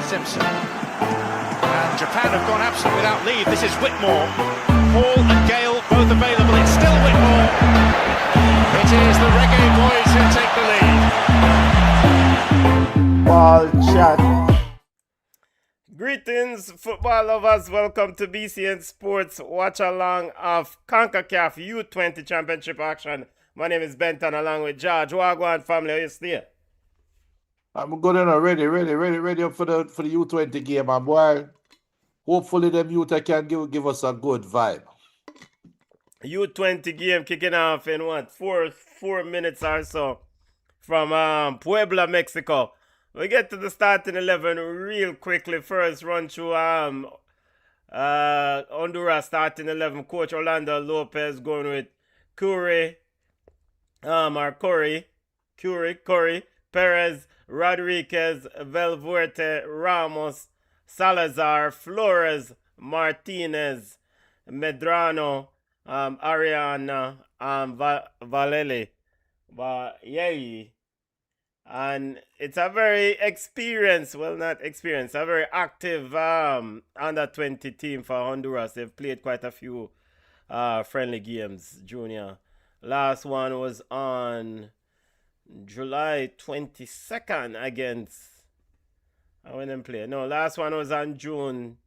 Simpson. And Japan have gone absent without leave. This is Whitmore. Hall and Gale both available. It's still Whitmore. It is the Reggae Boyz who take the lead. Ball chat. Greetings, football lovers. Welcome to BCN Sports watch along of CONCACAF U-20 Championship action. My name is Benton along with George. Wagwan family, how you stay? I'm good and ready up for the U-20 game, and boy, hopefully them youth can give us a good vibe. U-20 game kicking off in what, four minutes or so from Puebla, Mexico. We get to the starting 11 real quickly. First, run through Honduras starting 11. Coach Orlando Lopez going with Curry, Perez, Rodriguez, Valverde, Ramos, Salazar, Flores, Martinez, Medrano, Ariana, Valele. And it's a very a very active under 20 team for Honduras. They've played quite a few friendly games, Junior. Last one was on July 22nd against, when they play. No, last one was on June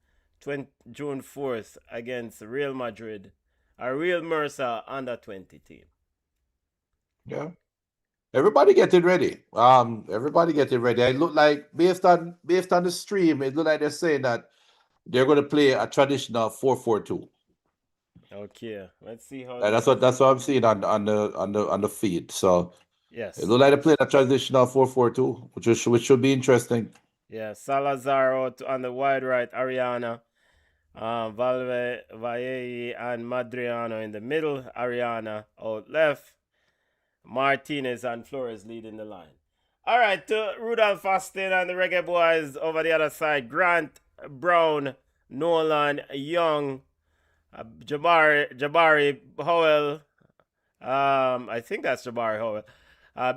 4th against Real Madrid, a Real Mercer under 20 team. Yeah. Everybody getting ready. It look like based on the stream, it look like they're saying that they're going to play a traditional 4-4-2. Okay, let's see how. And that's what I'm seeing on the feed. So yes, it look like they're playing a traditional 4-4-2, which should be interesting. Yeah, Salazar out on the wide right, Ariana, Valve, and Madriano in the middle, Ariana out left. Martinez and Flores leading the line. All right, to Rudolph Austin and the Reggae Boyz over the other side. Grant, Brown, Nolan, Young, Jabari, Howell. I think that's Jabari Howell.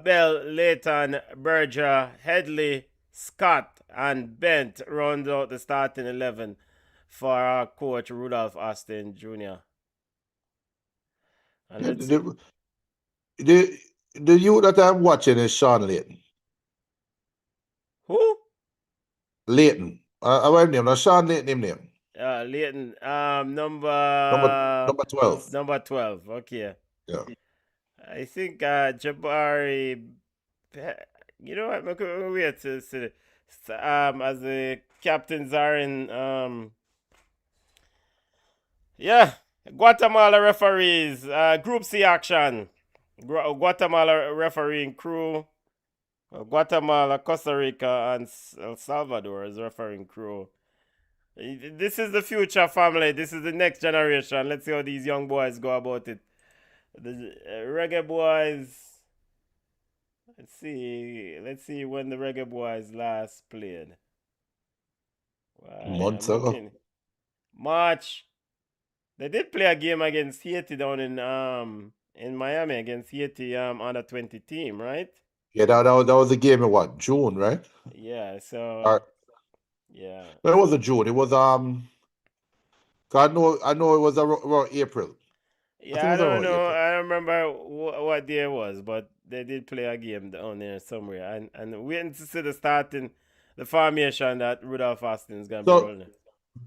Bell, Leighton, Berger, Headley, Scott, and Bent round out the starting 11 for our coach Rudolph Austin Jr. And the youth that I'm watching is Sean Leighton. Who? Leighton. What name? No, Sean Leighton name. Leighton. Number 12. Number 12. Okay. Yeah. I think Jabari. You know what? Wait to see. As the captains are in. Yeah. Guatemala referees. Group C action. Guatemala refereeing crew. Guatemala, Costa Rica, and El Salvador is refereeing crew. This is the future, family. This is the next generation. Let's see how these young boys go about it. The Reggae Boyz. Let's see when the Reggae Boyz last played. Months ago. March. They did play a game against Haiti down in Miami against Haiti under 20 team, right? Yeah, that was a game in what, June, right? Yeah, so yeah. No, it wasn't June. It was I know it was around April. Yeah, I don't know. I don't remember what day it was, but they did play a game down there somewhere. And waiting to see the formation that Rudolph Austin is going to be rolling.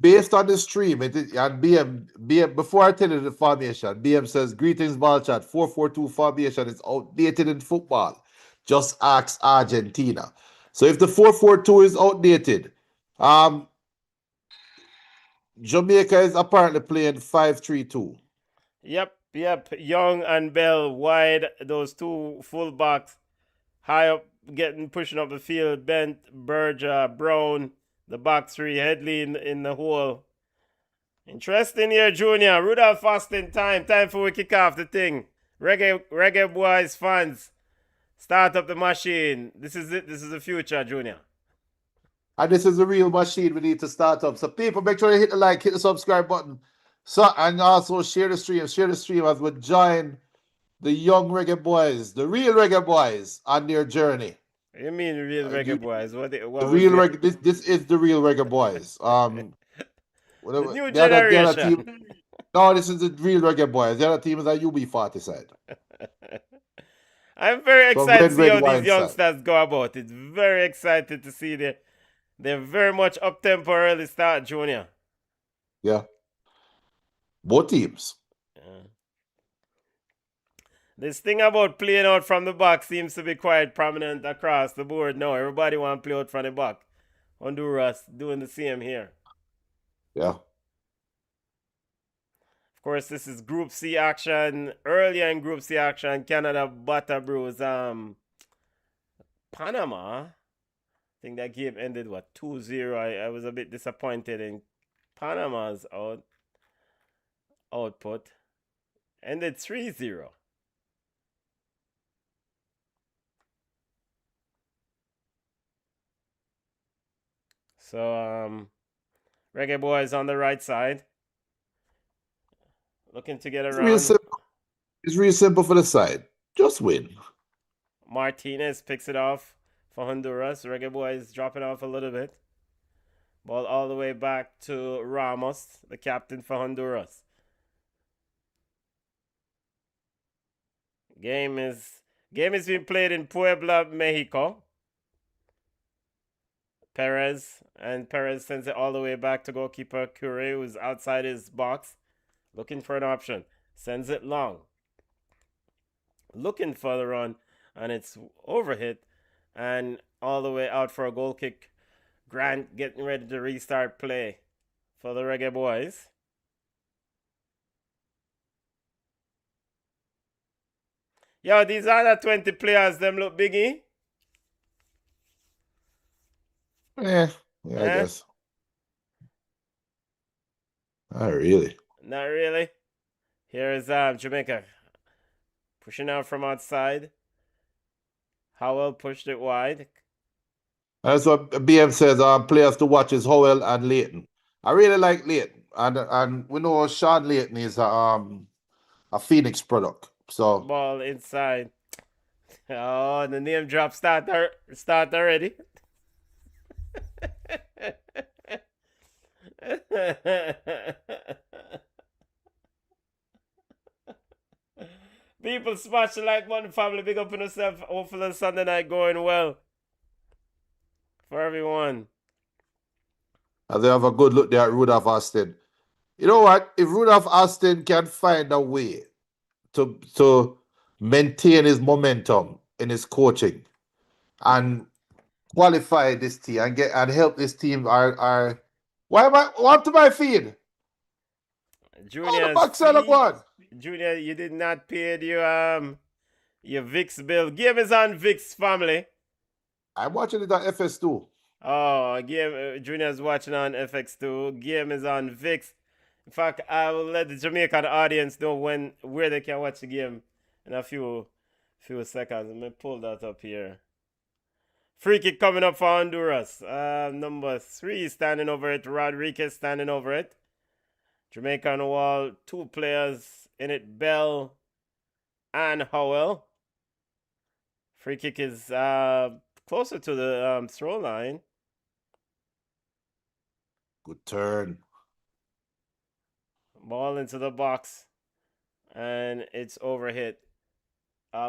Based on the stream, and BM, before I tell you the formation, BM says, greetings, ball chat. 4-4-2 formation is outdated in football. Just ask Argentina. So if the 4-4-2 is outdated, Jamaica is apparently playing 5-3-2. Yep. Young and Bell wide, those two fullbacks high up, pushing up the field. Bent, Berger, Brown, the back three, Headley in the hole. Interesting here, Junior. Rudolph Austin time for we kick off the thing. Reggae Boyz fans, start up the machine. This is it. This is the future, Junior. And this is the real machine we need to start up. So people, make sure you hit the like, hit the subscribe button. So, and also share the stream as we join the Young Reggae Boyz, the real Reggae Boyz on their journey. You mean real Reggae Boyz? What The was real it? reggae. This is the real Reggae Boys. The Whatever new the other generation. team. No, this is the real Reggae Boys. The other team is a UB40 side. I'm very So excited to see red how these wine side. youngsters go about it. Very excited to see they're very much up tempo early start, Junior. Yeah. Both teams. Yeah. This thing about playing out from the back seems to be quite prominent across the board now. Everybody want to play out from the back. Honduras doing the same here. Yeah. Of course, this is Group C action. Earlier in Group C action, Canada butter brews Panama. I think that game ended, 2-0. I was a bit disappointed in Panama's output. Ended 3-0. So, Reggae Boyz on the right side. Looking to get around. It's real simple for the side. Just win. Martinez picks it off for Honduras. Reggae Boyz dropping off a little bit. Ball all the way back to Ramos, the captain for Honduras. Game is being played in Puebla, Mexico. Perez sends it all the way back to goalkeeper Curry, who's outside his box, looking for an option. Sends it long. Looking for the run, and it's overhit and all the way out for a goal kick. Grant getting ready to restart play for the Reggae Boyz. Yo, these other 20 players, them look biggie. I guess. Not really. Not really. Here's Jamaica pushing out from outside. Howell pushed it wide. That's what BM says. Players to watch is Howell and Leighton. I really like Leighton, and we know Sean Leighton is a Phoenix product. So Ball inside. Oh, the name drop start already. People smash the like button, family. Big up on yourself. Hopefully Sunday night going well for everyone. as they have a good look there at Rudolph Austin. You know what? If Rudolph Austin can find a way to maintain his momentum in his coaching and qualify this team and help this team why am I what to my feed? Junior, Junior, you did not pay your VIX bill. Game is on VIX, family. I'm watching it on FS2. Oh, Junior's watching on FX2. Game is on VIX. In fact, I will let the Jamaican audience know where they can watch the game in a few seconds. Let me pull that up here. Free kick coming up for Honduras. Number 3 standing over it. Rodriguez standing over it. Jamaica on the wall. 2 players in it. Bell and Howell. Free kick is closer to the throw line. Good turn. Ball into the box. And it's overhit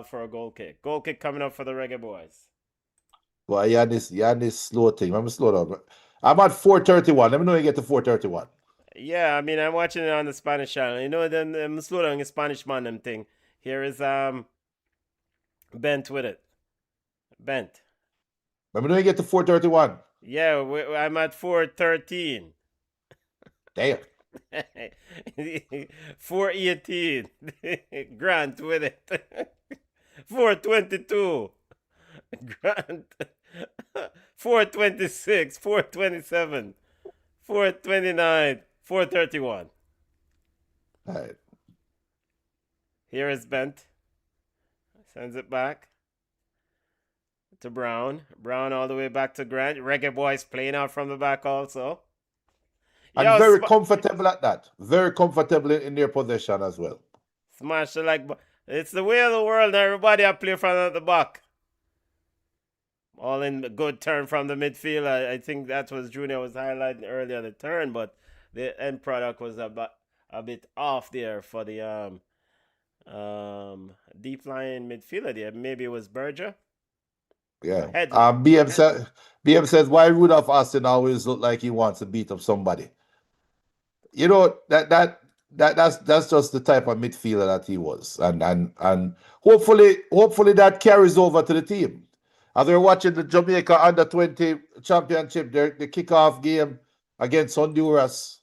for a goal kick. Goal kick coming up for the Reggae Boyz. Well, you had this slow thing. I'm slow down. I'm at 4:31. Let me know when you get to 4:31. Yeah, I mean, I'm watching it on the Spanish channel. You know, them slow down the Spanish man, them thing. Here is Bent with it. Bent. Let me know when you get to 4:31. Yeah, I'm at 4:13. Damn. 4:18. Grant with it. 4:22. Grant. 4:26. 4:27. 4:29. 4:31. All right. Here is Bent. Sends it back to Brown. Brown all the way back to Grant. Reggae Boyz playing out from the back also. And very comfortable at that. Very comfortable in their possession as well. Smash the like. It's the way of the world. Everybody I play from the back. All in good turn from the midfield. I think that was Junior was highlighting earlier the turn, but the end product was a bit off there for the deep line midfielder there. Maybe it was Berger. Yeah. Headley. BM says why Rudolph Austin always look like he wants to beat up somebody. You know that's just the type of midfielder that he was, and hopefully that carries over to the team. As we're watching the Jamaica Under-20 Championship, the kickoff game against Honduras.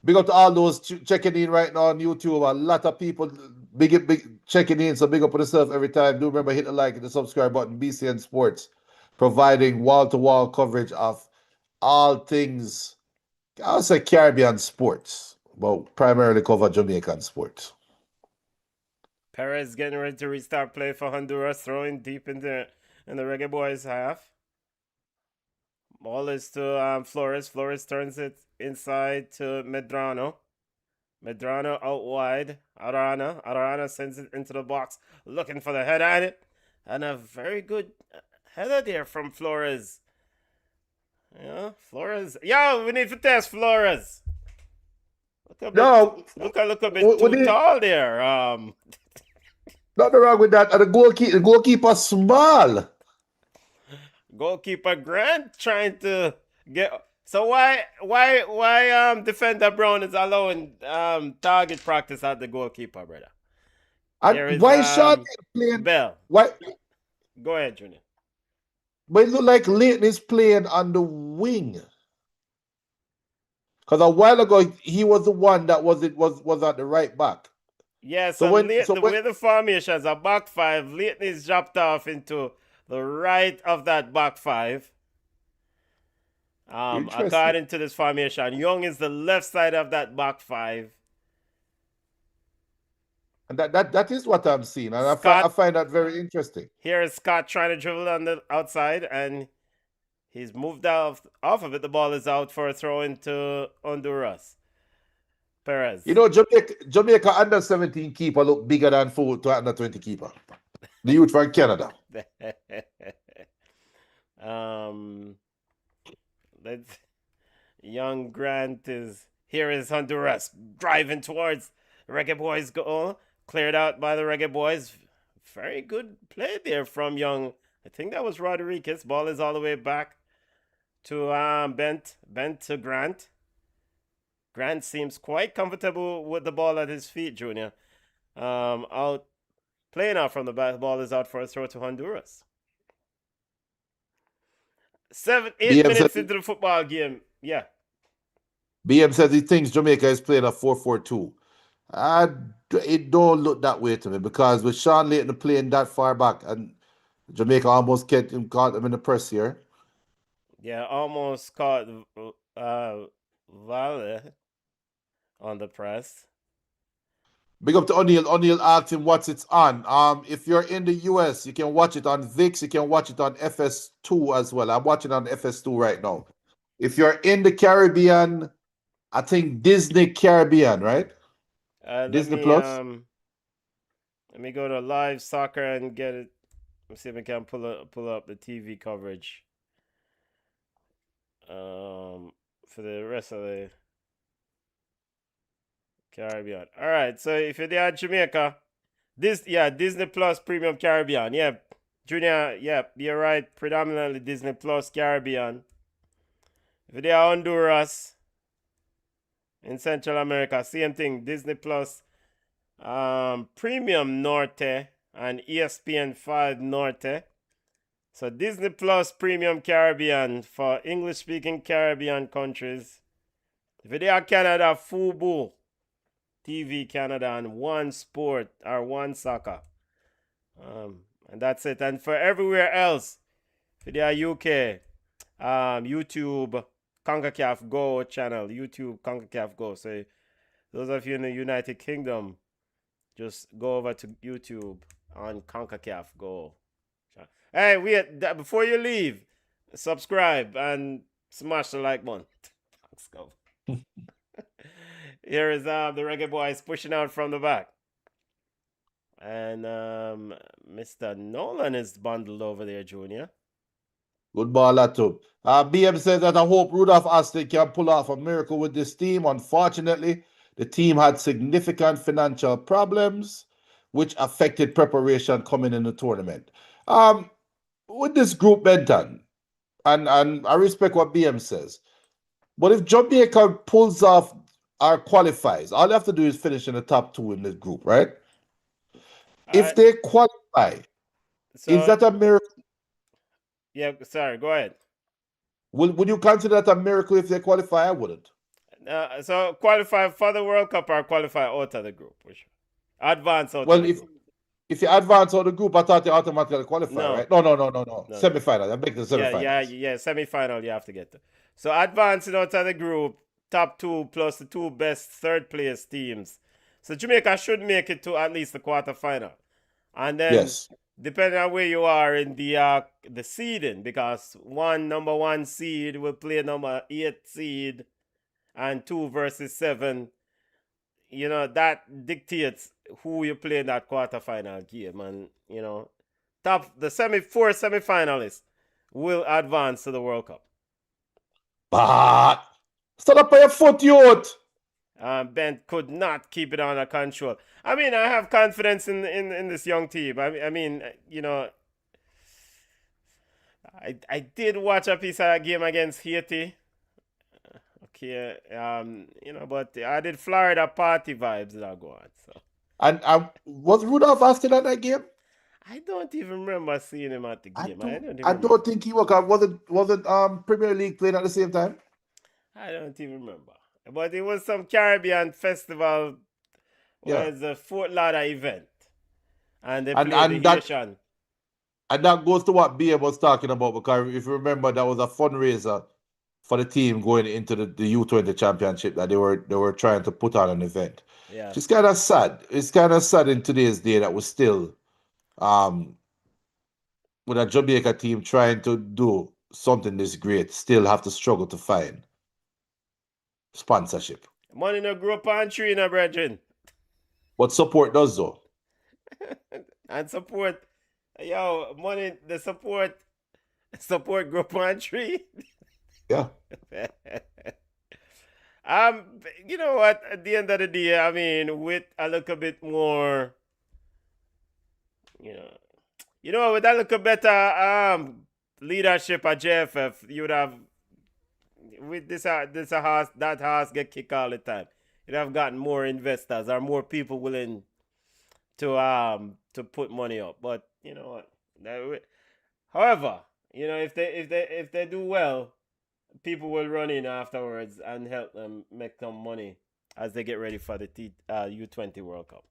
Big up to all those checking in right now on YouTube. A lot of people big checking in, so big up on yourself every time. Do remember hit the like and the subscribe button. BCN Sports providing wall-to-wall coverage of all things, I would say Caribbean sports, but primarily cover Jamaican sports. Perez getting ready to restart play for Honduras, throwing deep in the Reggae Boyz half. Ball is to Flores. Flores turns it inside to Medrano. Medrano out wide. Arana. Arana sends it into the box, looking for the head at it. And a very good header there from Flores. Yeah, Flores. Yo, we need to test Flores. Look a bit too tall there. Nothing wrong with that. And the goalkeeper small. Goalkeeper Grant trying to get. So why defender Brown is allowing target practice at the goalkeeper, brother? And why Sean playing Bell? Why? Go ahead, Junior. But it look like Leighton is playing on the wing. Because a while ago he was the one that was at the right back. Yeah, so way the formation is a back five, Leighton is dropped off into the right of that back five. According to this formation, Young is the left side of that back five. And that is what I'm seeing, and I find that very interesting. Here is Scott trying to dribble on the outside, and he's moved off of it. The ball is out for a throw into Honduras. Perez. You know, Jamaica under-17 keeper look bigger than to under-20 keeper. The youth from Canada. Young Grant is here. Is Honduras driving towards the Reggae Boyz goal, cleared out by the Reggae Boyz. Very good play there from Young. I think that was Rodriguez. Ball is all the way back to bent to Grant. Grant seems quite comfortable with the ball at his feet, Junior. Out playing out from the back. The ball is out for a throw to Honduras. 8 minutes into the football game. Yeah. BM says he thinks Jamaica is playing a 4-4-2. It don't look that way to me, because with Sean Leighton playing that far back, and Jamaica almost caught him in the press here. Yeah, almost caught Vale on the press. Big up to O'Neill. O'Neill asked him what's it's on. If you're in the US, you can watch it on VIX. You can watch it on FS2 as well. I'm watching on FS2 right now. If you're in the Caribbean, I think Disney Caribbean, right? Disney Plus. Let me go to live soccer and get it. Let's see if I can pull up the TV coverage. For the rest of the Caribbean. All right, so if you're there at Jamaica, Disney Plus Premium Caribbean. Yeah, Junior, yeah, you're right. Predominantly Disney Plus Caribbean. If you're there at Honduras, in Central America, same thing. Disney Plus Premium Norte and ESPN 5 Norte. So Disney Plus Premium Caribbean for English-speaking Caribbean countries. If you're there at Canada, Fubo TV Canada, and One Sport or One Soccer. And that's it. And for everywhere else, if you're there UK, YouTube CONCACAF Go channel, YouTube CONCACAF Go. So those of you in the United Kingdom, just go over to YouTube on CONCACAF Go. Hey, before you leave, subscribe and smash the like button. Let's go. Here is the Reggae Boyz pushing out from the back. And Mr. Nolan is bundled over there, Junior. Good ball, that too. BM says that I hope Rudolph Aston can pull off a miracle with this team. Unfortunately, the team had significant financial problems, which affected preparation coming in the tournament. Um, with this group, Benton, and I respect what BM says, but if Jamaica pulls off or qualifies, all they have to do is finish in the top two in this group, right? All If right. they qualify, is So that a miracle? yeah, sorry. Go ahead. Would you consider that a miracle if they qualify? I wouldn't. So qualify for the World Cup or qualify out of the group? Which advance out of Well, the group? if you advance out of the group, I thought they automatically qualify, No, right? No. no. Semi-final. I beg the Yeah. semi-finals. Semi-final you have to get to. So advancing out of the group, top two plus the two best third place teams. So Jamaica should make it to at least the quarterfinal, and then Yes. depending on where you are in the seeding, because number one seed will play number 8 seed, and 2 versus 7. That dictates who you play in that quarterfinal game, and the four semifinalists will advance to the World Cup. But stand up on your foot, youth. Ben could not keep it under control. I mean, I have confidence in this young team. I mean, I did watch a piece of that game against Haiti. Okay, but I did Florida party vibes that go on. So And was Rudolph Aston at that game? I don't even remember seeing him at the game. I don't even I remember. don't think he was. Was it Premier League playing at the same time? I don't even remember. But it was some Caribbean festival. Yeah. It was a Fort Lauderdale event, and they And played the Haitian. And that goes to what BA was talking about, because if you remember, that was a fundraiser for the team going into the U-20 Championship that they were trying to put on an event. Yeah. It's kind of sad. It's kind of sad in today's day that we're still with a Jamaica team trying to do something this great, still have to struggle to find sponsorship. Money no grow on tree, no brethren. But support does though. And support. Yo, money, the support grow on tree. Yeah. You know what? At the end of the day, I mean, with a little bit more, with a little better leadership at JFF, you would have, with that horse get kicked all the time. You'd have gotten more investors or more people willing to put money up. But you know what? However, if they do well, people will run in afterwards and help them make some money as they get ready for the U-20 World Cup.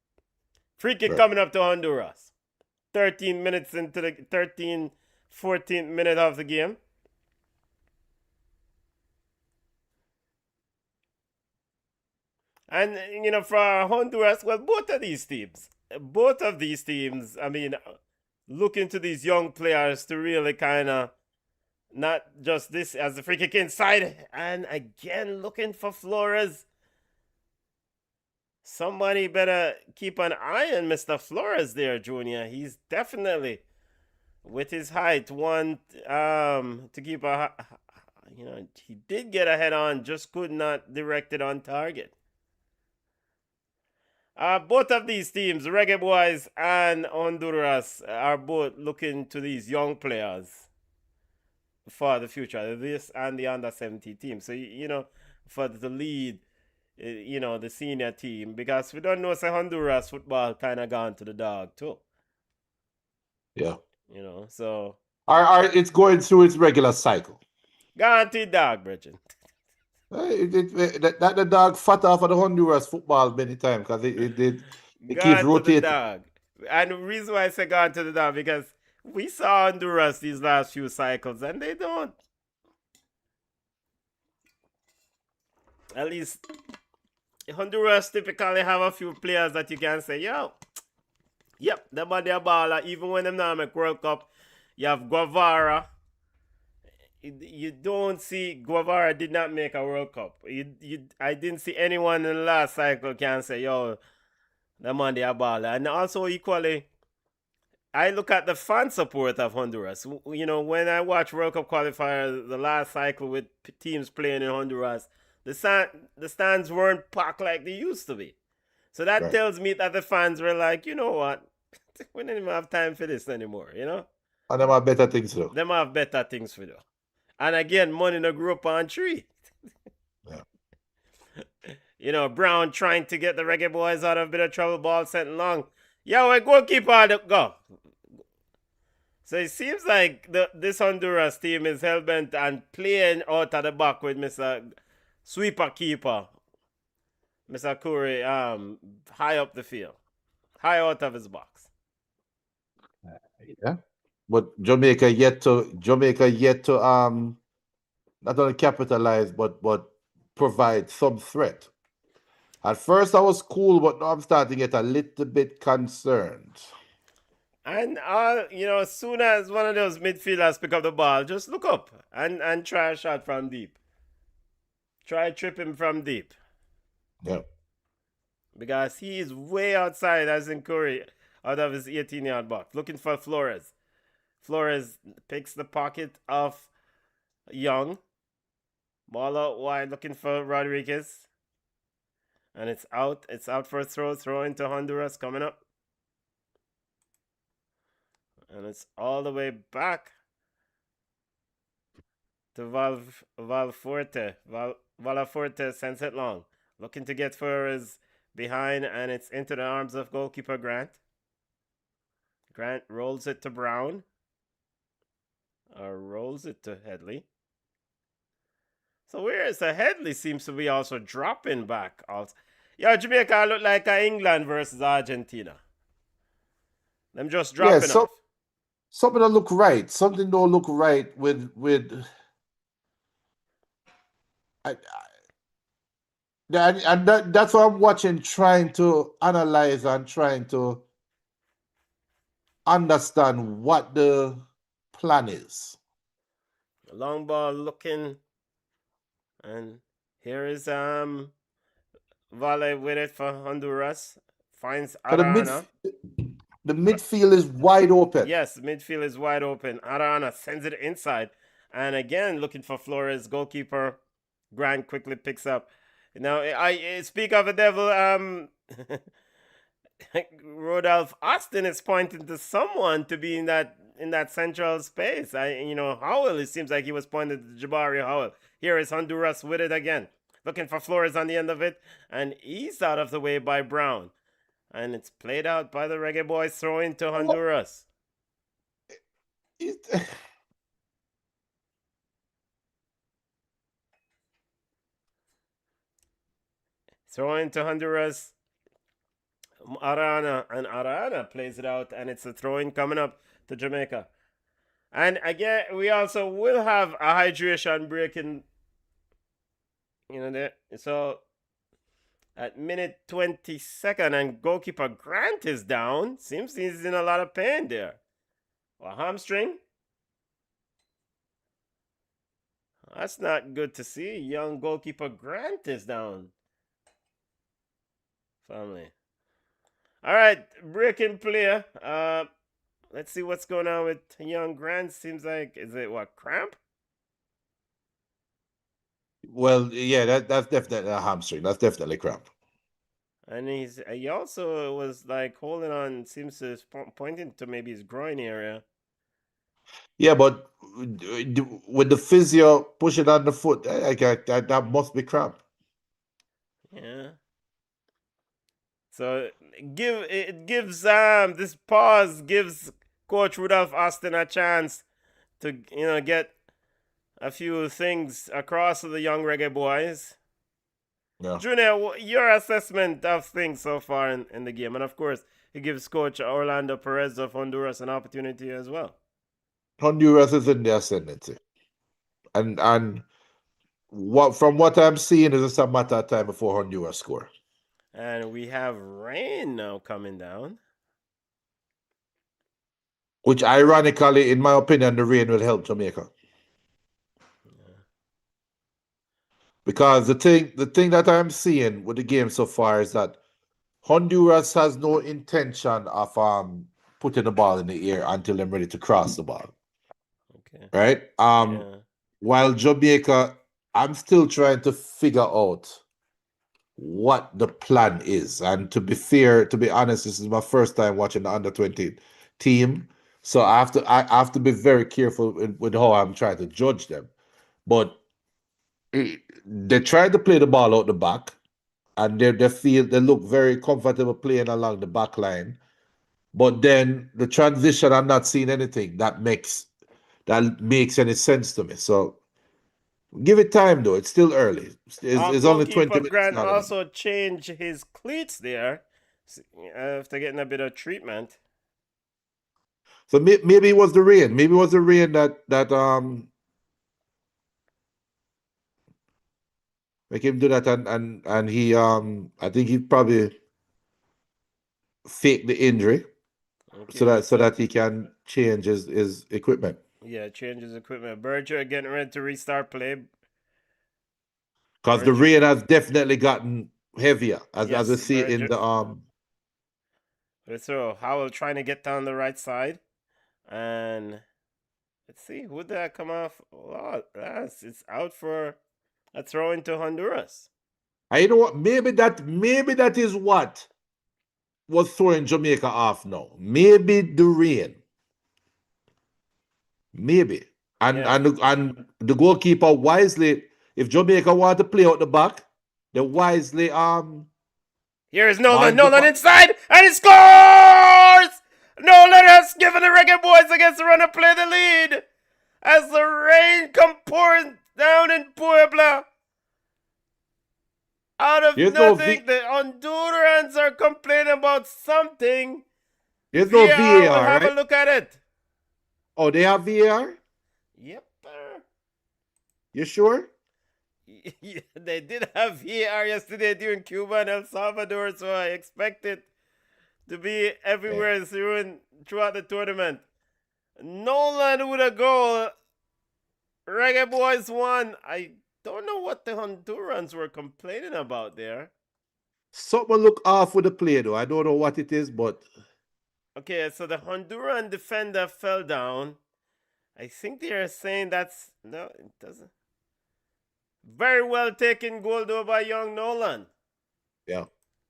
Free kick coming up to Honduras. 13 minutes into the 14th minute of the game. And, for Honduras, well, both of these teams, I mean, looking to these young players to really kind of, not just this as the free kick inside, and again looking for Flores. Somebody better keep an eye on Mr. Flores there, Junior. He's definitely, with his height, one to keep he did get a head on, just could not direct it on target. Both of these teams, Reggae Boyz and Honduras, are both looking to these young players for the future. This and the under-17 team. So, for the lead, the senior team. Because we don't know, say Honduras football kind of gone to the dog too. Yeah. So. It's going through its regular cycle. Gone to the dog, Bridget. That the dog fat off of the Honduras football many times, because it keeps rotating. To the dog. And the reason why I say gone to the dog, because we saw Honduras these last few cycles, and they don't. At least Honduras typically have a few players that you can say, yep, them are their baller. Even when them now make World Cup, you have Guevara. You don't see Guevara did not make a World Cup. I didn't see anyone in the last cycle can say, them on their baller. And also equally, I look at the fan support of Honduras. You know, when I watch World Cup qualifier the last cycle with teams playing in Honduras, the stands weren't packed like they used to be. So that Right. tells me that the fans were like, you know what, we don't even have time for this anymore. You know, And them have better things to do. them have better things to do. And again, money no grow up on tree. Yeah. You know, Brown trying to get the Reggae Boys out of a bit of trouble, ball sent long. Yeah, we goalkeeper go. So it seems like this Honduras team is hell-bent on playing out of the back with Mr. Sweeper Keeper, Mr. Curry, high up the field, high out of his box. Yeah. But Jamaica yet to not only capitalize but provide some threat. At first I was cool, but now I'm starting to get a little bit concerned. And you know, as soon as one of those midfielders pick up the ball, just look up and try a shot from deep. Try trip him from deep. Yeah. Because he is way outside, as in Curry, out of his 18-yard box, looking for Flores. Flores picks the pocket of Young. Ball out wide, looking for Rodriguez. And it's out. It's out for a throw. Throw into Honduras coming up. And it's all the way back to Valforte. Valaforte sends it long. Looking to get for his behind, and it's into the arms of goalkeeper Grant. Grant rolls it to Brown. Or rolls it to Headley. So whereas the Headley seems to be also dropping back. Also. Yeah, Jamaica look like England versus Argentina. Them just dropping off. Something don't look right. Something don't look right with that's what I'm watching, trying to analyze and trying to understand what the plan is. Long ball looking, and here is Vale with it for Honduras. Finds Arana. The midfield is wide open. Yes, midfield is wide open. Arana sends it inside, and again looking for Flores. Goalkeeper Grant quickly picks up. Now I speak of the devil. Rodolph Austin is pointing to someone to be in that central space. Howell, it seems like he was pointing to Jabari Howell. Here is Honduras with it again. Looking for Flores on the end of it. And he's out of the way by Brown. And it's played out by the Reggae Boyz, throwing to Honduras. Throwing to Honduras. Arana plays it out, and it's a throw-in coming up to Jamaica. And again, we also will have a hydration break in, there. So at minute 22nd, and goalkeeper Grant is down. Seems he's in a lot of pain there. A hamstring. That's not good to see. Young goalkeeper Grant is down. Family. All right, breaking player. Let's see what's going on with young Grant. Seems like, is it what, cramp? Well, yeah, that's definitely a hamstring. That's definitely cramp. And he also was like holding on. Seems to pointing to maybe his groin area. Yeah, but with the physio pushing on the foot, that must be cramp. Yeah. So this pause gives Coach Rudolph Austin a chance to get a few things across to the Young Reggae Boyz. Yeah. Junior, your assessment of things so far in the game, and of course, it gives Coach Orlando Perez of Honduras an opportunity as well. Honduras is in the ascendancy, and from what I'm seeing, is just a matter of time before Honduras score. And we have rain now coming down. Which, ironically, in my opinion, the rain will help Jamaica. Yeah. Because the thing that I'm seeing with the game so far is that Honduras has no intention of putting the ball in the air until they're ready to cross the ball. Okay. Right? Yeah. While Jamaica, I'm still trying to figure out what the plan is. And to be fair, to be honest, this is my first time watching the under-20 team. So I have to be very careful with how I'm trying to judge them. But they tried to play the ball out the back, and they look very comfortable playing along the back line. But then the transition, I'm not seeing anything that makes any sense to me. So give it time though. It's still early. It's only 20 Goalkeeper minutes Grant now. also changed his cleats there after getting a bit of treatment. So maybe it was the rain. Maybe it was the rain that make him do that, and he I think he probably faked the injury Okay, so that he can change his equipment. yeah, change his equipment. Berger getting ready to restart play. Because the Berger, rain has definitely gotten heavier as I yes, see in Berger. the So Howell trying to get down the right side, and let's see who did that come off. Oh, it's out for a throw into Honduras. I know what maybe that is what was throwing Jamaica off now. Maybe the rain. Maybe. And Yeah. and the goalkeeper wisely, if Jamaica want to play out the back, they wisely Here is Nolan. mark the Nolan back. inside, and he scores! Nolan has given the Reggae Boyz against the runner play the lead as the rain come pouring down in Puebla. Out of There's no nothing, the Hondurans are complaining about something. there's no VAR will VAR, have a right? look at it. Oh, they have VAR? Yep. You sure? Yeah, they did have VAR yesterday during Cuba and El Salvador, so I expect it to be everywhere throughout the tournament. Nolan with a goal. Reggae Boyz won. I don't know what the Hondurans were complaining about there. Something look off with the play though. I don't know what it is, but Okay, so the Honduran defender fell down. I think they are saying that's no, it doesn't. Very well taken goal though by Young Nolan. yeah.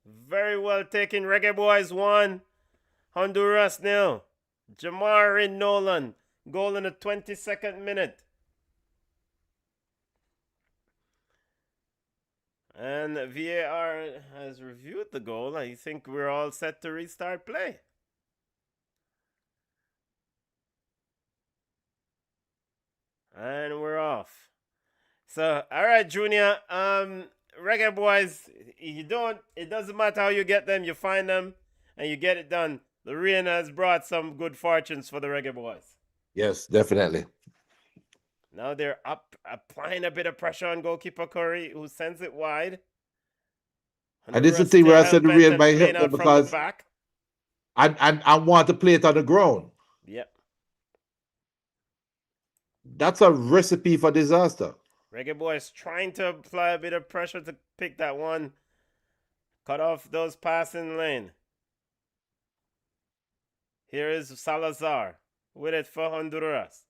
Very well taken. Reggae Boyz 1, Honduras 0. Jamari Nolan, goal in the 22nd minute. And VAR has reviewed the goal. I think we're all set to restart play. And we're off. So, all right, Junior. Reggae Boyz, it doesn't matter how you get them, you find them and you get it done. The rain has brought some good fortunes for the Reggae Boyz. Yes, definitely. Now they're applying a bit of pressure on goalkeeper Curry, who sends it wide. And this is the thing where I said the rain might help playing them out from the because back. I want to play it on the ground. Yep. That's a recipe for disaster. Reggae Boyz trying to apply a bit of pressure to pick that one. Cut off those passing lane. Here is Salazar with it for Honduras.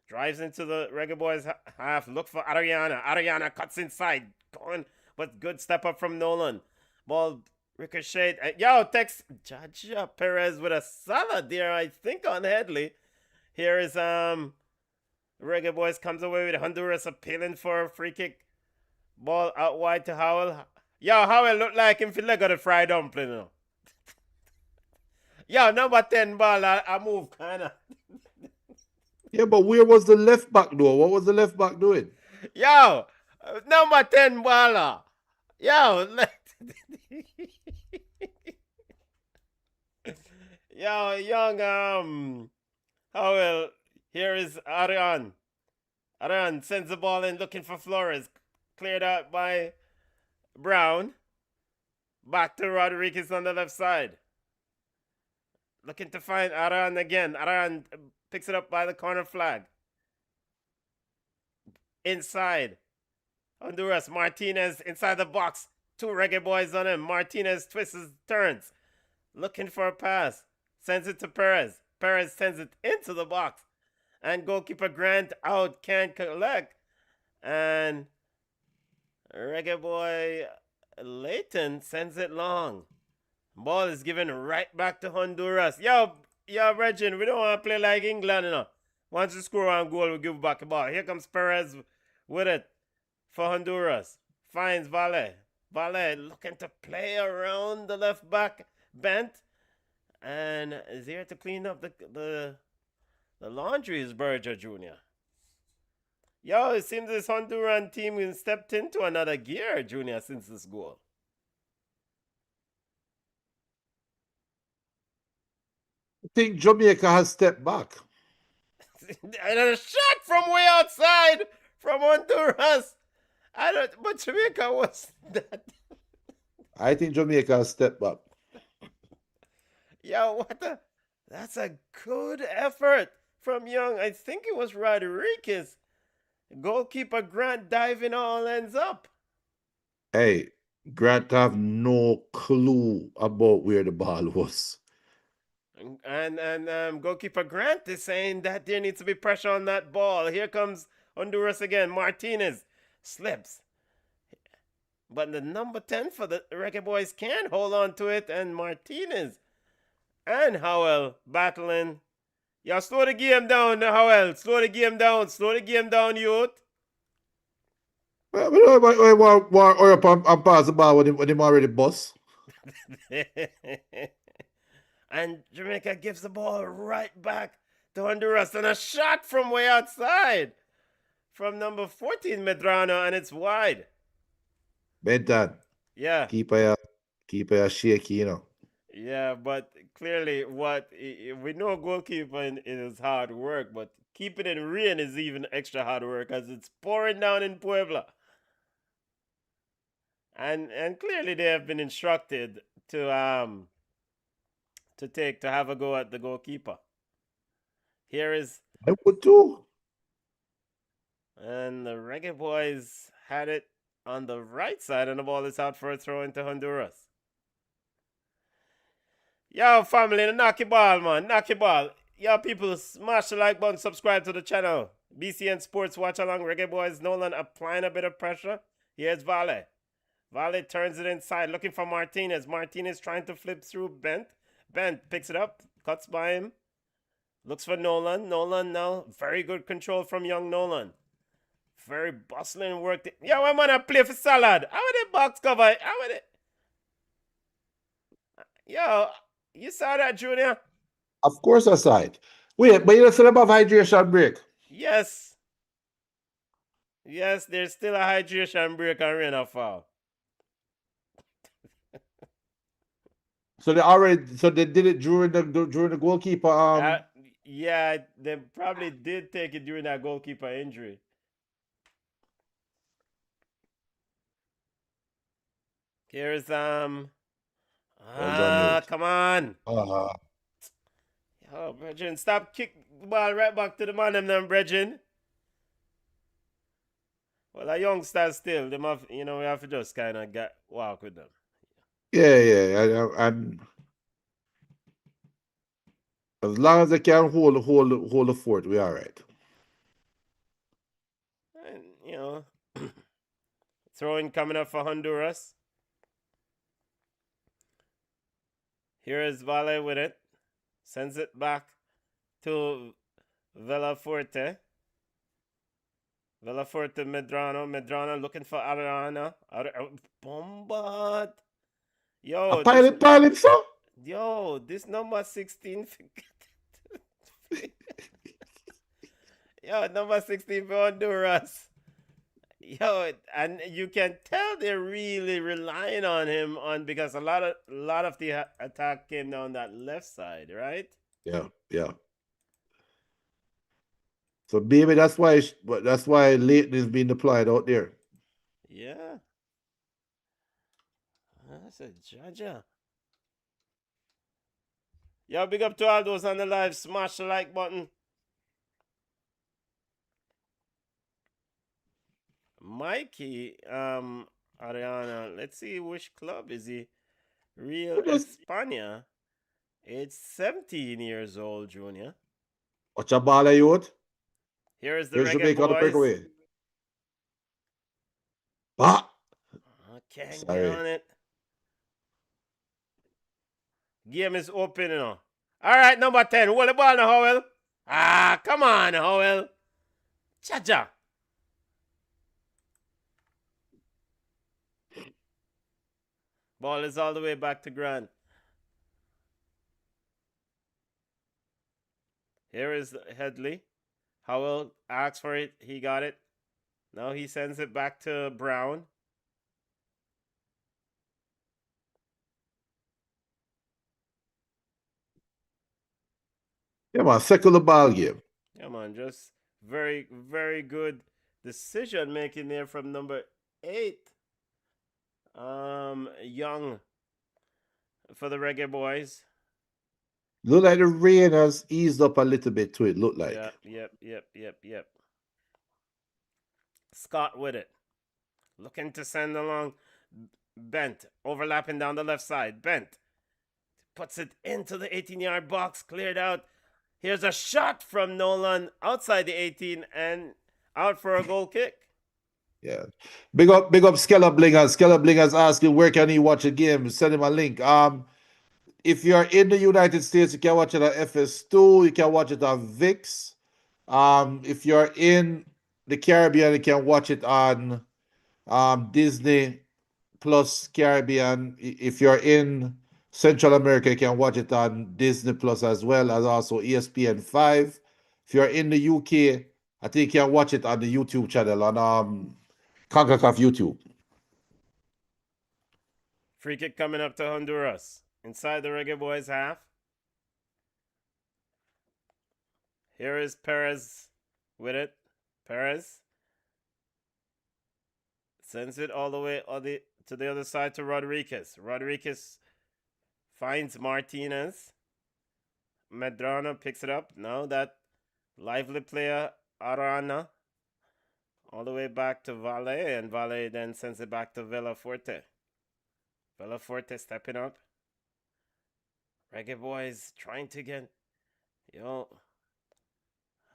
Drives into the Reggae Boyz half. Look for Ariana. Ariana cuts inside. Going, but good step up from Nolan. Ball ricochet. Yo, text Jaja Perez with a salad there, I think, on Headley. Here is Reggae Boyz comes away with Honduras appealing for a free kick. Ball out wide to Howell. Yo, Howell look like him feel like got a fried dumpling now. Yo, number 10 ball, I move kind of. Yeah, but where was the left back though? What was the left back doing? Yo, number 10 baller. Yo, yo, young Howell. Here is Arian. Arian sends the ball in looking for Flores. Cleared out by Brown. Back to Rodriguez on the left side. Looking to find Arian again. Arian picks it up by the corner flag. Inside. Honduras. Martinez inside the box. 2 Reggae Boyz on him. Martinez twists his turns. Looking for a pass. Sends it to Perez. Perez sends it into the box. And goalkeeper Grant out, can't collect. And Reggae Boy Leighton sends it long. Ball is given right back to Honduras. Yo, Regin, we don't want to play like England, you know. Once you score one goal, we give back the ball. Here comes Perez with it for Honduras. Finds Valle. Valle looking to play around the left back, bent. And is here to clean up the laundry is Berger Jr. Yo, it seems this Honduran team has stepped into another gear, Junior, since this goal. I think Jamaica has stepped back. And a shot from way outside from Honduras. But Jamaica was that. I think Jamaica has stepped back. Yo, that's a good effort from Young. I think it was Rodriguez. Goalkeeper Grant diving all ends up. Hey, Grant have no clue about where the ball was. And goalkeeper Grant is saying that there needs to be pressure on that ball. Here comes Honduras again. Martinez slips. But the number 10 for the Reggae Boyz can't hold on to it. And Martinez and Howell battling. Y'all slow the game down, Howell. Slow the game down. Slow the game down, youth. Or up pass the ball when him already bust. And Jamaica gives the ball right back to Honduras. And a shot from way outside from number 14, Medrano. And it's wide. Benton. Yeah. Keep a shaky, you know. Yeah, but clearly we know goalkeeping is hard work, but keeping it in rain is even extra hard work as it's pouring down in Puebla. And clearly they have been instructed to have a go at the goalkeeper. Here is I would too. And the Reggae Boyz had it on the right side, and the ball is out for a throw into Honduras. Yo, family, knock your ball, man. Knock your ball. Yo, people, smash the like button, subscribe to the channel. BCN Sports, watch along. Reggae Boyz, Nolan applying a bit of pressure. Here's Valle. Valle turns it inside, looking for Martinez. Martinez trying to flip through Bent. Bent picks it up, cuts by him. Looks for Nolan. Nolan now, very good control from young Nolan. Very bustling work. Yo, I'm gonna play for Salad. How would the box cover? How would it? Yo, you saw that, Junior? Of course I saw it. Wait, but you still above hydration break? Yes. Yes, there's still a hydration break on rain of fall. So they did it during the goalkeeper yeah, they probably did take it during that goalkeeper injury. Here's come on. Yo, Bregin, stop kick the ball right back to the man them Bregin. Well, the youngsters still, them have, we have to just kind of walk with them. Yeah. And as long as they can hold the fort, we're all right. And throwing coming up for Honduras. Here is Valle with it. Sends it back to Villaforte. Villaforte, Medrano. Medrano looking for Ariana. Bombard. Yo. Pilot, so? Yo, this number 16. Yo, number 16 for Honduras. Yo, and you can tell they're really relying on him because a lot of the attack came down that left side, right? Yeah. So baby, that's why Leighton is being deployed out there. Yeah. That's a Jaja. Yo, big up to all those on the live. Smash the like button. Mikey, Ariana, let's see which club is he? Real España. It's 17 years old, Junior. Watch a ball, youth. Here is the Here's Reggae Jamaica on the Boys. breakaway. Bah! I can't get Sorry. on it. Game is open, you know. All right, number 10. Hold the ball now, Howell. Ah, come on, Howell. Cha-cha. Ball is all the way back to Grant. Here is Headley. Howell asks for it. He got it. Now he sends it back to Brown. Yeah, man, second the ball game. Yeah, man, just very, very good decision making there from number 8. Young for the Reggae Boys. Look like the rain has eased up a little bit to it, look like. Yep. Scott with it. Looking to send along Bent. Overlapping down the left side. Bent puts it into the 18-yard box. Cleared out. Here's a shot from Nolan outside the 18 and out for a goal kick. Yeah. Big up Skella Blingers. Skella Blingers asking where can he watch a game? Send him a link. If you're in the United States, you can watch it on FS2. You can watch it on VIX. If you're in the Caribbean, you can watch it on Disney Plus Caribbean. If you're in Central America, you can watch it on Disney Plus as well as also ESPN5. If you're in the UK, I think you can watch it on the YouTube channel on CONCACAF YouTube. Free kick coming up to Honduras. Inside the Reggae Boys half. Here is Perez with it. Perez sends it all the way to the other side to Rodriguez. Rodriguez finds Martinez. Medrano picks it up. Now that lively player Arana all the way back to Valle, and Valle then sends it back to Villaforte. Villaforte stepping up. Reggae Boys trying to get,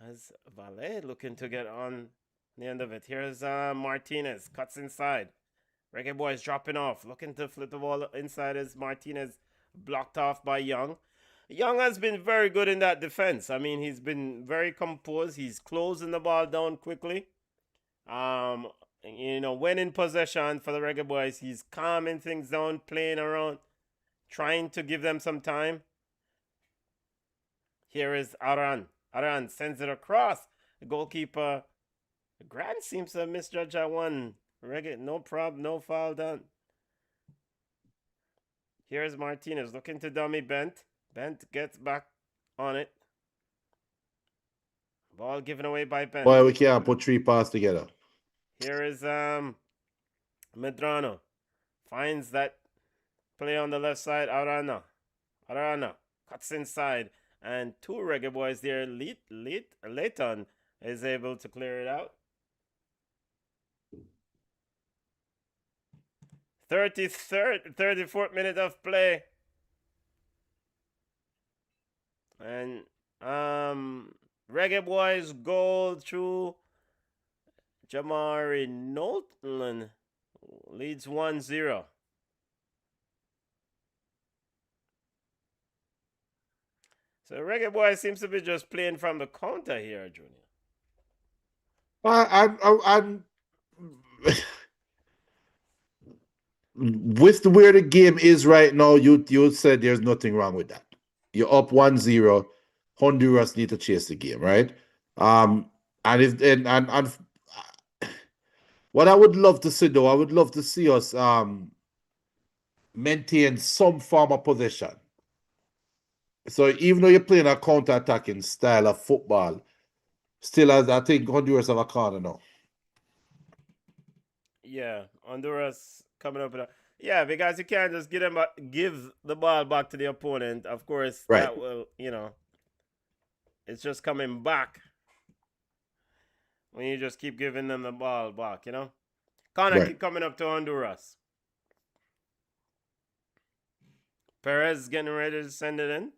as Valle looking to get on the end of it. Here's Martinez, cuts inside. Reggae Boys dropping off, looking to flip the ball inside as Martinez blocked off by Young. Young has been very good in that defense. I mean, he's been very composed. He's closing the ball down quickly. When in possession for the Reggae Boys, he's calming things down, playing around, trying to give them some time. Here is Aran. Aran sends it across. The goalkeeper, Grant, seems to have misjudged that one. Reggae, no problem, no foul done. Here's Martinez looking to dummy Bent. Bent gets back on it. Ball given away by Bent. Boy, we can't put 3 passes together. Here is Medrano. Finds that play on the left side. Arana cuts inside. And 2 Reggae Boys there. Leighton is able to clear it out. 34th minute of play. And Reggae Boys goal through Jamari Nolan leads 1-0. So Reggae Boy seems to be just playing from the counter here, Junior. I'm with where the game is right now, you said there's nothing wrong with that. You're up 1-0. Honduras need to chase the game, right? And what I would love to see though, I would love to see us maintain some form of possession. So even though you're playing a counter-attacking style of football, still, I think Honduras have a corner now. Yeah, Honduras coming up with a... Yeah, because you can't just give the ball back to the opponent. Of course, right. That will, it's just coming back when you just keep giving them the ball back, Corner Right. kick coming up to Honduras. Perez getting ready to send it in.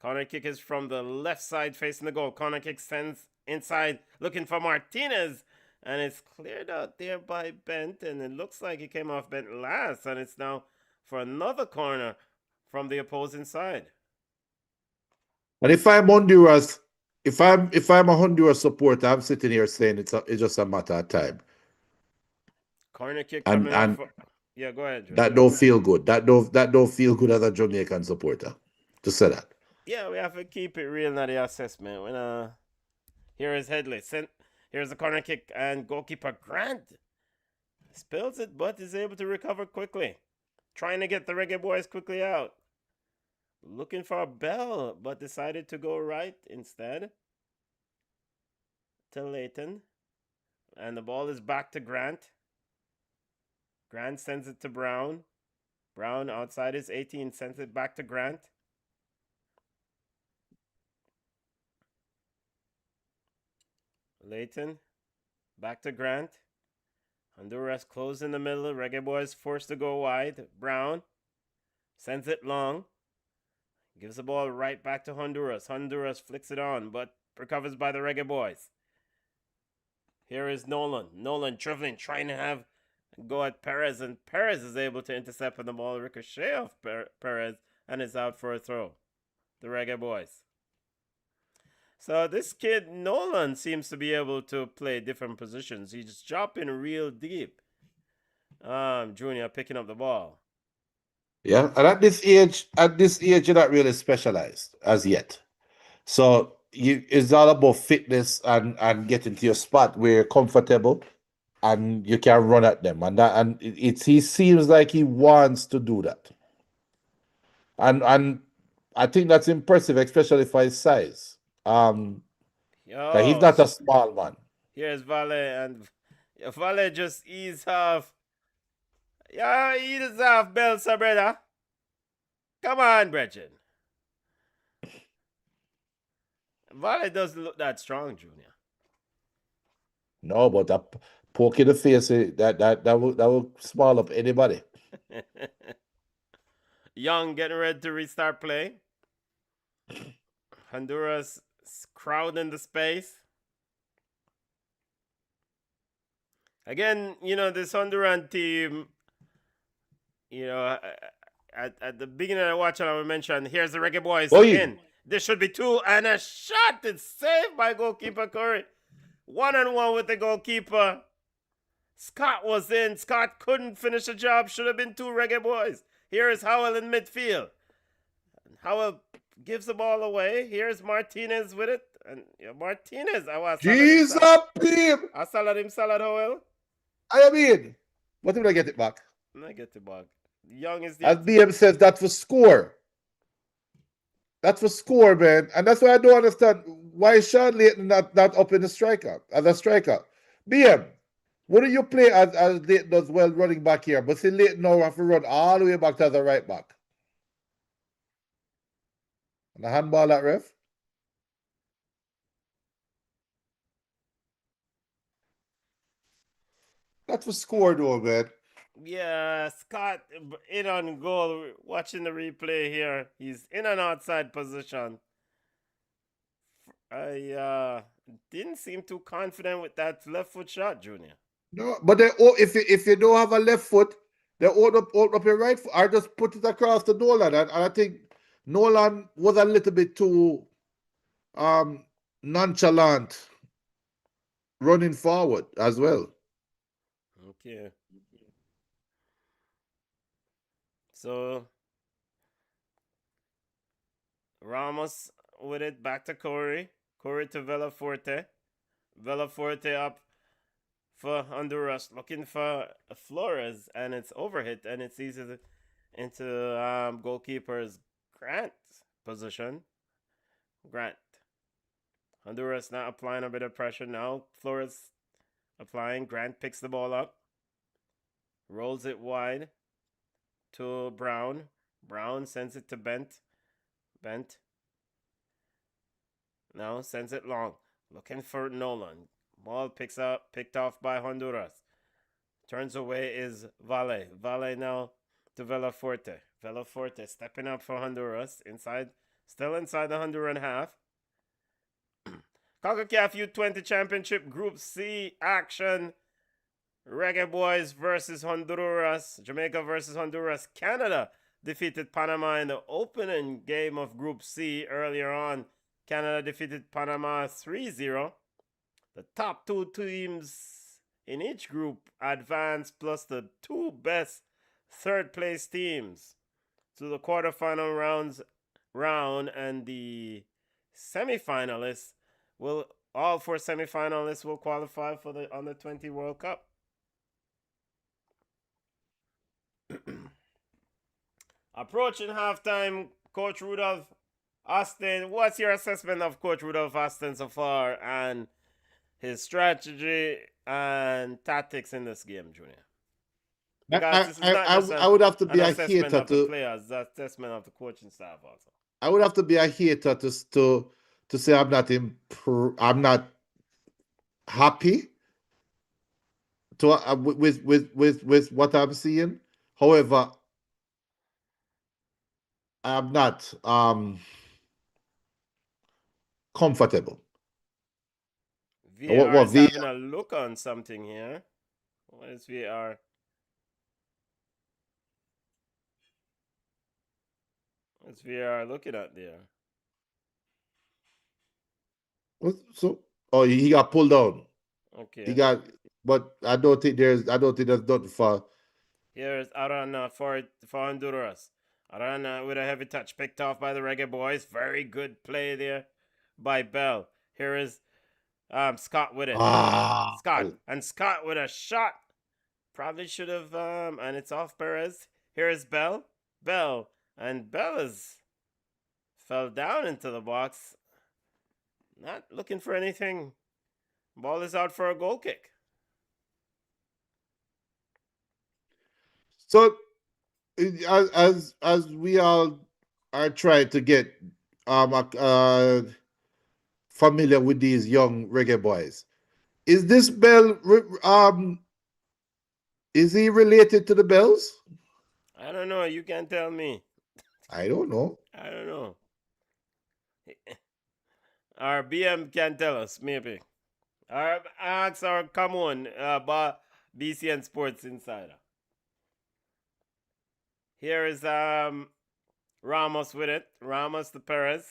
Corner kick is from the left side facing the goal. Corner kick sends inside looking for Martinez. And it's cleared out there by Bent. And it looks like he came off Bent last. And it's now for another corner from the opposing side. And if I'm Honduras, if I'm a Honduras supporter, I'm sitting here saying it's just a matter of time. Corner kick And coming up. Yeah, go ahead, Joe. that don't feel good. That don't feel good as a Jamaican supporter. To say that. Yeah, we have to keep it real in the assessment. Here is Headley. Here's the corner kick, and goalkeeper Grant spills it, but is able to recover quickly. Trying to get the Reggae Boyz quickly out. Looking for a bell, but decided to go right instead. To Leighton. And the ball is back to Grant. Grant sends it to Brown. Brown outside his 18 sends it back to Grant. Leighton, back to Grant. Honduras closed in the middle. Reggae Boyz forced to go wide. Brown sends it long. Gives the ball right back to Honduras. Honduras flicks it on, but recovers by the Reggae Boyz. Here is Nolan. Nolan dribbling, trying to have go at Perez, and Perez is able to intercept and the ball ricochet off Perez and is out for a throw. The Reggae Boyz. So this kid, Nolan, seems to be able to play different positions. He's dropping real deep. Junior picking up the ball. Yeah, and at this age, you're not really specialized as yet. So it's all about fitness and getting to your spot where you're comfortable and you can run at them. And he seems like he wants to do that. And I think that's impressive, especially for his size. He's not a small man. Here's Vale, and Vale just ease off. Yeah, ease off, Belsa, brother. Come on, Brethren. Vale doesn't look that strong, Junior. No, but that poke in the face, that will small up anybody. Young getting ready to restart play. Honduras crowding the space. Again, this Honduran team, at the beginning of the watch, I mentioned, here's the Reggae Boyz in. There should be two, and a shot. It's saved by goalkeeper Curry. 1-on-1 with the goalkeeper. Scott was in. Scott couldn't finish the job. Should have been two Reggae Boyz. Here is Howell in midfield. Howell gives the ball away. Here's Martinez with it. And Martinez, Jesus, him. I salad him, Howell. I mean, what did I get it back? I get it back. Young is the. As BM says, that's for score. That's for score, man. And that's why I don't understand why Sean Leighton not up in the striker as a striker. BM, what do you play as Leighton does well running back here? But see, Leighton now have to run all the way back to the right back. And the handball that ref. That's for score though, man. Yeah, Scott in on goal. Watching the replay here, he's in an outside position. I didn't seem too confident with that left foot shot, Junior. No, but if you don't have a left foot, they open up your right foot, or just put it across the Nolan. And I think Nolan was a little bit too nonchalant running forward as well. Okay. So Ramos with it back to Corey. Corey to Villaforte. Villaforte up for Honduras, looking for Flores, and it's overhit, and it's easy into goalkeeper's Grant position. Grant. Honduras now applying a bit of pressure now. Flores applying. Grant picks the ball up. Rolls it wide to Brown. Brown sends it to Bent. Bent. Now sends it long. Looking for Nolan. Ball picked off by Honduras. Turns away is Vale. Vale now to Villaforte. Villaforte stepping up for Honduras. Inside Still inside the Honduran half. CONCACAF U-20 Championship Group C action. Reggae Boyz versus Honduras. Jamaica versus Honduras. Canada defeated Panama in the opening game of Group C earlier on. Canada defeated Panama 3-0. The top two teams in each group advanced, plus the two best third place teams to the quarterfinal round, and the semifinalists will all four semifinalists will qualify for the Under 20 World Cup. Approaching halftime, Coach Rudolph Austin, what's your assessment of Coach Rudolph Austin so far and his strategy and tactics in this game, Junior? Because this is not just I would have to be an a assessment hater of the to. players, the assessment of the coaching staff also. I would have to be a hater to say I'm not happy to with what I'm seeing. However, I'm not comfortable. VAR is having a look on something here. What is VAR? What's VAR looking at there? So, he got pulled down. Okay. He got, but I don't think there's nothing for. Here's Arana for Honduras. Arana with a heavy touch picked off by the Reggae Boyz. Very good play there by Bell. Here is Scott with it. Scott with a shot. Probably should have and it's off Perez. Here is Bell. And Bell fell down into the box. Not looking for anything. Ball is out for a goal kick. So, as we all are trying to get familiar with these young reggae boys, is this Bell is he related to the Bells? I don't know. You can tell me. I don't know. Our BM can tell us, maybe. Our ask our come on, BCN Sports Insider. Here is Ramos with it. Ramos to Perez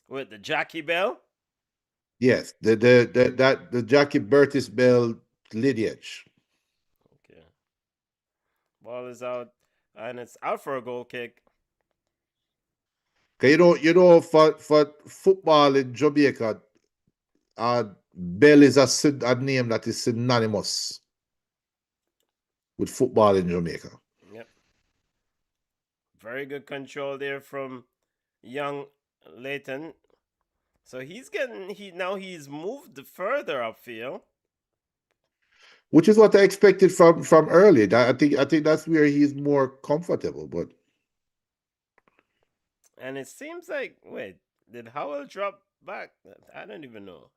with the Jackie Bell. Yes, the Jackie Burtis Bell lineage. Okay. Ball is out, and it's out for a goal kick. Okay, for football in Jamaica, Bell is a name that is synonymous with football in Jamaica. Yep. Very good control there from Young Leighton. So he's moved further upfield. Which is what I expected from early. I think that's where he's more comfortable, but. And it seems like, wait, did Howell drop back? I don't even know.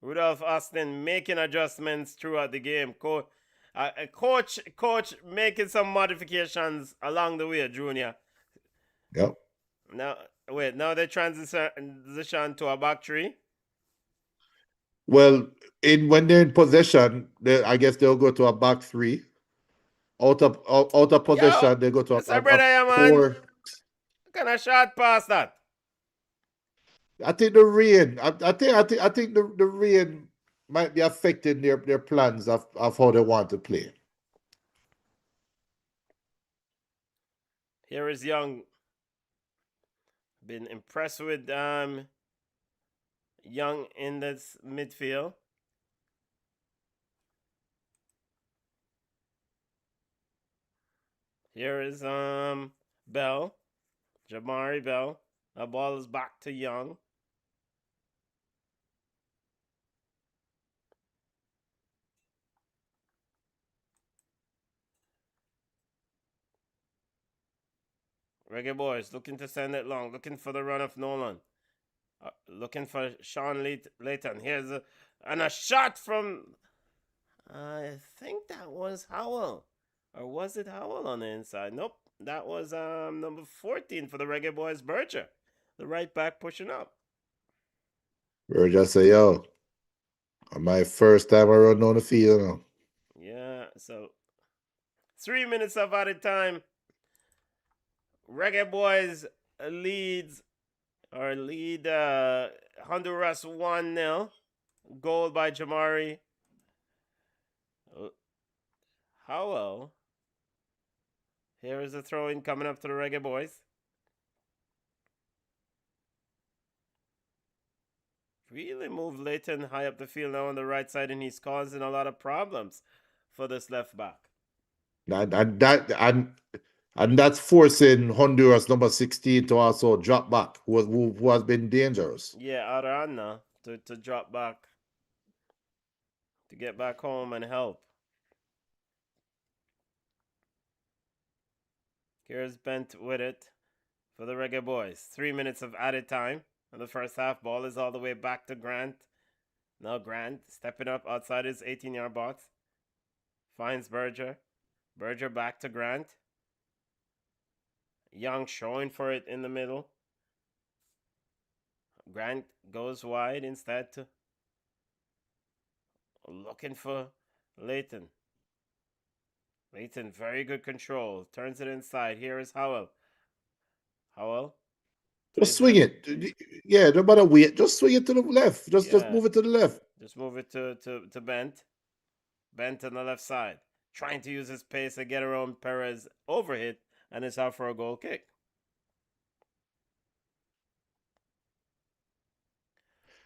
Rudolph Austin making adjustments throughout the game. Coach making some modifications along the way, Junior. Yep. Now they transition to a back three. Well, when they're in possession, I guess they'll go to a back three. Out of possession, they go to a 4. What kind of shot past that? I think the rain. I think the rain might be affecting their plans of how they want to play. Here is Young. Been impressed with Young in this midfield. Here is Bell. Jamari Bell. The ball is back to Young. Reggae Boyz looking to send it long. Looking for the run of Nolan. Looking for Sean Leighton. Here's a shot from... I think that was Howell. Or was it Howell on the inside? Nope. That was number 14 for the Reggae Boyz, Berger. The right back pushing up. Virgil say, yo, my first time I run on the field now. Yeah, so 3 minutes of added time. Reggae Boyz lead Honduras 1-0. Goal by Jamari Howell. Here is a throw in coming up to the Reggae Boyz. Really moved Leighton high up the field now on the right side, and he's causing a lot of problems for this left back. And that's forcing Honduras number 16 to also drop back, who has been dangerous. Yeah, Arana to drop back, to get back home and help. Here's Bent with it for the Reggae Boyz. 3 minutes of added time. And the first half, ball is all the way back to Grant. Now Grant stepping up outside his 18-yard box. Finds Berger. Berger back to Grant. Young showing for it in the middle. Grant goes wide instead to looking for Leighton. Leighton, very good control. Turns it inside. Here is Howell. Howell. Just swing it. Yeah, no matter wait. Just swing it to the left. Just move it to the left. Just move it to Bent. Bent on the left side. Trying to use his pace to get around Perez. Overhit. And it's out for a goal kick.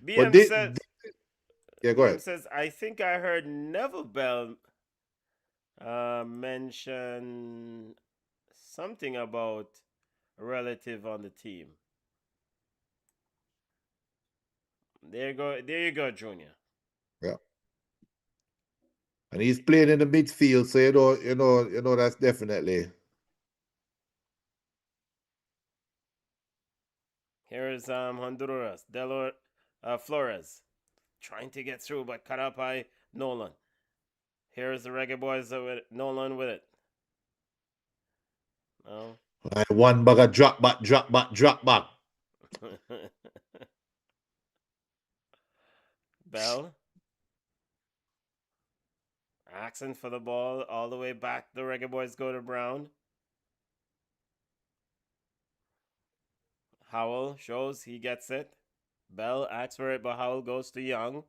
BM says... Yeah, go ahead. Says, I think I heard Neville Bell mention something about a relative on the team. There you go, Junior. Yeah. And he's playing in the midfield, so you know that's definitely. Here is Honduras, Flores, trying to get through, but cut up by Nolan. Here's the Reggae Boyz with it. Nolan with it. No. One bugger drop back. Bell. Asking for the ball all the way back. The Reggae Boyz go to Brown. Howell shows he gets it. Bell asks for it, but Howell goes to Young.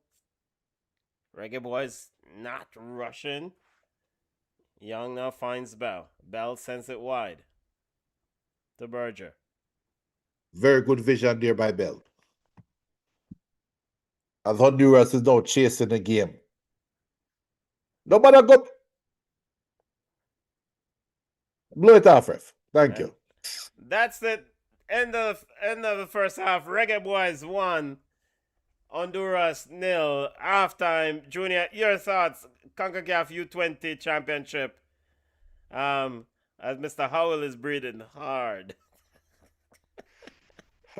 Reggae Boyz not rushing. Young now finds Bell. Bell sends it wide to Berger. Very good vision there by Bell. As Honduras is now chasing the game. Nobody go. Blow it off, ref. Thank you. That's the end of the first half. Reggae Boyz 1, Honduras 0. Halftime. Junior, your thoughts? CONCACAF U-20 Championship. As Mr. Howell is breathing hard.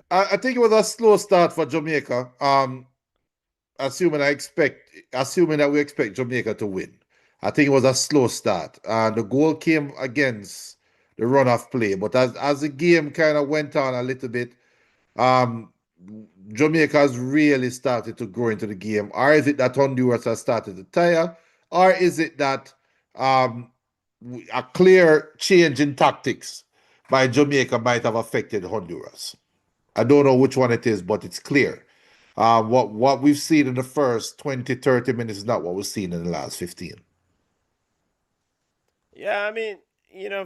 I think it was a slow start for Jamaica. Assuming that we expect Jamaica to win. I think it was a slow start. And the goal came against the run-off play. But as the game kind of went on a little bit, Jamaica has really started to grow into the game. Or is it that Honduras has started to tire? Or is it that a clear change in tactics by Jamaica might have affected Honduras? I don't know which one it is, but it's clear. What we've seen in the first 20, 30 minutes is not what we've seen in the last 15. Yeah, I mean,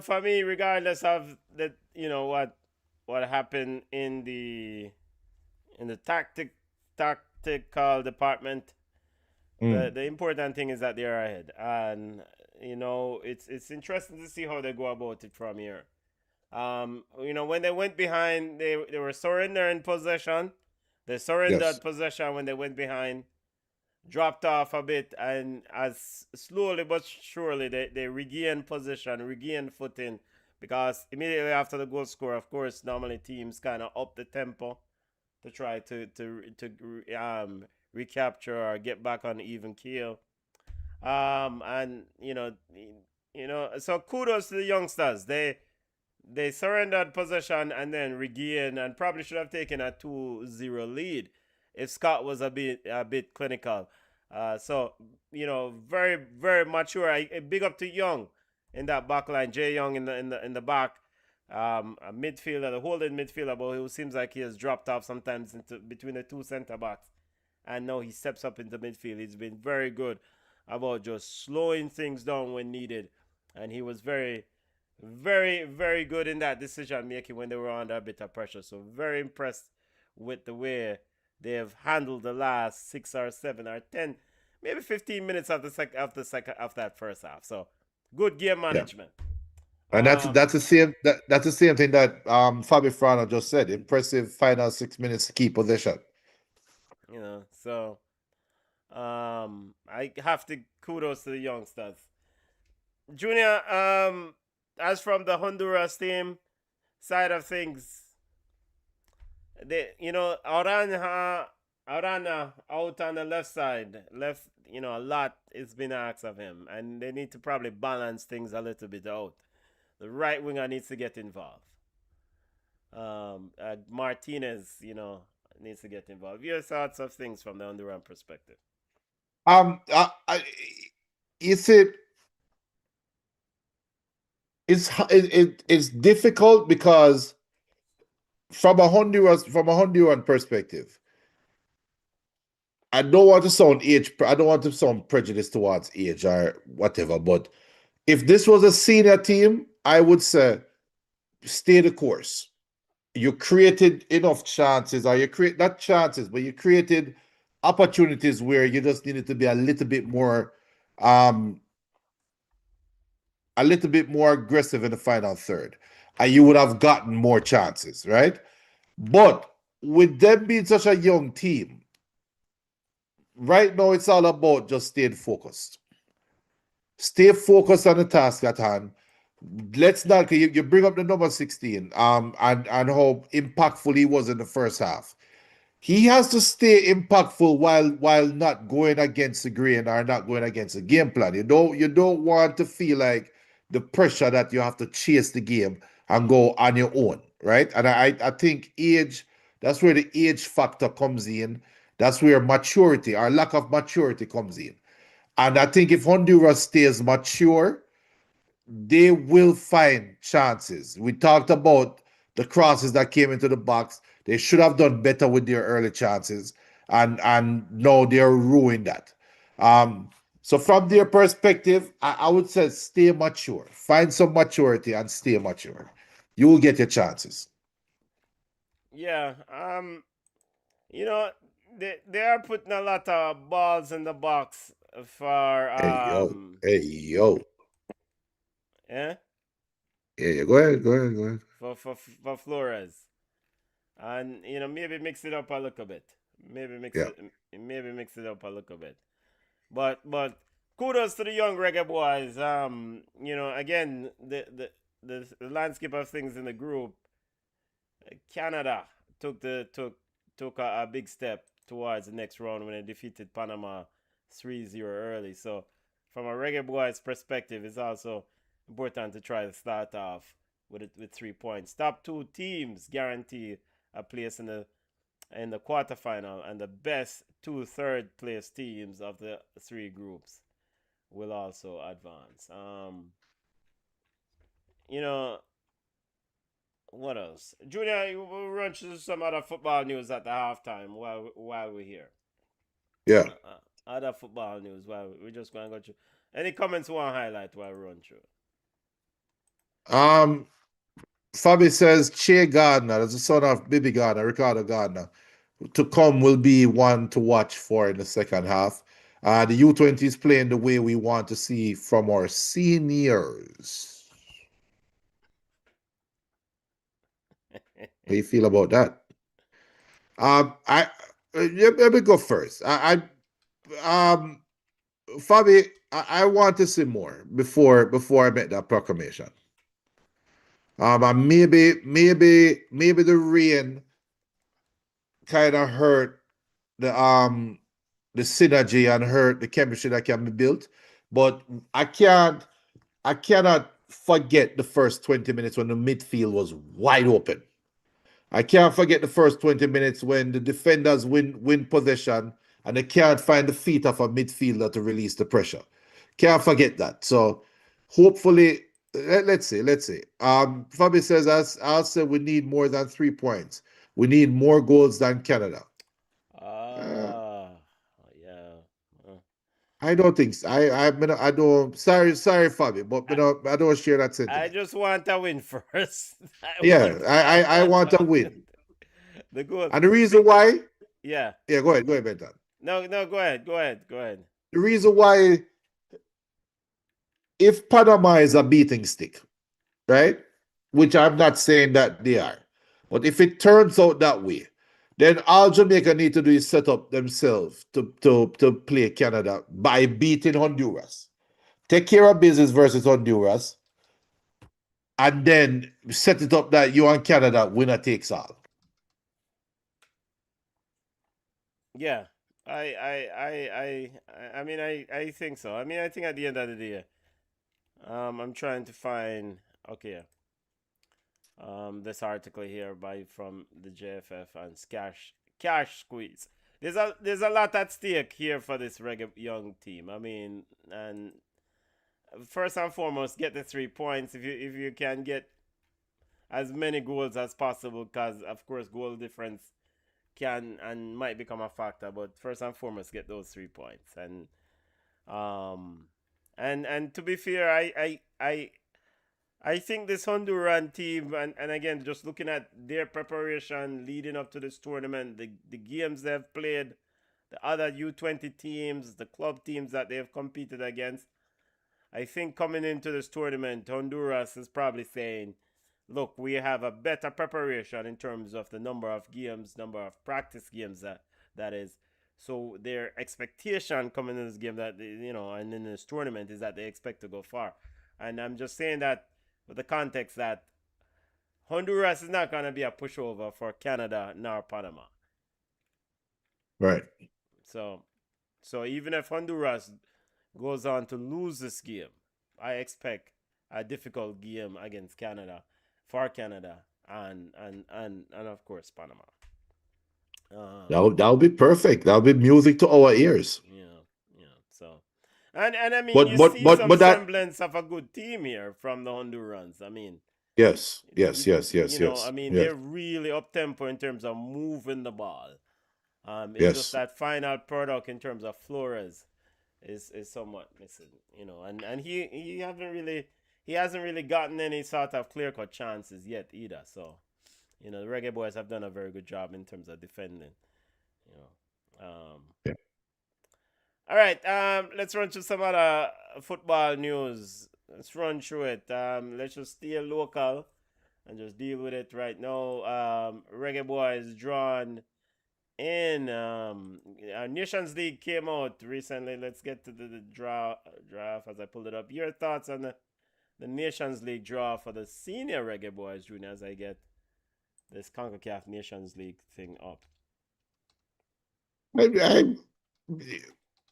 for me, regardless of that, what happened in the tactical department, the important thing is that they're ahead, and it's interesting to see how they go about it from here. When they went behind, they were surrendering possession. They surrendered possession when they went behind, dropped off a bit, and as slowly but surely they regained position, regained footing, because immediately after the goal score, of course, normally teams kind of up the tempo to try to recapture or get back on even keel. So kudos to the youngsters. They they surrendered possession and then regained, and probably should have taken a 2-0 lead if Scott was a bit clinical. So very very mature. I big up to Young in that back line. Jay Young in the back, a midfielder, the holding midfielder, but who seems like he has dropped off sometimes into between the two center backs, and now he steps up into midfield. He's been very good about just slowing things down when needed, and he was very, very, very good in that decision making when they were under a bit of pressure. So very impressed with the way they have handled the last 6 or 7 or 10, maybe 15 minutes of that first half. So good game management. And that's the same thing that Fabi Frano just said. Impressive final 6 minutes to keep possession. So I have to kudos to the youngsters. Junior, as from the Honduras team side of things, Arana out on the left side, a lot is been asked of him, and they need to probably balance things a little bit out. The right winger needs to get involved. Martinez, needs to get involved. Your thoughts of things from the Honduran perspective? It's difficult because from a Honduran perspective, I don't want to sound prejudiced towards age or whatever, but if this was a senior team, I would say stay the course. You created enough chances, or not chances, but you created opportunities where you just needed to be a little bit more aggressive in the final third, and you would have gotten more chances, right? But with them being such a young team, right now it's all about just staying focused. Stay focused on the task at hand. Let's not, you bring up the number 16, and how impactful he was in the first half. He has to stay impactful while not going against the grain or not going against the game plan. You don't want to feel like the pressure that you have to chase the game and go on your own, right? And I think age, that's where the age factor comes in. That's where maturity or lack of maturity comes in. And I think if Honduras stays mature, they will find chances. We talked about the crosses that came into the box. They should have done better with their early chances, and now they're ruining that. So from their perspective, I would say stay mature. Find some maturity and stay mature. You will get your chances. Yeah. They are putting a lot of balls in the box for Hey yo. yeah. Yeah, go ahead. For Flores, and maybe mix it up a little bit. Maybe mix it up a little bit. But kudos to the Young Reggae Boyz. Again, the landscape of things in the group. Canada took a big step towards the next round when they defeated Panama 3-0 early. So from a Reggae Boyz perspective, it's also important to try to start off with 3 points. Top 2 teams guarantee a place in the quarterfinal, and the best 2 third-place teams of the 3 groups will also advance. What else? Junior, we'll run through some other football news at the halftime while we're here. Yeah. Other football news while we're just going to go through. Any comments you want to highlight while we run through? Fabi says Che Gardner, as the son of Bibi Gardner, Ricardo Gardner, to come will be one to watch for in the second half. The U-20 is playing the way we want to see from our seniors. How do you feel about that? Let me go first. Fabi, I want to see more before I make that proclamation. And maybe the rain kind of hurt the synergy and hurt the chemistry that can be built, but I cannot forget the first 20 minutes when the midfield was wide open. I can't forget the first 20 minutes when the defenders win possession and they can't find the feet of a midfielder to release the pressure. Can't forget that. So hopefully, let's see. Fabi says, as I'll say, we need more than 3 points. We need more goals than Canada. Yeah. I don't think so. I don't. Sorry, Fabi, but I don't share that sentiment. I just want a win first. I want a win. The goal. And the reason why? Yeah. Yeah, go ahead, Benton. No, go ahead. The reason why, if Panama is a beating stick, right? Which I'm not saying that they are, but if it turns out that way, then all Jamaica need to do is set up themselves to play Canada by beating Honduras. Take care of business versus Honduras, and then set it up that you and Canada winner takes all. Yeah. I mean I think so. I mean I think at the end of the day, I'm trying to find this article here from the JFF and cash squeeze. There's a lot at stake here for this Reggae Young team. I mean, and first and foremost, get the 3 points if you can get as many goals as possible, because of course goal difference can and might become a factor. But first and foremost, get those 3 points. And to be fair, I think this Honduran team, and again, just looking at their preparation leading up to this tournament, the games they've played, the other U-20 teams, the club teams that they've competed against, I think coming into this tournament, Honduras is probably saying, look, we have a better preparation in terms of the number of games, number of practice games that is. So their expectation coming in this game and in this tournament is that they expect to go far. And I'm just saying that with the context that Honduras is not going to be a pushover for Canada nor Panama. Right. So even if Honduras goes on to lose this game, I expect a difficult game against Canada, for Canada, and of course Panama. That'll be perfect. That'll be music to our ears. Yeah. So, and I mean, you see some semblance of a good team here from the Hondurans. I mean, yes. I mean, they're really up tempo in terms of moving the ball. It's just that final product in terms of Flores is somewhat missing. And he hasn't really gotten any sort of clear-cut chances yet either. So, the Reggae Boyz have done a very good job in terms of defending. All right, let's run through some other football news. Let's run through it. Let's just stay local and just deal with it right now. Reggae Boyz drawn in. Our Nations League came out recently. Let's get to the draft as I pulled it up. Your thoughts on the Nations League draw for the senior Reggae Boyz, Junior, as I get this CONCACAF Nations League thing up.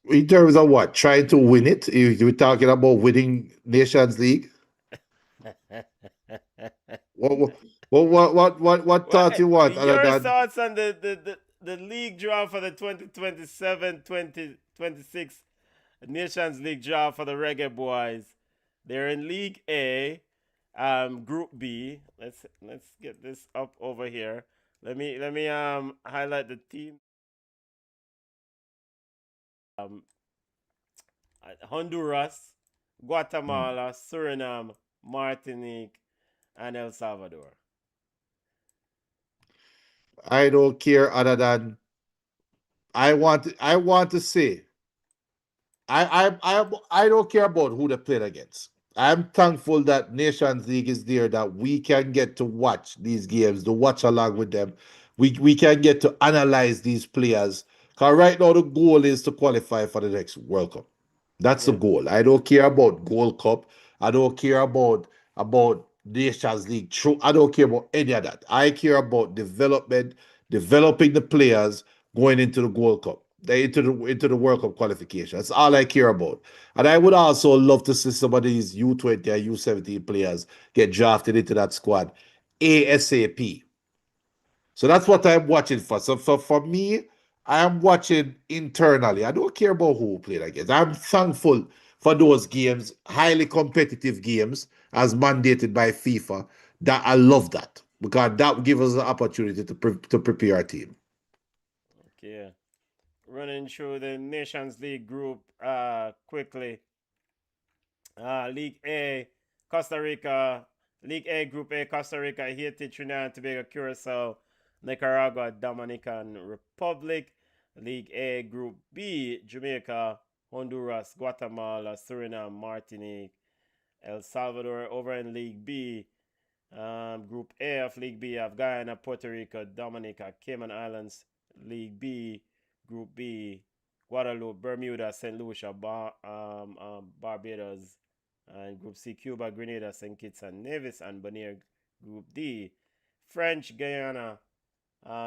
In terms of what? Trying to win it? You were talking about winning Nations League? What thoughts you want? Your thoughts on the league draw for the 2027-2026 Nations League draw for the Reggae Boyz. They're in League A, Group B. Let's get this up over here. Let me highlight the team. Honduras, Guatemala, Suriname, Martinique, and El Salvador. I don't care other than I want to say I don't care about who they played against. I'm thankful that Nations League is there, that we can get to watch these games, to watch along with them. We can get to analyze these players. Because right now the goal is to qualify for the next World Cup. That's the goal. I don't care about Gold Cup. I don't care about Nations League. I don't care about any of that. I care about development, developing the players going into the Gold Cup. into the World Cup qualification. That's all I care about. And I would also love to see some of these U-20 and U-17 players get drafted into that squad ASAP. So that's what I'm watching for. So for me, I am watching internally. I don't care about who played against. I'm thankful for those games, highly competitive games, as mandated by FIFA. That I love that because that gives us the opportunity to prepare our team. Okay. Running through the Nations League group quickly. League A, Costa Rica. League A, Group A, Costa Rica, Haiti, Trinidad and Tobago, Curacao, Nicaragua, Dominican Republic. League A, Group B, Jamaica, Honduras, Guatemala, Suriname, Martinique, El Salvador. Over in League B, Group A of League B, have Guyana, Puerto Rico, Dominica, Cayman Islands. League B, Group B, Guadeloupe, Bermuda, St. Lucia, Barbados, and Group C, Cuba, Grenada, St. Kitts and Nevis, and Bonaire. Group D, French Guiana,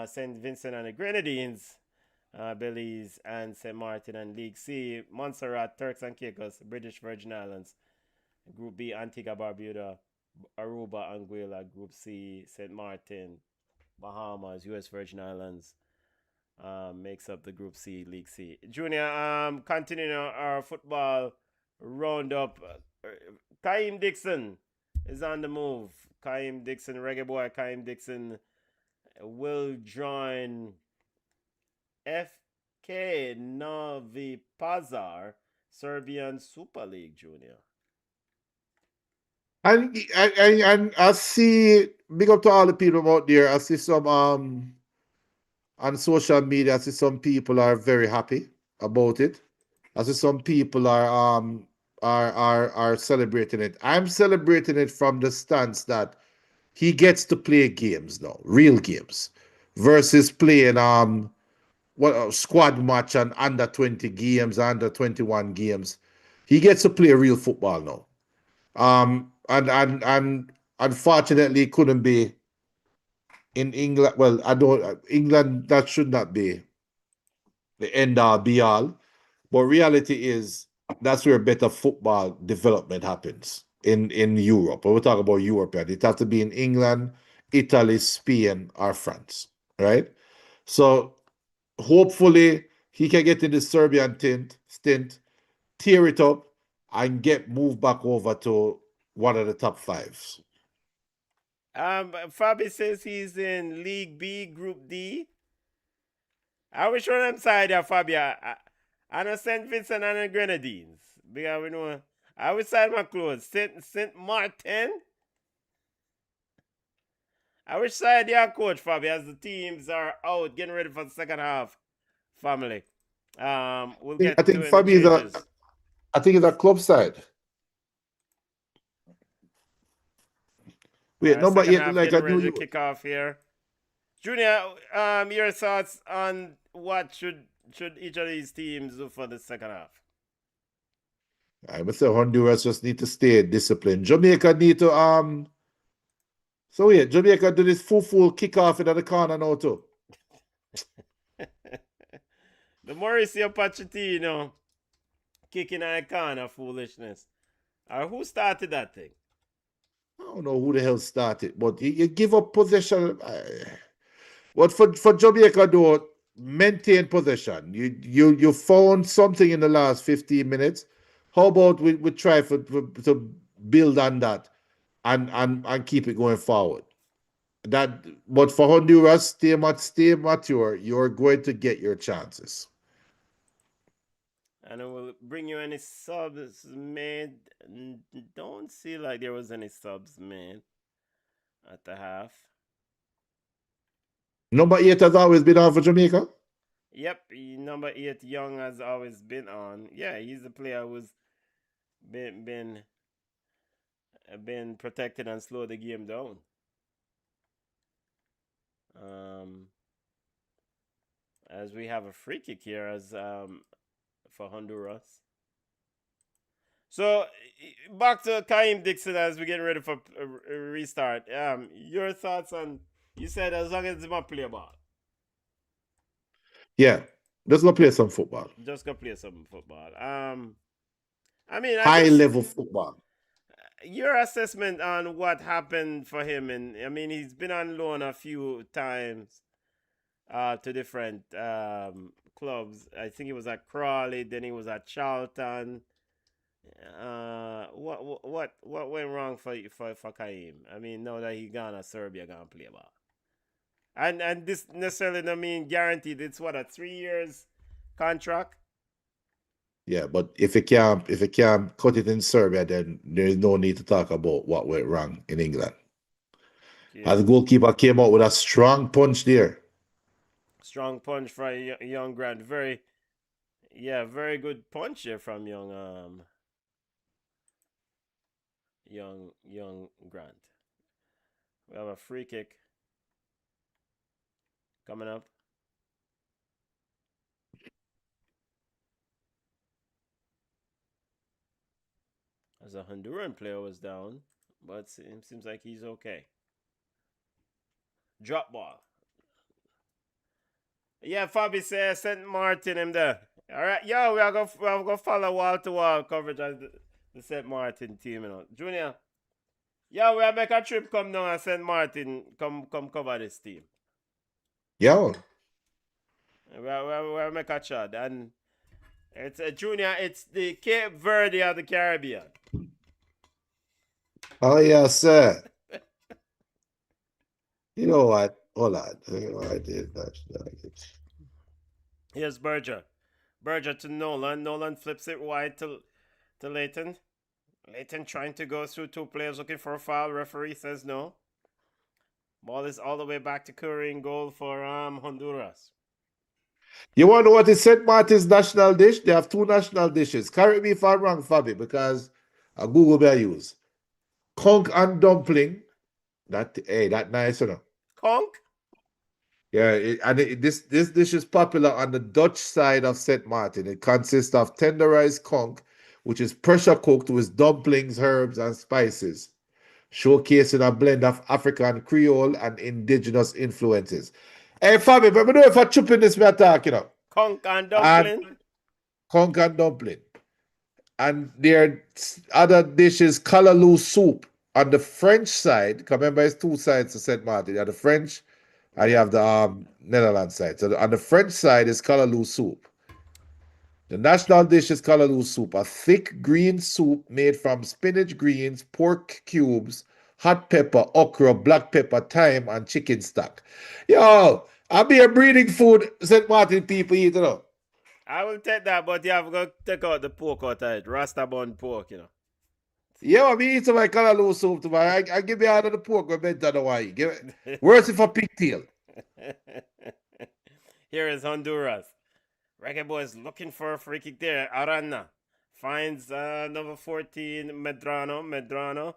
St. Vincent and the Grenadines, Belize, and St. Martin. And League C, Montserrat, Turks and Caicos, British Virgin Islands. Group B, Antigua, Barbuda, Aruba, Anguilla. Group C, St. Martin, Bahamas, U.S. Virgin Islands. Makes up the Group C, League C. Junior, continuing our football roundup. Kaim Dixon is on the move. Kaim Dixon, reggae boy Kaim Dixon, will join FK Novi Pazar, Serbian Super League, Junior. And I see, big up to all the people out there. I see some on social media. I see some people are very happy about it. I see some people are celebrating it. I'm celebrating it from the stance that he gets to play games now, real games, versus playing what squad match and under 20 games, under 21 games. He gets to play real football now. And unfortunately, it couldn't be in England. Well, I don't England. That should not be the end all be all. But reality is that's where better football development happens in Europe. When we talk about Europe, it has to be in England, Italy, Spain, or France, right? So hopefully he can get in the Serbian stint, tear it up, and get moved back over to one of the top fives. Fabi says he's in League B, Group D. I wish on them side there, Fabia. I know St. Vincent and the Grenadines. Because we know I will side my clothes. St. Martin. I wish side your coach, Fabia, as the teams are out getting ready for the second half. Family. We'll get I think to Fabi is I think it's a club side. Wait, no, but yet like I knew to you. kick off here. Junior, your thoughts on what should each of these teams do for the second half? I would say Honduras just need to stay disciplined. Jamaica need to So yeah, Jamaica do this full kickoff into the corner now too. The Mauricio Pochettino kicking a corner foolishness. Who started that thing? I don't know who the hell started, but you give up possession. What for Jamaica though, maintain possession. You found something in the last 15 minutes. How about we try to build on that and keep it going forward? But for Honduras, stay mature. You're going to get your chances. And it will bring you any subs made. Don't see like there was any subs made at the half. Number 8 has always been on for Jamaica. Yep, number 8 Young has always been on. Yeah, he's the player who's been protected and slowed the game down. As we have a free kick here as for Honduras. So back to Kaim Dixon as we get ready for a restart. Your thoughts on, you said as long as it's not play ball. Yeah. Just go play some football. Just go play some football. I mean, I High just level football. your assessment on what happened for him, and I mean, he's been on loan a few times to different clubs. I think he was at Crawley, then he was at Charlton. What went wrong for Kaim? I mean, now that he gone to Serbia, gonna play ball, and this necessarily don't mean guaranteed. It's what, a 3 years contract. Yeah, but if you can't cut it in Serbia, then there is no need to talk about what went wrong in England. Yeah. And the goalkeeper came out with a strong punch there. Strong punch for Young Grant. Very good punch there from Young Grant. We have a free kick coming up. As a Honduran player was down, but it seems like he's okay. Drop ball. Yeah, Fabi says St. Martin him there. All right, yo, we are gonna follow wall-to-wall coverage of the St. Martin team, you know. Junior, yeah, we are make a trip come down at St. Martin, come cover this team. Yeah. We make a chat, and it's Junior. It's the Cape Verde of the Caribbean. Oh yeah, sir. You know what? Hold on. I did that. Here's Berger. Berger to Nolan. Nolan flips it wide to Leighton. Leighton trying to go through two players looking for a foul. Referee says no. Ball is all the way back to Curry in goal for Honduras. You want to know what is St. Martin's national dish? They have two national dishes. Correct me if I'm wrong, Fabi, because I Google I use. Conch and dumpling. That nice, you know. Conch? Yeah, this dish is popular on the Dutch side of St. Martin. It consists of tenderized conch, which is pressure cooked with dumplings, herbs, and spices, showcasing a blend of African Creole and indigenous influences. Hey, Fabi, but I know if I chip in this, we are talking, you know. Conch and dumpling? Conch and dumpling. And their other dish is callaloo soup. On the French side, remember it's two sides to St. Martin. You have the French and you have the Netherlands side. So on the French side is callaloo soup. The national dish is callaloo soup, a thick green soup made from spinach greens, pork cubes, hot pepper, okra, black pepper, thyme, and chicken stock. Yo, I'll be a breeding food St. Martin people eat, you know. I will take that, but you have to take out the pork out of it. Rasta bun pork, you know. Yeah, I mean, eat some like callaloo soup tomorrow. I give you out of the pork when better than why. Worse if a pigtail. Here is Honduras. Reggae Boyz looking for a free kick there. Arana finds number 14, Medrano.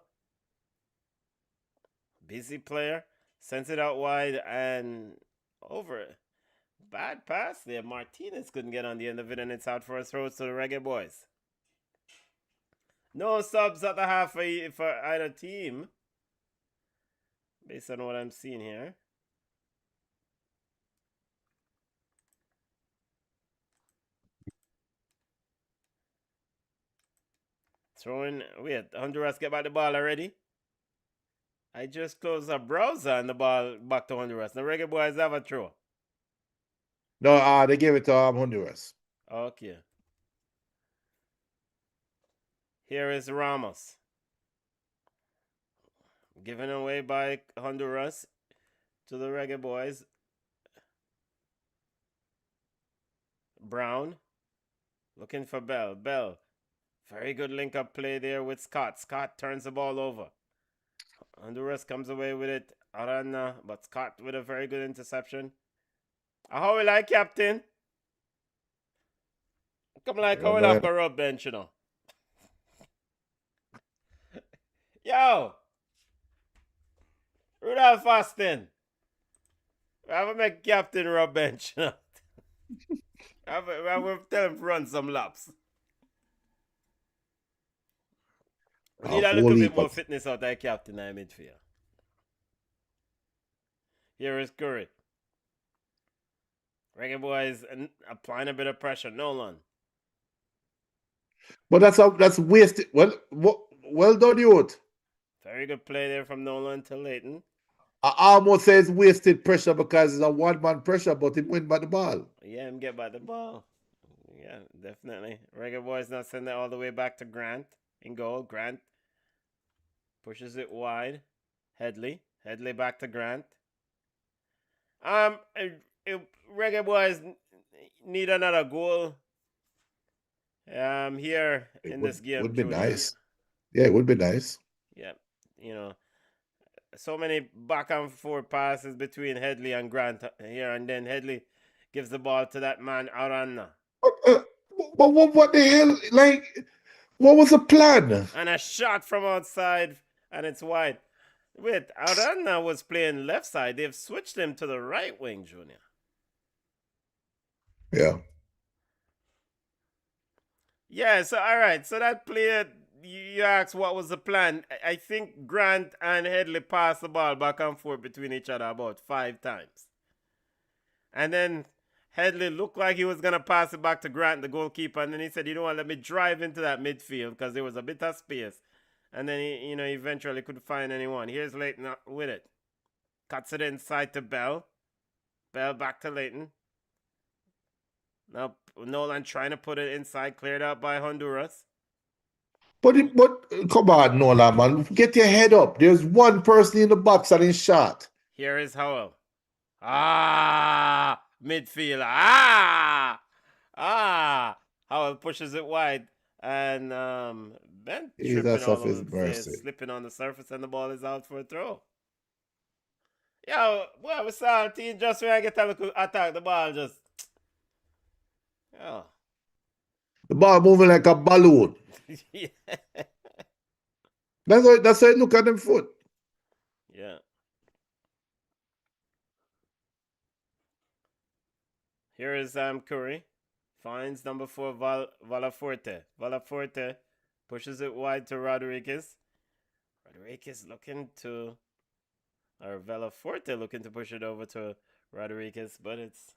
Busy player. Sends it out wide and over. Bad pass there. Martinez couldn't get on the end of it, and it's out for a throw to the Reggae Boyz. No subs at the half for either team, based on what I'm seeing here. Throwing. Wait, Honduras get back the ball already? I just closed a browser and the ball back to Honduras. The Reggae Boyz have a throw. No, they gave it to Honduras. Okay. Here is Ramos. Given away by Honduras to the Reggae Boyz. Brown. Looking for Bell. Bell. Very good link-up play there with Scott. Scott turns the ball over. Honduras comes away with it. Arana, but Scott with a very good interception. How we like, Captain? Come like how we like a rub bench, you know. Yo! Rudolph Austin. I have to make Captain rub bench, you know. I have to tell him to run some laps. We need a little bit more fitness out there, Captain, in midfield. Here is Curry. Reggae Boyz applying a bit of pressure. Nolan. But that's wasted. Well done, youth. Very good play there from Nolan to Leighton. I almost say it's wasted pressure because it's a one-man pressure, but he win by the ball. Yeah, him get by the ball. Yeah, definitely. Reggae Boyz now send it all the way back to Grant in goal. Grant pushes it wide. Headley back to Grant. Reggae Boyz need another goal. Here in this game. Would be Junior. nice. Yeah, it would be nice. Yeah, you know, so many back and forth passes between Headley and Grant here, and then Headley gives the ball to that man Arana. But what the hell? Like, what was the plan? And a shot from outside, and it's wide. Wait, Arana was playing left side. They've switched him to the right wing, Junior. Yeah. Yeah, so all right. So that play, you asked what was the plan. I think Grant and Headley passed the ball back and forth between each other about 5 times. And then Headley looked like he was going to pass it back to Grant, the goalkeeper. And then he said, you know what, let me drive into that midfield because there was a bit of space. And then he, eventually couldn't find anyone. Here's Leighton with it. Cuts it inside to Bell. Bell back to Leighton. Now Nolan trying to put it inside, cleared out by Honduras. But come on, Nolan, man. Get your head up. There's one person in the box and he's shot. Here is Howell. Midfield. Howell pushes it wide. And Ben tripping all over, slipping on the surface, and the ball is out for a throw. Yo, well, we saw the team just when I get a look attack, the ball just. Oh. The ball moving like a balloon. Yeah. That's how it look at them foot. Yeah. Here is Curry. Finds number 4 Valaforte. Valaforte pushes it wide to Rodriguez. Rodriguez looking to, or Valaforte looking to push it over to Rodriguez, but it's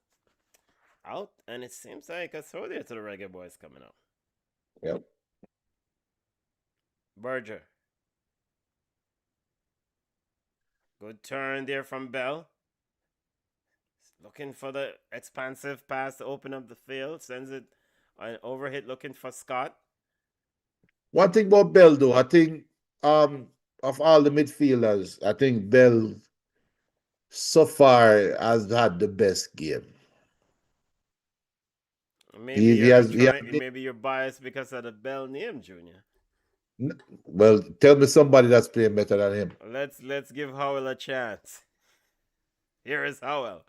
out, and it seems like a throw there to the Reggae Boyz coming up. Yep. Berger. Good turn there from Bell. Looking for the expansive pass to open up the field. Sends it an overhit looking for Scott. One thing about Bell, though, I think of all the midfielders, I think Bell so far has had the best game. Maybe you're biased because of the Bell name, Junior. Well, tell me somebody that's playing better than him. Let's give Howell a chance. Here is Howell.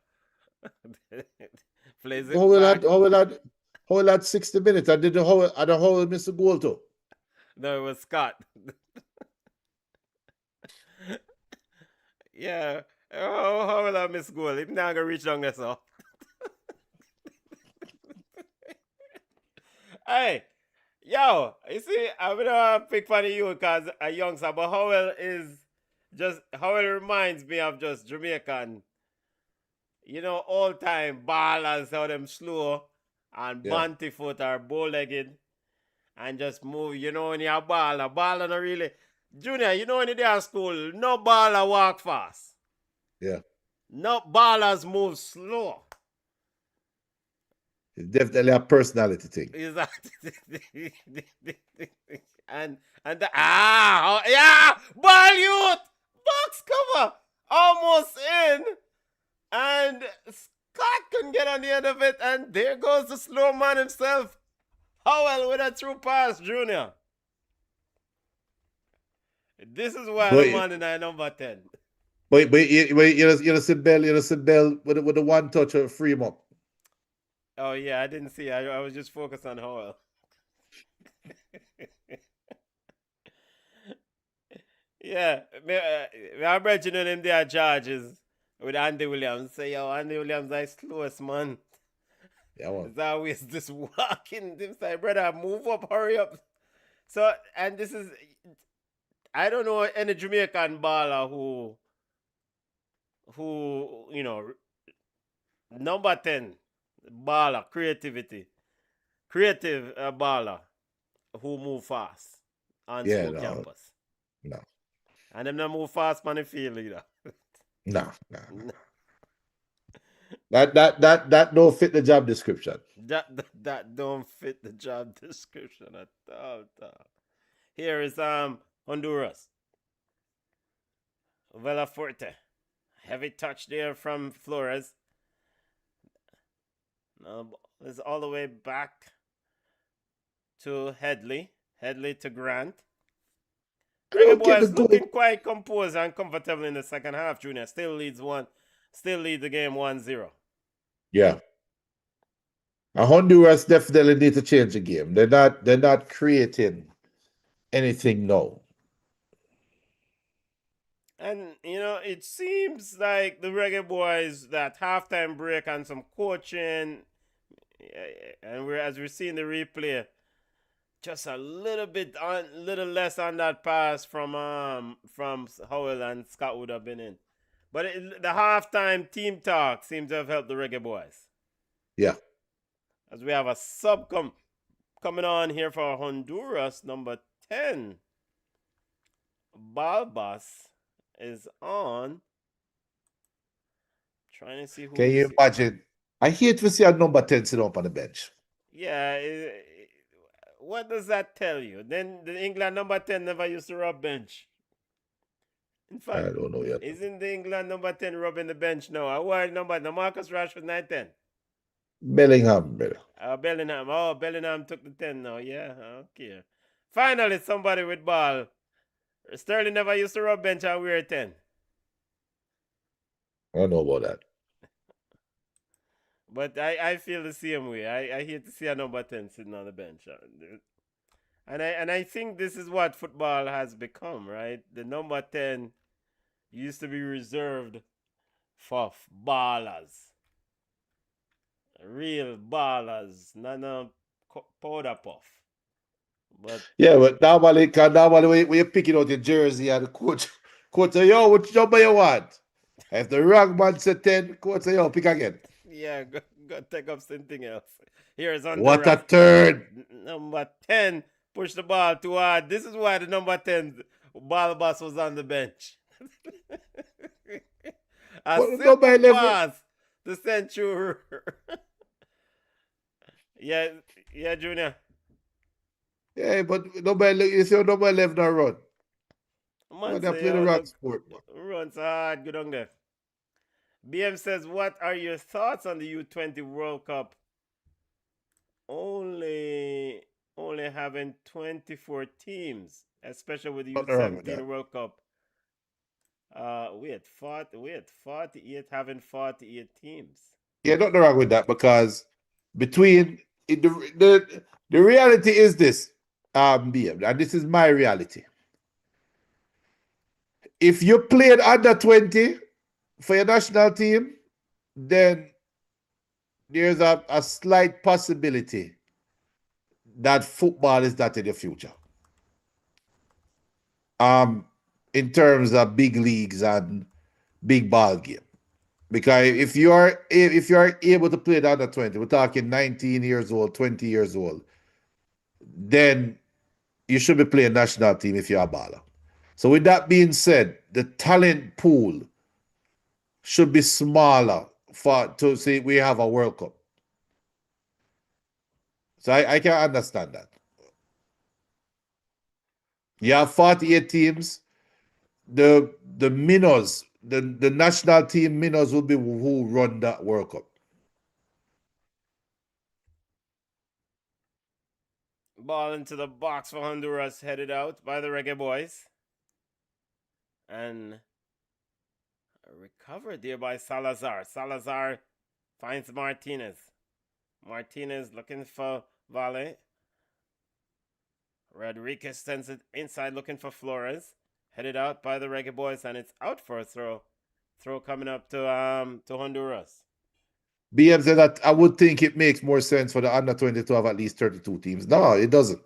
Plays it Howell had 60 minutes. I didn't Howell miss a goal too. No, it was Scott. Yeah. Oh, Howell I miss goal. He's not gonna reach down there, so. Hey, yo, you see, I'm gonna pick fun of you because a youngster, but Howell reminds me of just Jamaican, all time ballers, how them slow and banty foot or bow-legged and just move, when you're a baller not really. Junior, when you're at school, no baller walk fast. Yeah. No ballers move slow. It's definitely a personality thing. Exactly. Ball youth, box cover, almost in, and Scott couldn't get on the end of it, and there goes the slow man himself, Howell with a true pass, Junior. This is why the man in our number 10. But you see Bell with the one touch of free him up. Oh yeah, I didn't see. I was just focused on Howell. Yeah, I bet them there charges with Andy Williams. Say, yo, Andy Williams is the slowest man. Yeah, well. It's always just walking. This like, brother, move up, hurry up. So, and this is, I don't know any Jamaican baller who number 10 baller, creativity, creative baller who move fast on Yeah, school no, campus. no, And them not move fast on the field either. no, no. That don't fit the job description. That don't fit the job description at all. Here is Honduras. Vela Forte. Heavy touch there from Flores. Now it's all the way back to Headley. Headley to Grant. I Reggae don't get the Boys going. looking quite composed and comfortable in the second half, Junior. Still leads the game 1-0. Yeah. Honduras definitely need to change the game. They're not creating anything now. And it seems like the Reggae Boys, that halftime break and some coaching, and as we're seeing the replay, just a little less on that pass from Howell and Scott would have been in. But the halftime team talk seems to have helped the Reggae Boys. Yeah. As we have a sub coming on here for Honduras, number 10. Balbas is on. Trying to see who. Can you imagine? I hate to see a number 10 sit up on the bench. Yeah. What does that tell you? Then the England number 10 never used to rub bench. In fact, I don't know yet. Isn't the England number 10 rubbing the bench now? Why number? No, Marcus Rashford 9-10. Bellingham, brother. Bellingham. Oh, Bellingham took the 10 now. Yeah, okay. Finally, somebody with ball. Sterling never used to rub bench and wear 10. I don't know about that. But I feel the same way. I hate to see a number 10 sitting on the bench. And I think this is what football has become, right? The number 10 used to be reserved for ballers. Real ballers, not no powder puff. But yeah, but normally when you're picking out your jersey and the coach say, yo, which number you want? If the wrong man said 10, coach say, yo, pick again. yeah, go take up something else. Here's What Honduras. a turn. Number 10 push the ball too hard. This is why the number 10 ball boss was on the bench. A simple pass. The century. yeah, Junior. Yeah, but nobody, you see, nobody left that run. Man, They play the wrong sport. Runs hard, good on there. BM says, what are your thoughts on the U-20 World Cup? Only having 24 teams, especially with the U-17 World Cup. We had 48, having 48 teams. Yeah, nothing wrong with that, because between the reality is this, BM, and this is my reality. If you played under 20 for your national team, then there's a slight possibility that football is not in the future. In terms of big leagues and big ball game. Because if you are able to play it under 20, we're talking 19 years old, 20 years old, then you should be playing national team if you're a baller. So with that being said, the talent pool should be smaller to say we have a World Cup. So I can understand that. You have 48 teams. The minnows, the national team minnows will be who run that World Cup. Ball into the box for Honduras, headed out by the Reggae Boys. And recovered there by Salazar. Salazar finds Martinez. Martinez looking for Valle. Rodriguez sends it inside looking for Flores. Headed out by the Reggae Boys, and it's out for a throw. Throw coming up to Honduras. BM said that I would think it makes more sense for the under 20 to have at least 32 teams. No, it doesn't.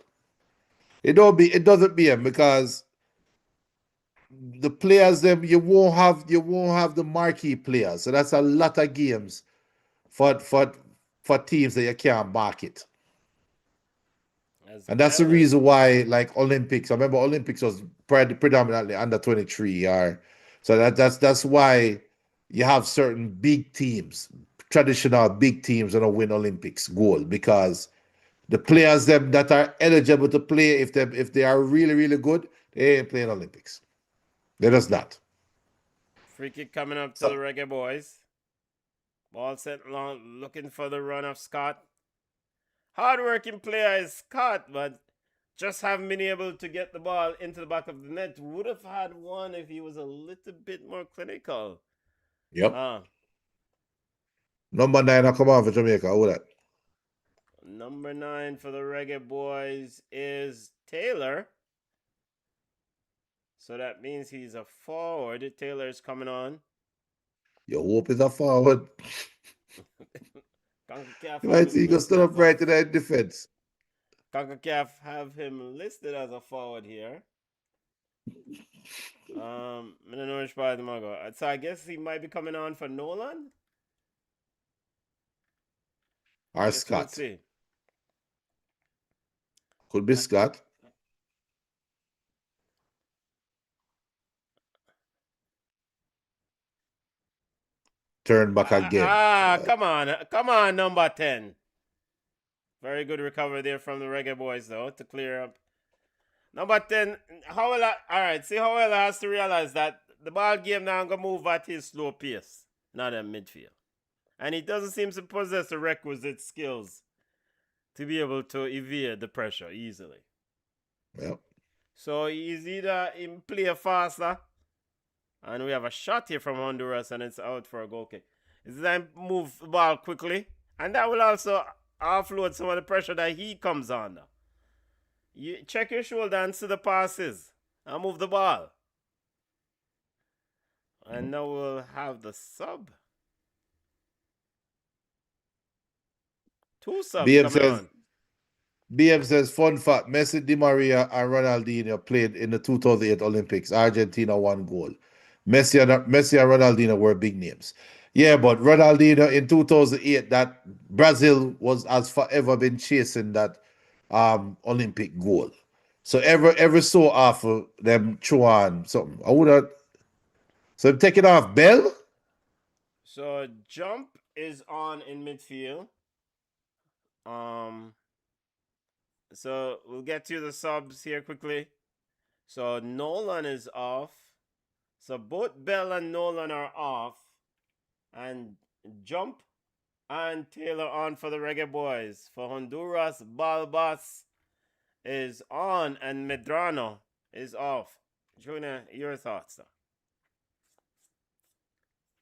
It doesn't, BM, because the players them you won't have the marquee players. So that's a lot of games for for teams that you can't market. As And that's the well as reason why, like Olympics, I remember Olympics was predominantly under 23, or so that's why you have certain big teams, traditional big teams that win Olympics gold, because the players them that are eligible to play, if they are really, really good, they ain't playing Olympics. They're just not. free kick coming up to the So Reggae Boys. Ball sent long, looking for the run of Scott. Hard-working player is Scott, but just haven't been able to get the ball into the back of the net. Would have had one if he was a little bit more clinical. yep. Number 9 I come on for Jamaica. Who that? Number 9 for the Reggae Boys is Taylor. So that means he's a forward. Taylor's coming on. Your hope is a forward. CONCACAF You have might see him he go listed stood as up right in that defense. CONCACAF have him listed as a forward here. I don't know which part of the go. So I guess he might be coming on for Nolan. Or I guess we'll Scott. see. Could be Scott. Turn back again. Come on, number 10. Very good recovery there from the Reggae Boys, though, to clear up. Number 10, Howell, all right, see, Howell has to realize that the ball game now going to move at his slow pace, not in midfield. And he doesn't seem to possess the requisite skills to be able to evade the pressure easily. Yep. So he's either in play faster, and we have a shot here from Honduras, and it's out for a goal kick. It's time to move the ball quickly, and that will also offload some of the pressure that he comes under. You check your shoulder and see the passes, and move the ball. And now we'll have the sub. 2 subs BM coming says on. BM says, fun fact, Messi, Di Maria, and Ronaldinho played in the 2008 Olympics. Argentina won gold. Messi and Ronaldinho were big names. Yeah, but Ronaldinho in 2008, that Brazil has forever been chasing that Olympic gold. So every so often them throw on something. I would have. So I'm taking off Bell. So jump is on in midfield. So we'll get to the subs here quickly. So Nolan is off. So both Bell and Nolan are off. And Jump and Taylor on for the Reggae Boys. For Honduras, Balbas is on and Medrano is off. Junior, your thoughts, sir?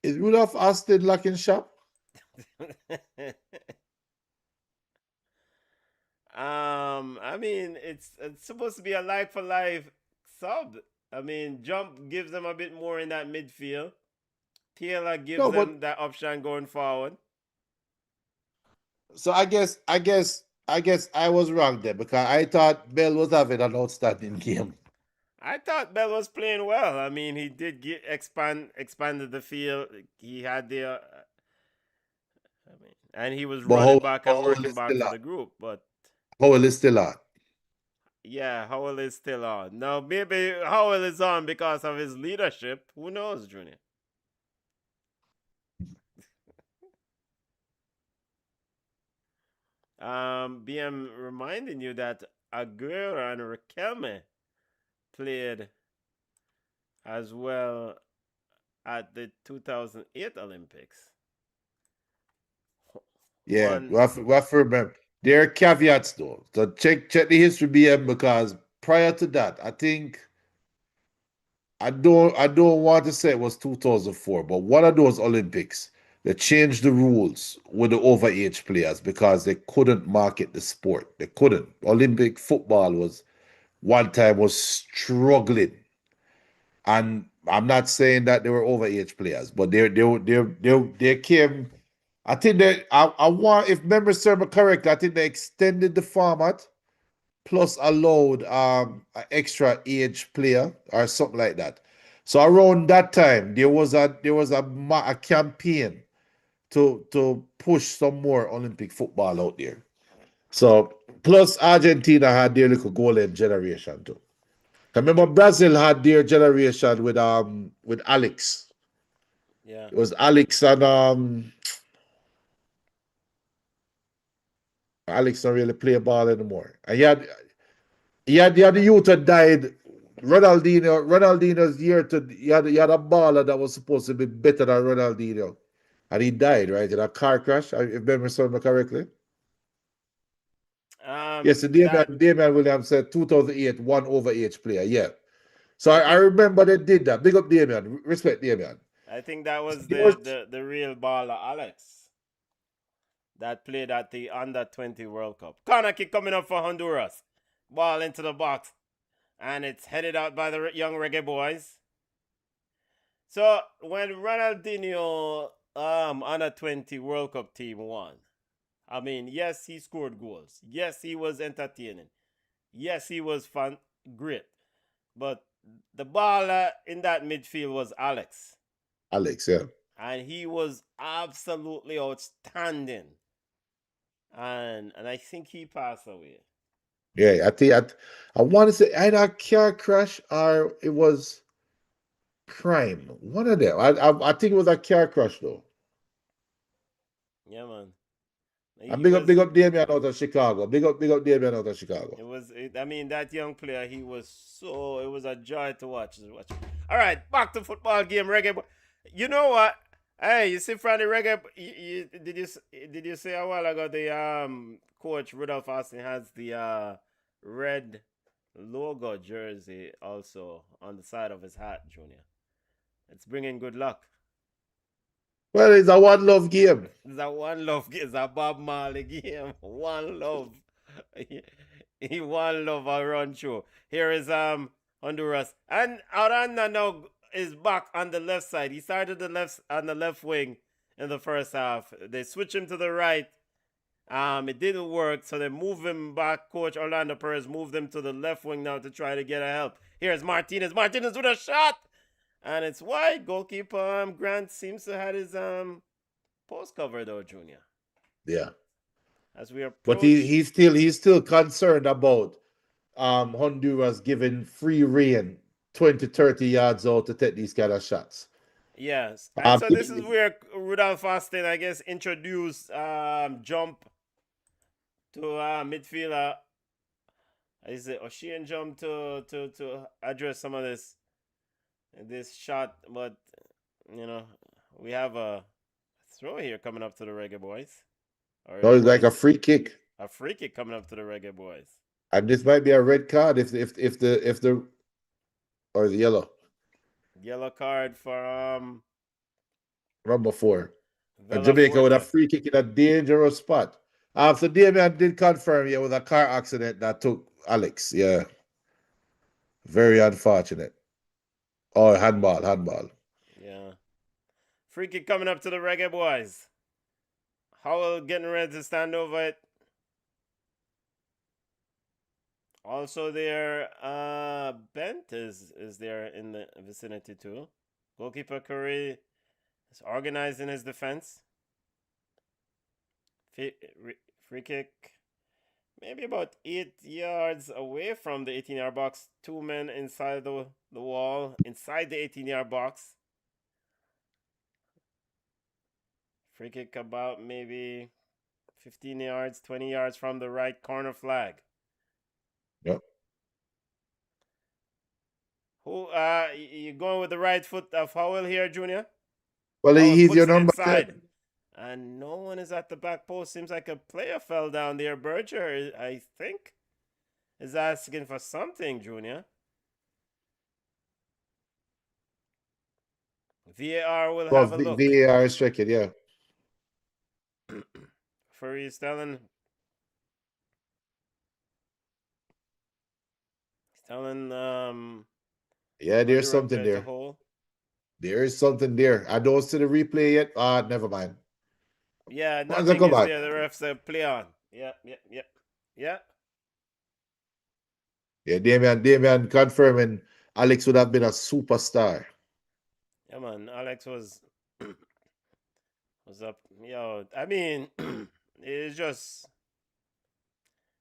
Is Rudolph Austin locking shop? I mean, it's supposed to be a life for life sub. I mean, Jump gives them a bit more in that midfield. Taylor gives them that option going forward. So I guess I was wrong there, because I thought Bell was having an outstanding game. I thought Bell was playing well. I mean, he did expanded the field. He had the, and he was running back and working back for the group. But Howell is still on. Yeah, Howell is still on. Now, maybe Howell is on because of his leadership. Who knows, Junior? BM reminding you that Aguero and Riquelme played as well at the 2008 Olympics. Yeah, we have to remember. There are caveats though. So check the history, BM, because prior to that, I think I don't want to say it was 2004, but one of those Olympics, they changed the rules with the overage players because they couldn't market the sport. They couldn't. Olympic football was one time was struggling. And I'm not saying that they were overage players, but they came. I think I want, if memory serves me correct, I think they extended the format plus allowed an extra age player or something like that. So around that time, there was a campaign to push some more Olympic football out there. So plus Argentina had their little golden generation too. Remember Brazil had their generation with Alex. Yeah. It was Alex and Alex don't really play ball anymore. And you had the youth that died. Ronaldinho's year to you had a baller that was supposed to be better than Ronaldinho. And he died, right? In a car crash, if memory serves me correctly. Yes, the That Damian Williams said 2008, one over age player. Yeah. So I remember they did that. Big up Damian. Respect Damian. I think that was He was, the real baller Alex that played at the Under-20 World Cup. Corner kick coming up for Honduras. Ball into the box. And it's headed out by the Young Reggae Boyz. So when Ronaldinho Under-20 World Cup team won, I mean, yes, he scored goals. Yes, he was entertaining. Yes, he was fun, great. But the baller in that midfield was Alex. yeah. And he was absolutely outstanding. And I think he passed away. Yeah, I want to say either a car crash or it was crime. One of them. I think it was a car crash though. Yeah, man. And He big was. up Damian out of Chicago. Big up Damian out of Chicago. I mean, that young player. He was so. It was a joy to watch. All right, back to football game. Reggae. You know what? Hey, you see, Franny Reggae. Did you say a while ago the coach Rudolph Austin has the red logo jersey also on the side of his hat, Junior. It's bringing good luck. Well, it's a one love game. It's a one love game. It's a Bob Marley game. One love. He one love a run through. Here is Honduras. And Aranda now is back on the left side. He started on the left wing in the first half. They switch him to the right. It didn't work, so they move him back. Coach Orlando Perez moved him to the left wing now to try to get a help. Here's Martinez. Martinez with a shot. And it's wide. Goalkeeper Grant seems to have his post cover though, Junior. Yeah. As we approach. But he's still concerned about Honduras giving free reign 20, 30 yards out to take these kind of shots. Yes. And so this is where Rudolph Austin, I guess, introduced jump to midfielder. Is it Ocean jump to address some of this shot, but you know, we have a throw here coming up to the Reggae Boyz. No, it's like a free kick. A free kick coming up to the Reggae Boyz. And this might be a red card if the or the yellow. Yellow card for number 4. And Jamaica with a free kick in a dangerous spot. So Damian did confirm it was a car accident that took Alex. Yeah. Very unfortunate. Oh, handball. Yeah. Free kick coming up to the Reggae Boyz. Howell getting ready to stand over it. Also there, Bent is there in the vicinity too. Goalkeeper Curry is organizing his defense. Free kick. Maybe about 8 yards away from the 18-yard box. 2 men inside the wall, inside the 18-yard box. Free kick about maybe 15 yards, 20 yards from the right corner flag. Yep. Who you going with the right foot of Howell here, Junior? Well, he's your number 10. And no one is at the back post. Seems like a player fell down there. Berger, I think, is asking for something, Junior. VAR will have a look. VAR is checking, yeah. Furry's telling yeah, there's something there. There is something there. I don't see the replay yet. Never mind. Yeah, nothing is there. The refs say play on. Yeah. Yeah, Damian confirming Alex would have been a superstar. Yeah, man. Alex was What's up? Yo, I mean, it's just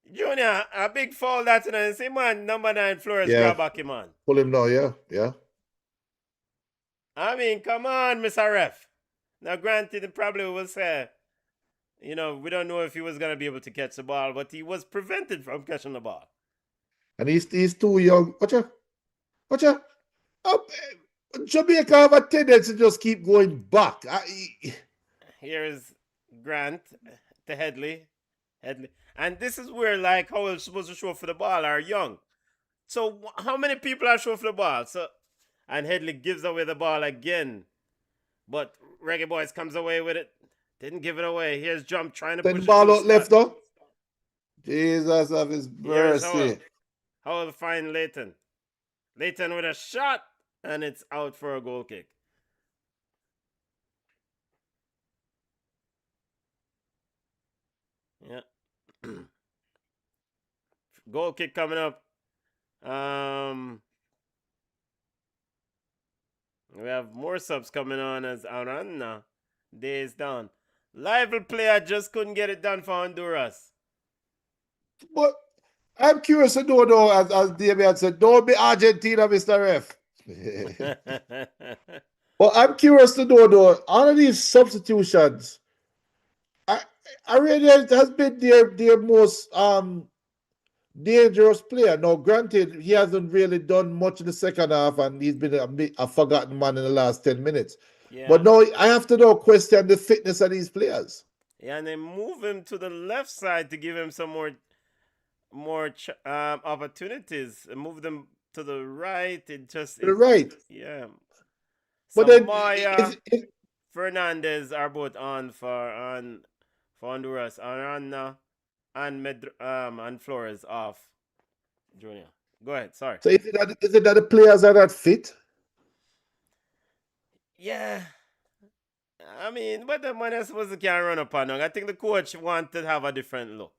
Junior, a big foul that tonight. See man, number 9 Flores Yeah, grab back him man. pull him now. Yeah, yeah. I mean, come on, Mr. Ref. Now, granted, it probably will say, we don't know if he was gonna be able to catch the ball, but he was prevented from catching the ball. And he's too young. Watch out. Jamaica have a tendency to just keep going back. Here's Grant to Headley. And this is where, like, how it's supposed to show for the ball are young. So, how many people are showing for the ball? And Headley gives away the ball again. But Reggae Boyz comes away with it. Didn't give it away. Here's Jump trying to push Then it ball to the out left spot. though. Jesus of his mercy. Howell find Leighton. Leighton with a shot. And it's out for a goal kick. Yeah. Goal kick coming up. We have more subs coming on as Aranna days down. Lively player just couldn't get it done for Honduras. But I'm curious to know though, as Damian said, don't be Argentina, Mr. Ref. But I'm curious to know though, all of these substitutions, I really has been their most dangerous player. Now, granted, he hasn't really done much in the second half, and he's been a forgotten man in the last 10 minutes. Yeah. But now I have to now question the fitness of these players. Yeah, and they move him to the left side to give him some more opportunities. And move them to the right. Right. Yeah. But So then Maya, Fernandez are both on for Honduras. Arana and Flores off. Junior, go ahead. Sorry. So is it that the players are not fit? Yeah. I mean, but the man is supposed to can't run up on them. I think the coach wanted to have a different look.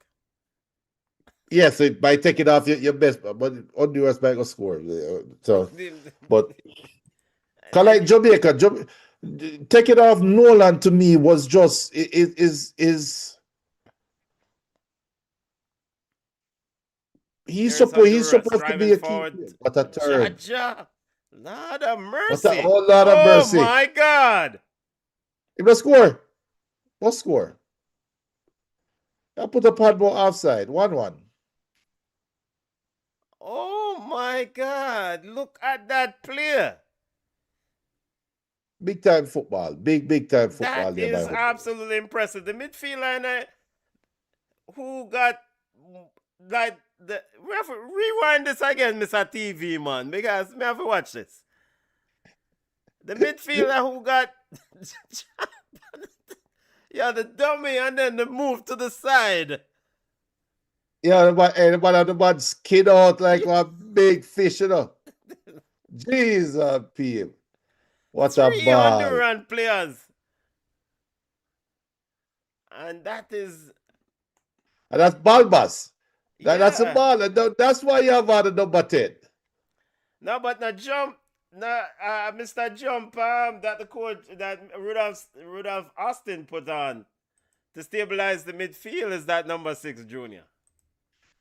Yes, by taking off your best, but Honduras might go score. So, but like Jamaica, taking off Nolan to me was just is he's supposed to be a key. What a turn! Lot of mercy! What a whole lot of mercy! Oh my God! It was score. What score? I put a Padmo offside. 1-1. Oh my God! Look at that player. Big time football. Big time football. That is absolutely impressive. The midfielder who got like rewind this again, Mr. TV man, because me have to watch this. The midfielder who got the dummy and then the move to the side. Yeah, the man skid out like a big fish, Jesus, P. What a ball. Honduran players. And that is... And that's Balbas. That's a ball. And that's why you have the number 10. No, but now Jump... Mr. Jump, that the coach, that Rudolph Austin put on to stabilize the midfield is that number 6 junior.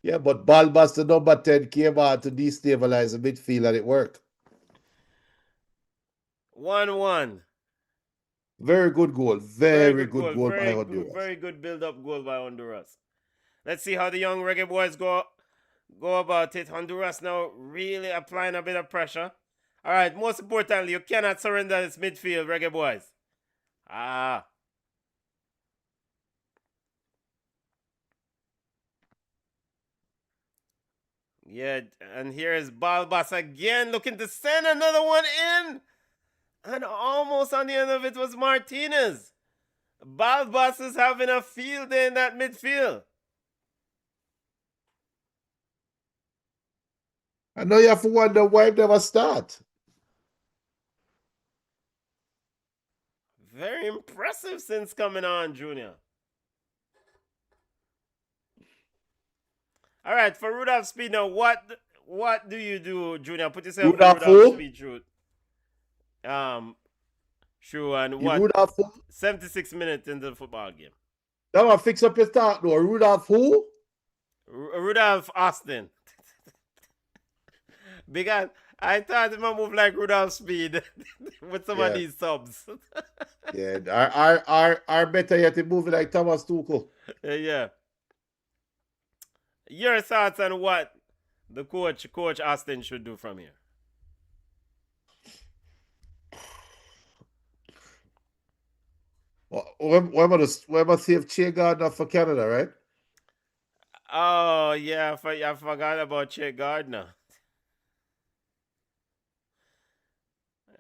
Yeah, but Balbas, the number 10, came out to destabilize the midfield and it worked. 1-1. Very good goal. Very good goal by Honduras. Very good build-up goal by Honduras. Let's see how the Young Reggae Boyz go about it. Honduras now really applying a bit of pressure. All right, most importantly, you cannot surrender this midfield, Reggae Boyz. Yeah, and here is Balbas again looking to send another one in. And almost on the end of it was Martinez. Balbas is having a field day in that midfield. I know you have to wonder why it never start. Very impressive since coming on, Junior. All right, for Rudolph Speed now, what do you do, Junior? Put yourself in Rudolph Speed shoot. True, and You what? Rudolph who? 76 minutes into the football game. Now I fix up your start though. Rudolph who? Rudolph Austin. Because I thought it might move like Rudolph Speed with some of Yeah. these subs. Yeah. Our better yet, he moving like Thomas Tuchel. Yeah. Your thoughts on what the coach Austin should do from here? We're gonna save Che Gardner for Canada, right? Oh yeah, I forgot about Che Gardner.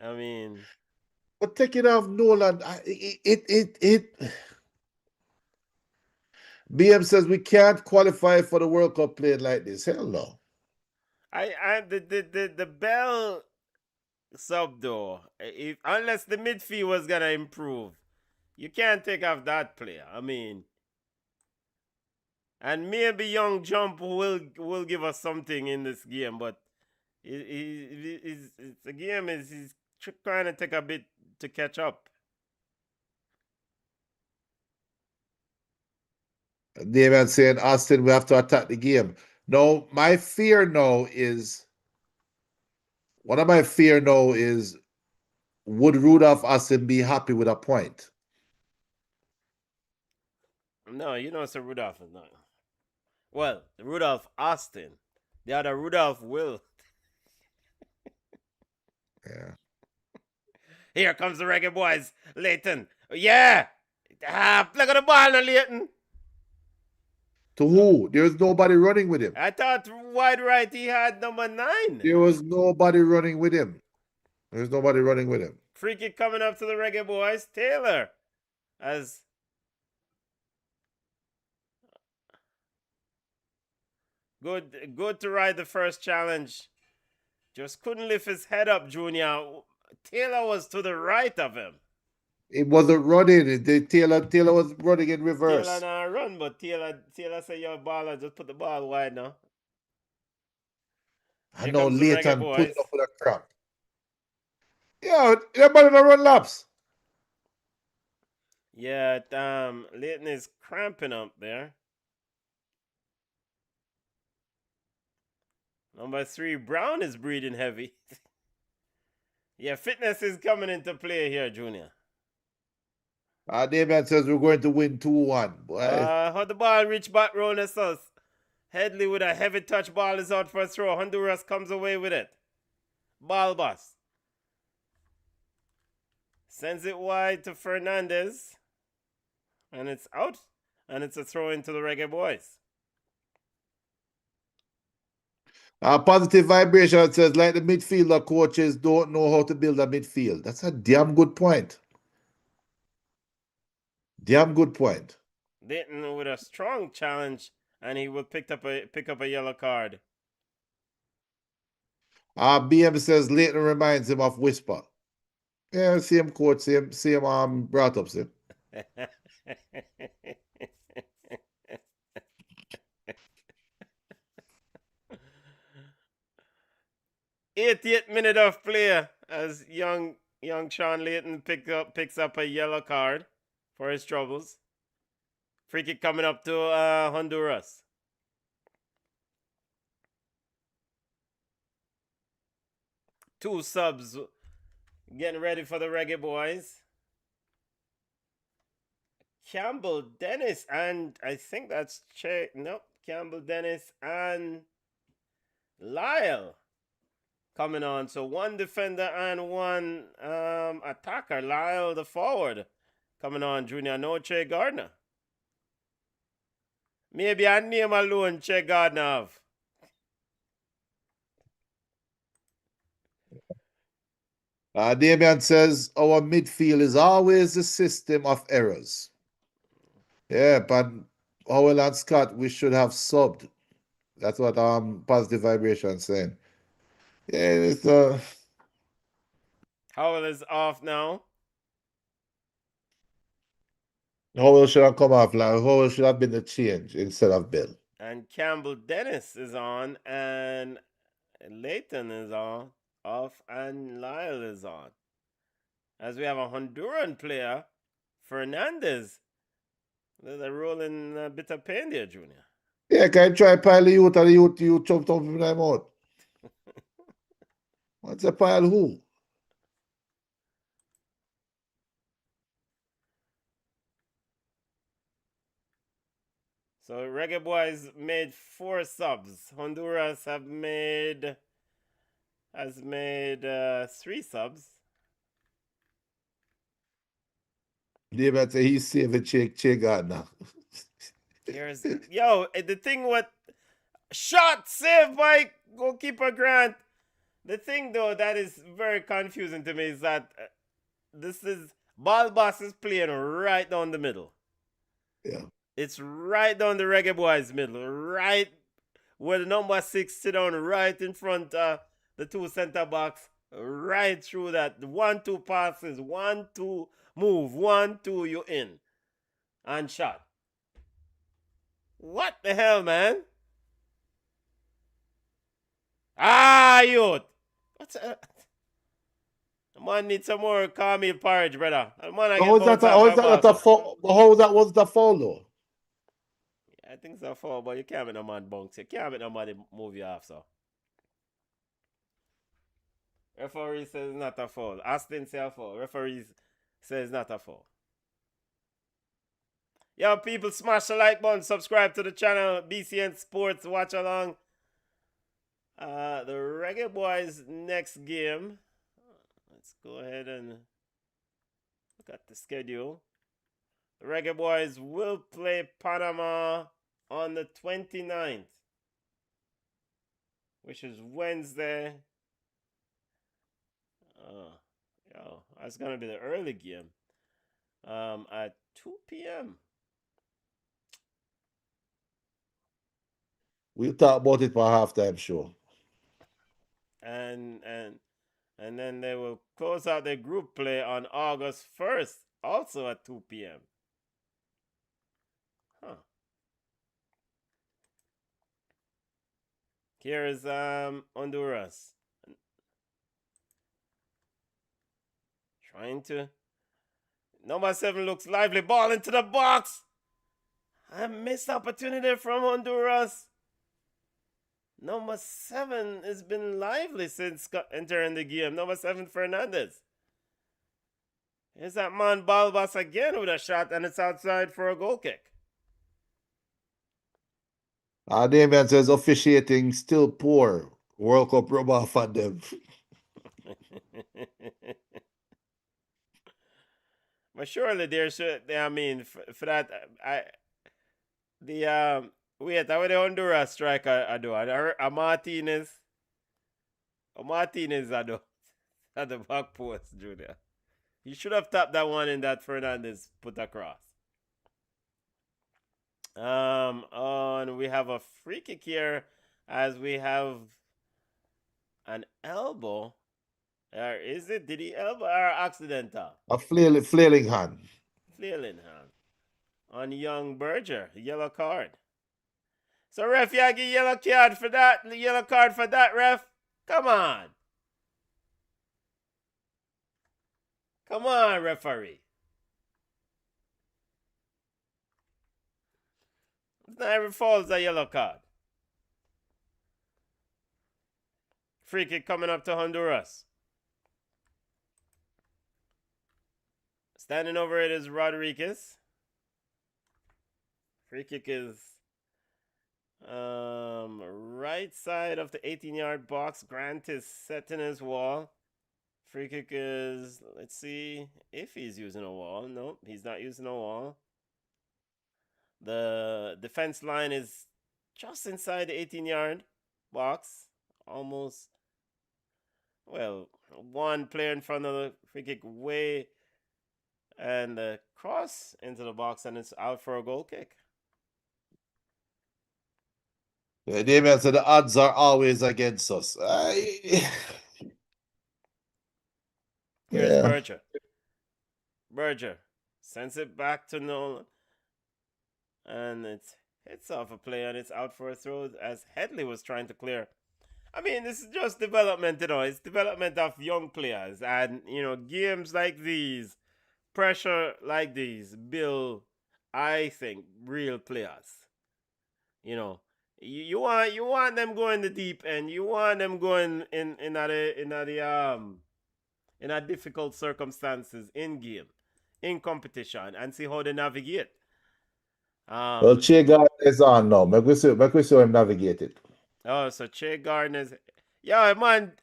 I mean, But taking off Nolan, BM says we can't qualify for the World Cup playing like this. Hell no. the Bell sub though, if unless the midfield was gonna improve, you can't take off that player. I mean, and maybe Young Jump will give us something in this game, but the game is he's trying to take a bit to catch up. David saying, Austin, we have to attack the game. No, my fear now is one of my fear now is would Rudolph Austin be happy with a point? No, you know, Sir Rudolph is not. Well, Rudolph Austin. The other Rudolph Will. Yeah. Here comes the Reggae Boyz. Leighton. Yeah. Plug on the ball now, Leighton. To who? There's nobody running with him. I thought wide right he had number 9. There was nobody running with him. There's nobody running with him. Free kick coming up to the Reggae Boyz. Taylor. As good to ride the first challenge. Just couldn't lift his head up, Junior. Taylor was to the right of him. It wasn't running. Taylor was running in reverse. Taylor not run, but Taylor said, "Yo, baller, just put the ball wide now." I know Leighton put it up with a crack. Yeah, everybody don't run laps. Yeah, Leighton is cramping up there. Number 3, Brown is breathing heavy. Yeah, fitness is coming into play here, Junior. Damian says we're going to win 2-1. How the ball reach back round us. Headley with a heavy touch, ball is out for a throw. Honduras comes away with it. Ball bus. Sends it wide to Fernandez. And it's out. And it's a throw into the Reggae Boyz. Positive vibration says, like the midfielder coaches don't know how to build a midfield. That's a damn good point. Damn good point. Leighton with a strong challenge, and he will pick up a yellow card. BM says Leighton reminds him of Whisper. Yeah, same coach, same brought up, see. 88th minute of play as young Sean Leighton picks up a yellow card for his troubles. Free kick coming up to Honduras. Two subs getting ready for the Reggae Boyz. Campbell Dennis and I think that's Campbell Dennis and Lyle coming on. So one defender and one attacker. Lyle the forward coming on. Junior, no Che Gardner. Maybe I name alone Che Gardner of. Damian says our midfield is always a system of errors. Yeah, but Howell and Scott, we should have subbed. That's what positive vibration saying. Yeah, it's Howell is off now. Howell should have come off. Like Howell should have been the change instead of Bill. And Campbell Dennis is on, and Leighton is off, and Lyle is on. as we have a Honduran player, Fernandez. There's a rolling bit of pain there, Junior. Yeah, can I try pile the youth and the youth chopped up in my mouth? What's a pile who? So Reggae Boyz made 4 subs. Honduras has made 3 subs. David say he's saving Che Gardner. Here's the thing what shot saved by goalkeeper Grant. The thing though that is very confusing to me is that this is Balbas is playing right down the middle. Yeah. It's right down the Reggae Boyz middle, right where the number 6 sit down right in front of the 2 center backs, right through that. 1-2 passes, 1-2 move, 1-2 you in. And shot. What the hell, man? Youth. What's that? The man needs some more cornmeal porridge, brother. The man How was that a foul? How was that foul though? I think it's a foul, but you can't make no man bounce. You can't make no man move you off, so. Referee says it's not a foul. Austin say a foul. Referee says it's not a foul. Yo, people, smash the like button. Subscribe to the channel. BCN Sports. Watch along. The Reggae Boyz next game. Let's go ahead and look at the schedule. The Reggae Boyz will play Panama on the 29th, which is Wednesday. That's going to be the early game at 2 p.m. We'll talk about it for halftime show. And then they will close out their group play on August 1st, also at 2 p.m. Here is Honduras. Trying to. Number 7 looks lively. Ball into the box. A missed opportunity from Honduras. Number 7 has been lively since entering the game. Number 7, Fernandez. Here's that man Balbas again with a shot, and it's outside for a goal kick. Damian says officiating still poor. World Cup rub off on them. But surely there should, I mean, for that, wait, how the Honduras striker I do? A Martinez I do at the back post, Junior. He should have tapped that one in that Fernandez put across. And we have a free kick here as we have an elbow. Is it? Did he elbow or accidental? A flailing hand. Flailing hand. On Young Berger. Yellow card. So, ref, you give yellow card for that? Yellow card for that, ref? Come on. Come on, referee. It's not every foul is a yellow card. Free kick coming up to Honduras. Standing over it is Rodriguez. Free kick is right side of the 18-yard box. Grant is setting his wall. Free kick is, let's see if he's using a wall. No, he's not using a wall. The defense line is just inside the 18-yard box. Almost, well, one player in front of the free kick way, and the cross into the box, and it's out for a goal kick. Yeah, Damian said the odds are always against us. Here's Berger. Berger sends it back to Nolan. And it hits off a play, and it's out for a throw as Headley was trying to clear. I mean, this is just development, It's development of young players, and games like these, pressure like these, build, I think, real players. You know, you want them going the deep end. You want them going in a difficult circumstances in game, in competition, and see how they navigate. Well, Che Gardner is on now. Make we see how him navigate it. Oh, so Che Gardner's, yeah, man.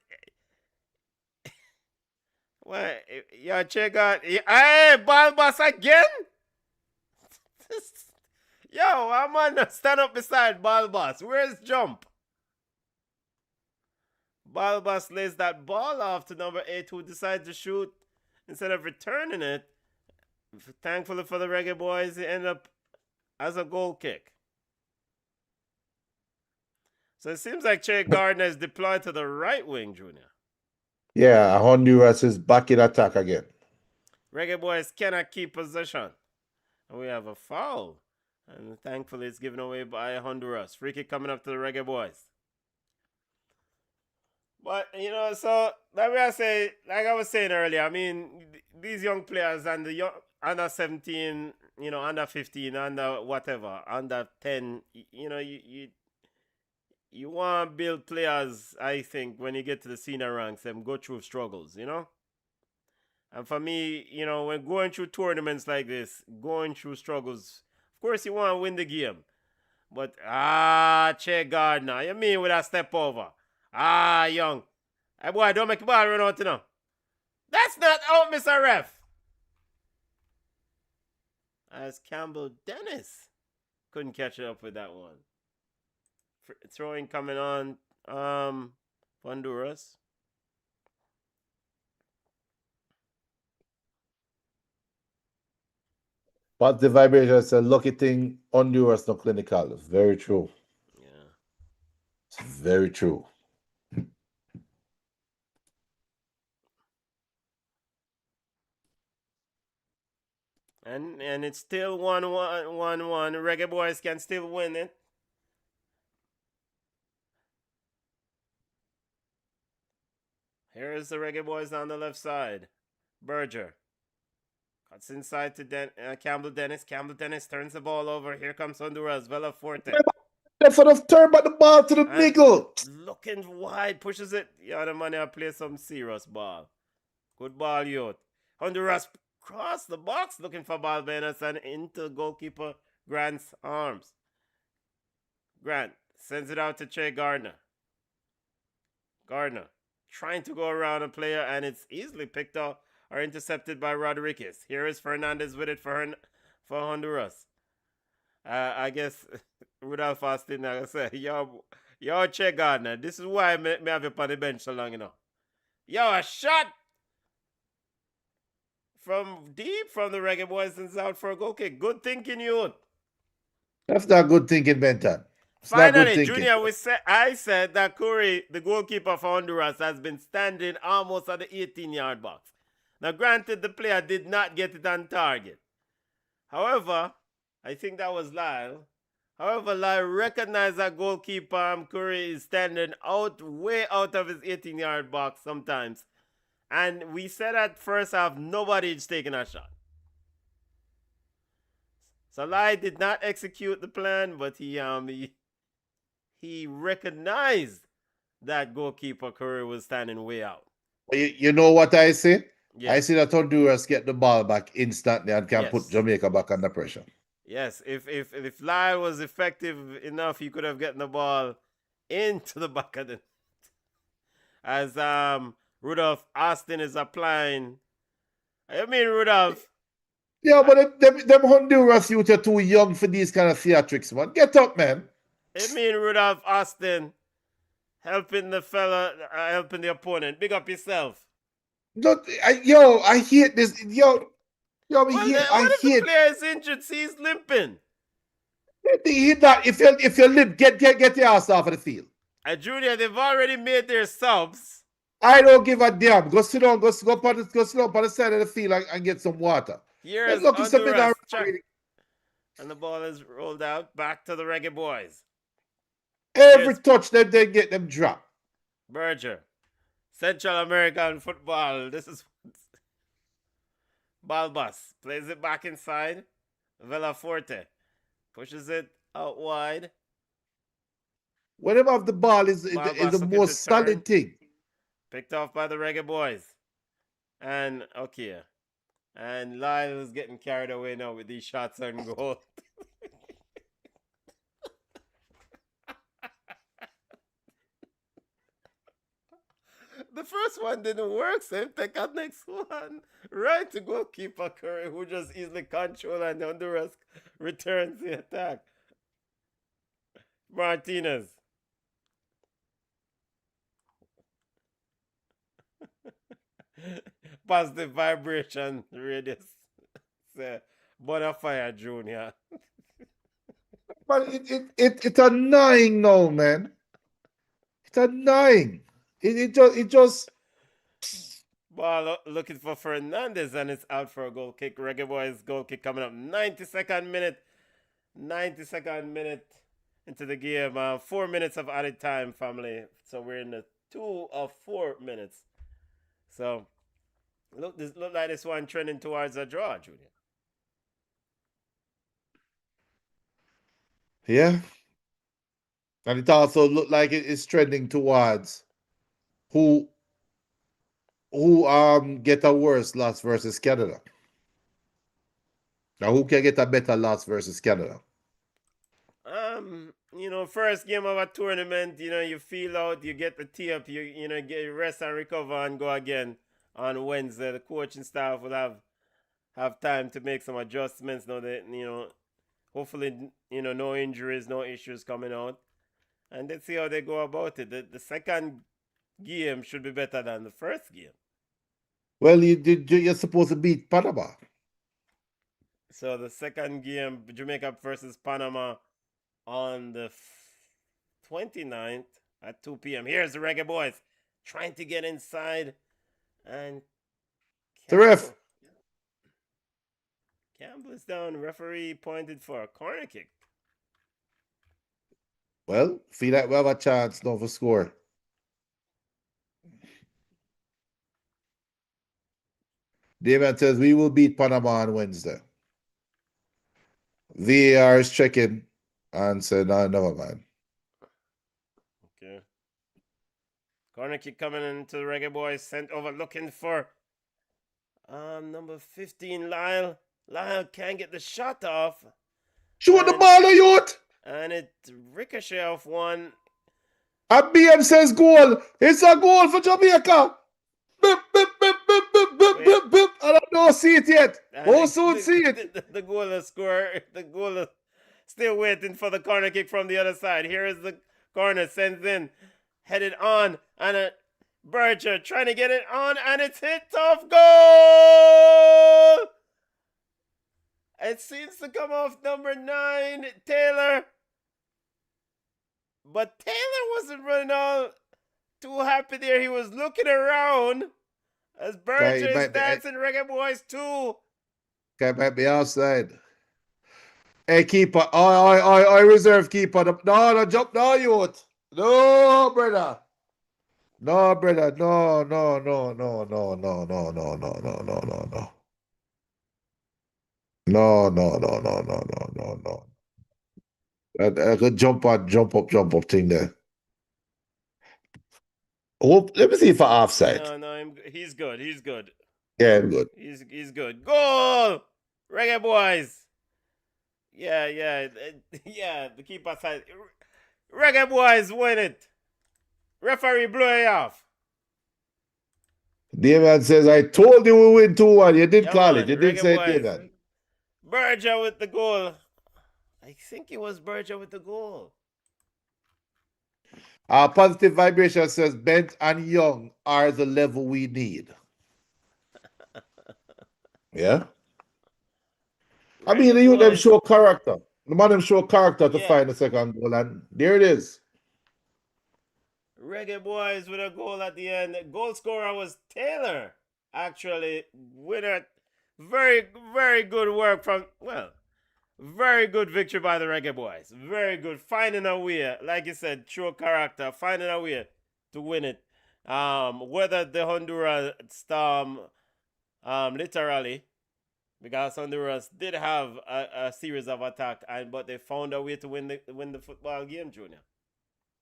What? Yeah, Che Gardner. Hey, ball boss again. Yo, I'm on stand up beside ball boss. Where's jump? Balbas lays that ball off to number 8, who decides to shoot instead of returning it. Thankfully for the Reggae Boyz, it ended up as a goal kick. So it seems like Che Gardner is deployed to the right wing, Junior. Yeah, Honduras is back in attack again. Reggae Boyz cannot keep possession. And we have a foul. And thankfully it's given away by Honduras. Free kick coming up to the Reggae Boyz. But, so like I was saying earlier, I mean, these young players and the under 17, under 15, under whatever, under 10, you want to build players, I think, when you get to the senior ranks, them go through struggles, And for me, when going through tournaments like this, going through struggles, of course you want to win the game. But, Che Gardner, you mean with a step over? Young. Hey, boy, don't make the ball run out, That's not out, Mr. Ref. As Campbell Dennis couldn't catch it up with that one. Throwing coming on Honduras. But the vibration is a lucky thing. Honduras no clinical. Very true. Yeah. It's very true. And it's still 1-1. Reggae Boyz can still win it. Here is the Reggae Boyz on the left side. Berger. Cuts inside to Campbell Dennis. Campbell Dennis turns the ball over. Here comes Honduras. Vela Forte. For the turn back the ball to the middle. Looking wide. Pushes it. Yeah, the money I play some serious ball. Good ball, youth. Honduras cross the box looking for ball Benes and into goalkeeper Grant's arms. Grant sends it out to Che Gardner. Gardner trying to go around a player, and it's easily picked up or intercepted by Rodriguez. Here is Fernandez with it for Honduras. I guess Rudolph Austin, I say, yo, Che Gardner, this is why me have you on the bench so long, Yo, a shot from deep from the Reggae Boyz and out for a goal kick. Good thinking, youth. That's not good thinking, Benton. Finally, Junior, I said that Curry, the goalkeeper for Honduras, has been standing almost at the 18-yard box. Now, granted, the player did not get it on target. However, I think that was Lyle. However, Lyle recognized that goalkeeper Curry is standing way out of his 18-yard box sometimes. And we said at first half, nobody's taking a shot. So Lyle did not execute the plan, but he recognized that goalkeeper Curry was standing way out. You know what I say? Yes. I see that Honduras get the ball back instantly and can put Jamaica back under pressure. Yes, if Lyle was effective enough, he could have gotten the ball into the back of the net. As Rudolph Austin is applying. I mean, Rudolph. Yeah, but them Honduras youth are too young for these kind of theatrics, man. Get up, man. I mean, Rudolph Austin helping the fella, helping the opponent. Big up yourself. I hate this. I hate. What if the player is injured? See, he's limping. If you limp, get your ass off of the field. Junior, they've already made their subs. I don't give a damn. Go sit down. Go sit down on the side of the field and get some water. Here's Honduras. And the ball is rolled out back to the Reggae Boyz. Every touch they get them drop. Berger. Central American football. This is Balbas. Plays it back inside. Villaforte pushes it out wide. Whenever have the ball is Balbas the looking to most turn. solid thing. Picked off by the Reggae Boyz. And okay. And Lyle is getting carried away now with these shots on goal. The first one didn't work, so him take out next one. Right to goalkeeper Curry, who just easily control, and Honduras returns the attack. Martinez. Positive vibration radius. Bonafire Jr. But it's annoying now, man. It's annoying. It just Ball looking for Fernandez, and it's out for a goal kick. Reggae Boyz goal kick coming up. 92nd minute. 92nd minute into the game. 4 minutes of added time, family. So we're in the 2 of 4 minutes. So look like this one trending towards a draw, Junior. yeah. And it also looked like it is trending towards who get a worse loss versus Canada. Now who can get a better loss versus Canada? First game of a tournament, you feel out, you get the tee up, you get rest and recover and go again on Wednesday. The coaching staff will have time to make some adjustments. Now that hopefully no injuries, no issues coming out, and let's see how they go about it. The second game should be better than the first game. Well, you're supposed to beat Panama. So the second game, Jamaica versus Panama, on the 29th at 2 p.m. Here's the Reggae Boyz trying to get inside, and The ref. Campbell is down. Referee pointed for a corner kick. Well, feel like we have a chance now for score. David says we will beat Panama on Wednesday. VAR is checking and said, no, never mind. Okay. Corner kick coming into the Reggae Boyz. Sent over looking for number 15, Lyle. Lyle can't get the shot off. Shoot the ball, youth! And it ricochet off one. And BM says goal. It's a goal for Jamaica. Bip, bip, bip, bip, bip, bip, bip, bip. I don't see it yet. Won't soon see it. The goal is scored. The goal is still waiting for the corner kick from the other side. Here is the corner. Sends in. Headed on. And a Berger trying to get it on. And it's hit off goal. It seems to come off number 9, Taylor. But Taylor wasn't running all too happy there. He was looking around as Berger is dancing Reggae Boyz too. Okay, might be outside. Hey, keeper. I reserve keeper. No, jump. No, youth. No, brother. No, brother. No. No. I could jump up thing there. Oh, let me see if I offside. No, he's good. He's good. Yeah, I'm good. He's good. Goal! Reggae Boyz. Yeah. The keeper side. Reggae Boyz win it. Referee blew it off. David says, I told you we win 2-1. You did call it. You did Reggae say Boyz. it, David. Berger with the goal. I think it was Berger with the goal. Positive vibration says Bent and Young are the level we need. Yeah. I mean, you them show character. The man them show character to find the second goal, and there it is. Reggae Boyz with a goal at the end. Goal scorer was Taylor. Actually, winner. Very, very good work very good victory by the Reggae Boyz. Very good. Finding a way. Like you said, show character. Finding a way to win it. Whether the Honduras storm literally, because Honduras did have a series of attack, but they found a way to win the football game, Junior.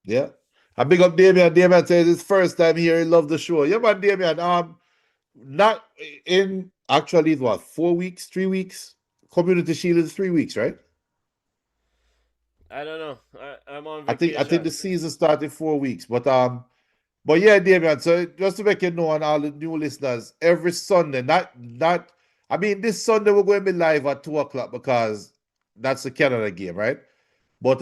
Yeah. I big up Damien. Damien says it's first time here. He loved the show. Yeah, man, Damien. Not in actually what 4 weeks, 3 weeks. Community Shield is 3 weeks, right? I don't know. I'm on I think the vacation. season started 4 weeks, but yeah, Damien. So just to make you know, and all the new listeners, every Sunday, not. I mean, this Sunday we're going to be live at 2 o'clock because that's the Canada game, right? But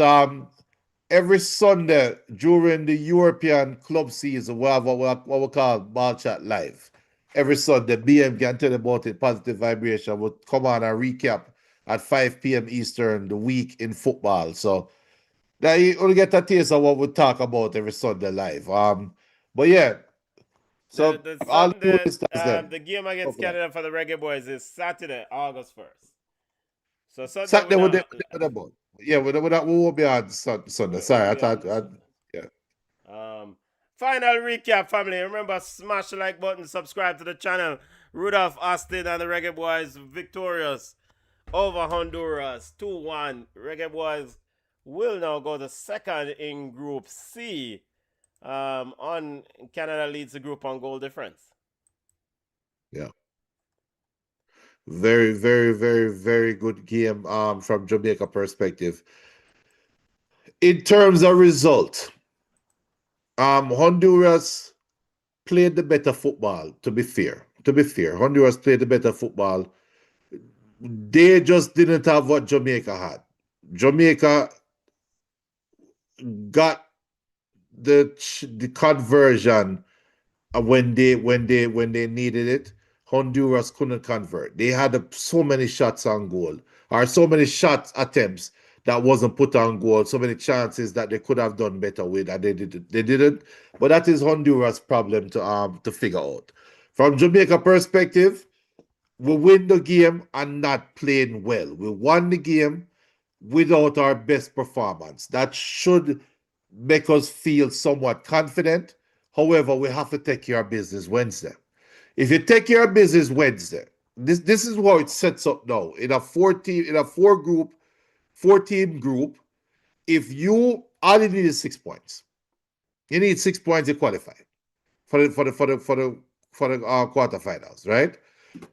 every Sunday during the European club season, we have what we call Ball Chat Live. Every Sunday, BM can tell you about it, Positive Vibration. We'll come on and recap at 5 p.m. Eastern the week in football. So now you only get a taste of what we talk about every Sunday live. But yeah, so The all the new Sunday, listeners then. the game against Okay. Canada for the Reggae Boys is Saturday, August 1st. So Sunday Saturday with them. Yeah, we won't be on Sunday. Sorry, I thought yeah. Final recap, family. Remember, smash the like button, subscribe to the channel. Rudolph Austin and the Reggae Boys victorious over Honduras 2-1. Reggae Boys will now go to second in Group C. On Canada leads the group on goal difference. Yeah. Very, very, very, very good game from Jamaica perspective. In terms of result, Honduras played the better football, to be fair. Honduras played the better football. They just didn't have what Jamaica had. Jamaica got the conversion when they needed it. Honduras couldn't convert. They had so many shots on goal, or so many shot attempts that wasn't put on goal, so many chances that they could have done better with, and they didn't. But that is Honduras' problem to figure out. From Jamaica perspective, we win the game and not playing well. We won the game without our best performance. That should make us feel somewhat confident. However, we have to take care of business Wednesday. If you take care of business Wednesday, this is how it sets up now. In a four team group, if you all you need is 6 points. You need 6 points to qualify for the quarterfinals, right?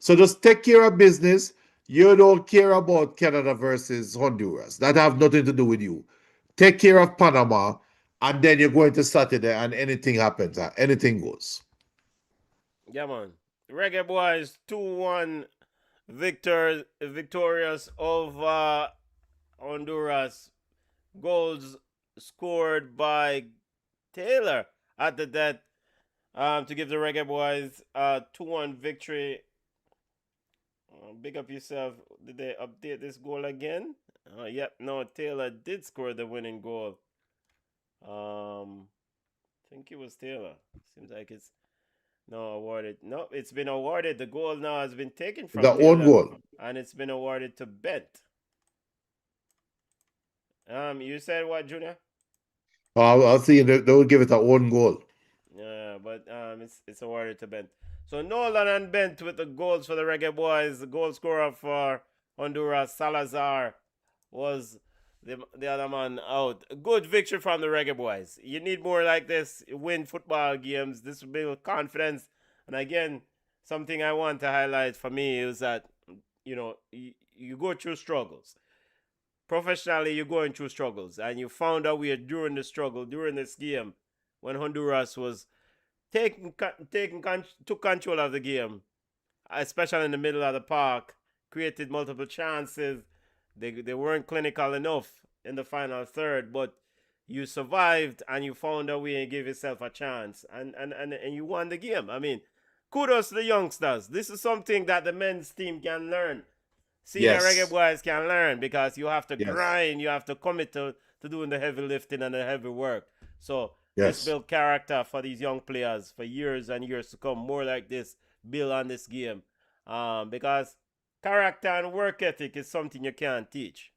So just take care of business. You don't care about Canada versus Honduras. That have nothing to do with you. Take care of Panama, and then you're going to Saturday, and anything happens, anything goes. Yeah, man. Reggae Boys 2-1 victorious over Honduras. Goals scored by Taylor at the death to give the Reggae Boys a 2-1 victory. Big up yourself. Did they update this goal again? Yep, no, Taylor did score the winning goal. I think it was Taylor. Seems like it's awarded. No, it's been awarded. The goal now has been taken from The Taylor, own goal. and it's been awarded to Bent. You said what, Junior? I'll see. They will give it a own goal. Yeah, but it's awarded to Bent. So Nolan and Bent with the goals for the Reggae Boys. The goal scorer for Honduras, Salazar, was the other man out. Good victory from the Reggae Boys. You need more like this. Win football games. This will build confidence. And again, something I want to highlight for me is that you go through struggles. Professionally, you're going through struggles, and you found a way during the struggle, during this game, when Honduras was took control of the game, especially in the middle of the park, created multiple chances. They weren't clinical enough in the final third, but you survived and you found a way and gave yourself a chance, and you won the game. I mean, kudos to the youngsters. This is something that the men's team can learn. Senior Reggae Boys can learn, because you have to grind, you have to commit to doing the heavy lifting and the heavy work. So let's build character for these young players for years and years to come. More like this, build on this game. Because character and work ethic is something you can't teach.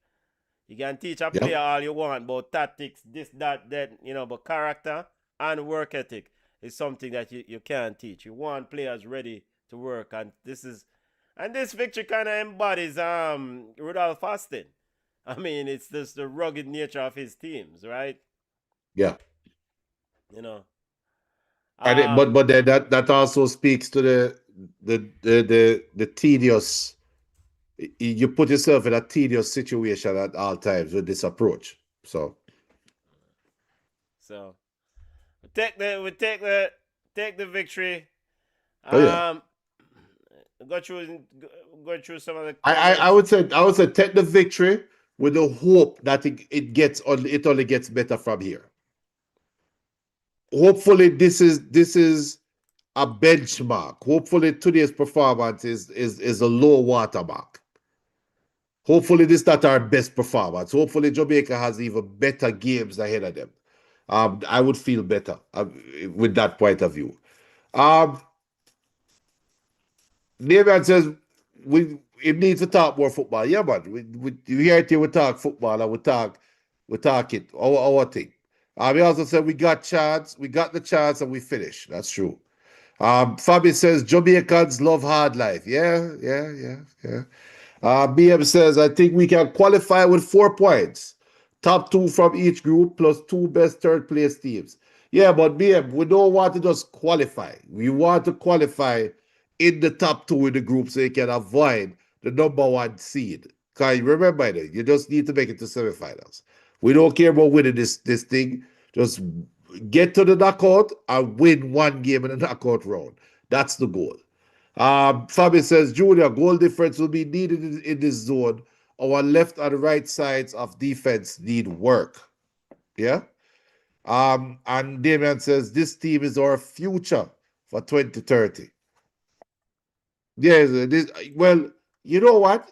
You can teach a player all you want about tactics, this, that, but character and work ethic is something that you can't teach. You want players ready to work, and this victory kind of embodies Rudolph Austin. I mean, it's just the rugged nature of his teams, right? Yeah. You know. But then that also speaks to the tedious. You put yourself in a tedious situation at all times with this approach. So we take the victory. oh yeah. Go through some of the I comments. I would say take the victory with the hope that it only gets better from here. Hopefully this is a benchmark. Hopefully today's performance is a low watermark. Hopefully this is not our best performance. Hopefully Jamaica has even better games ahead of them. I would feel better with that point of view. Um, Damian says we need to talk more football. Yeah, man. We here till we talk football and we talk it. Our thing. We also said we got the chance and we finish. That's true. Fabi says Jamaicans love hard life. Yeah. BM says I think we can qualify with 4 points. Top two from each group plus two best third place teams. Yeah, but BM, we don't want to just qualify. We want to qualify in the top two in the group so you can avoid the number one seed. Because remember, you just need to make it to semifinals. We don't care about winning this thing. Just get to the knockout and win one game in the knockout round. That's the goal. Fabi says, Junior, goal difference will be needed in this zone. Our left and right sides of defense need work. Yeah. And Damian says, this team is our future for 2030. Yes, well, you know what?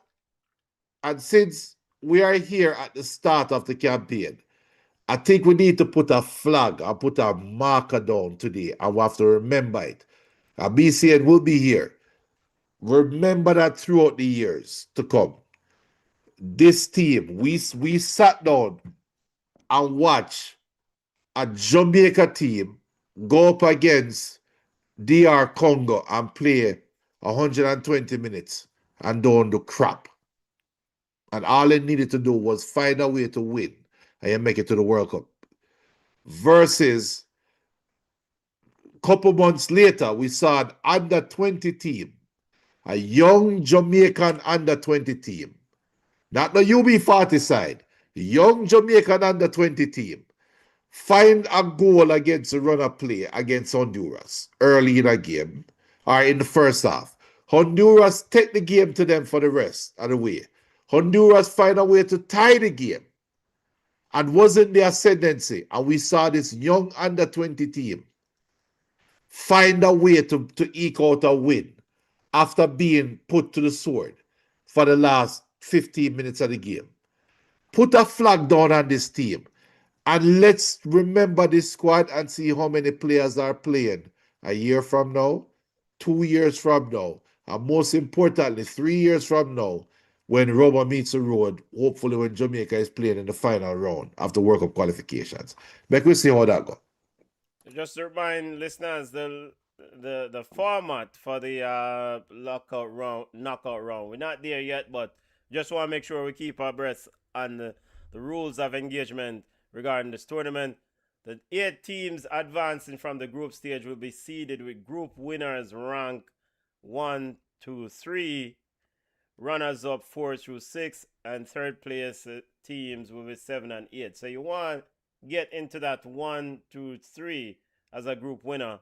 And since we are here at the start of the campaign, I think we need to put a flag and put a marker down today, and we have to remember it. BCN will be here. Remember that throughout the years to come. This team, we sat down and watched a Jamaica team go up against DR Congo and play 120 minutes and don't do crap. And all they needed to do was find a way to win and make it to the World Cup. Versus a couple months later, we saw an under 20 team, a young Jamaican under 20 team, not the UB40 side, the young Jamaican under 20 team, find a goal against the runner play against Honduras early in the game or in the first half. Honduras take the game to them for the rest of the way. Honduras find a way to tie the game and wasn't the ascendancy. And we saw this young under 20 team find a way to eke out a win after being put to the sword for the last 15 minutes of the game. Put a flag down on this team and let's remember this squad and see how many players are playing a year from now, 2 years from now, and most importantly, 3 years from now, when rubber meets the road, hopefully when Jamaica is playing in the final round of the World Cup qualifications. Make we see how that go. Just to remind listeners, the format for the knockout round. We're not there yet, but just want to make sure we keep our breath on the rules of engagement regarding this tournament. The 8 teams advancing from the group stage will be seeded with group winners rank 1, 2, 3, runners up 4 through 6, and third place teams will be 7 and 8. So you want to get into that 1, 2, 3 as a group winner.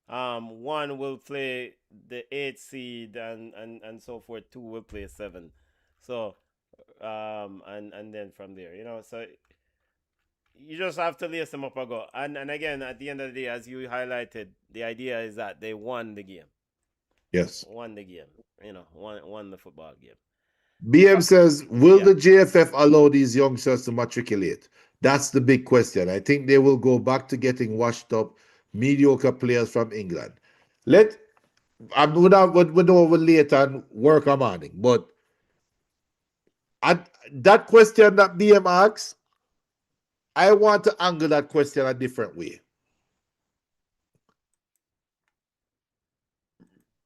One will play the 8th seed and so forth. 2 will play 7. So and then from there, so you just have to lace them up and go. And again, at the end of the day, as you highlighted, the idea is that they won the game. Yes. Won the game. Won the football game. BM says, will the JFF allow these youngsters to matriculate? That's the big question. I think they will go back to getting washed up, mediocre players from England. I'm going to over later and work on morning, but that question that BM asks, I want to angle that question a different way.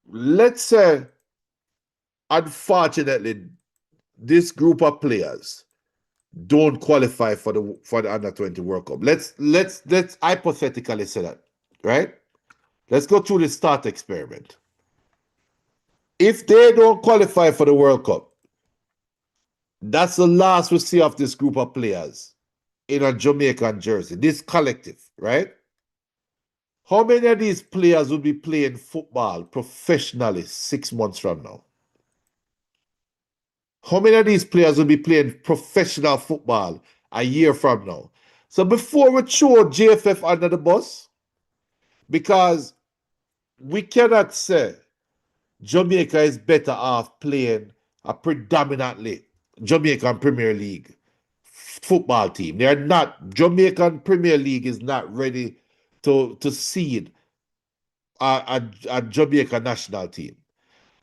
let's say, unfortunately, this group of players don't qualify for the under 20 World Cup. Let's hypothetically say that, right? Let's go through this thought experiment. If they don't qualify for the World Cup, that's the last we see of this group of players in a Jamaican jersey, this collective, right? How many of these players will be playing football professionally 6 months from now? How many of these players will be playing professional football a year from now? So before we throw JFF under the bus, because we cannot say Jamaica is better off playing a predominantly Jamaican Premier League football team. They're not. Jamaican Premier League is not ready to seed a Jamaica national team.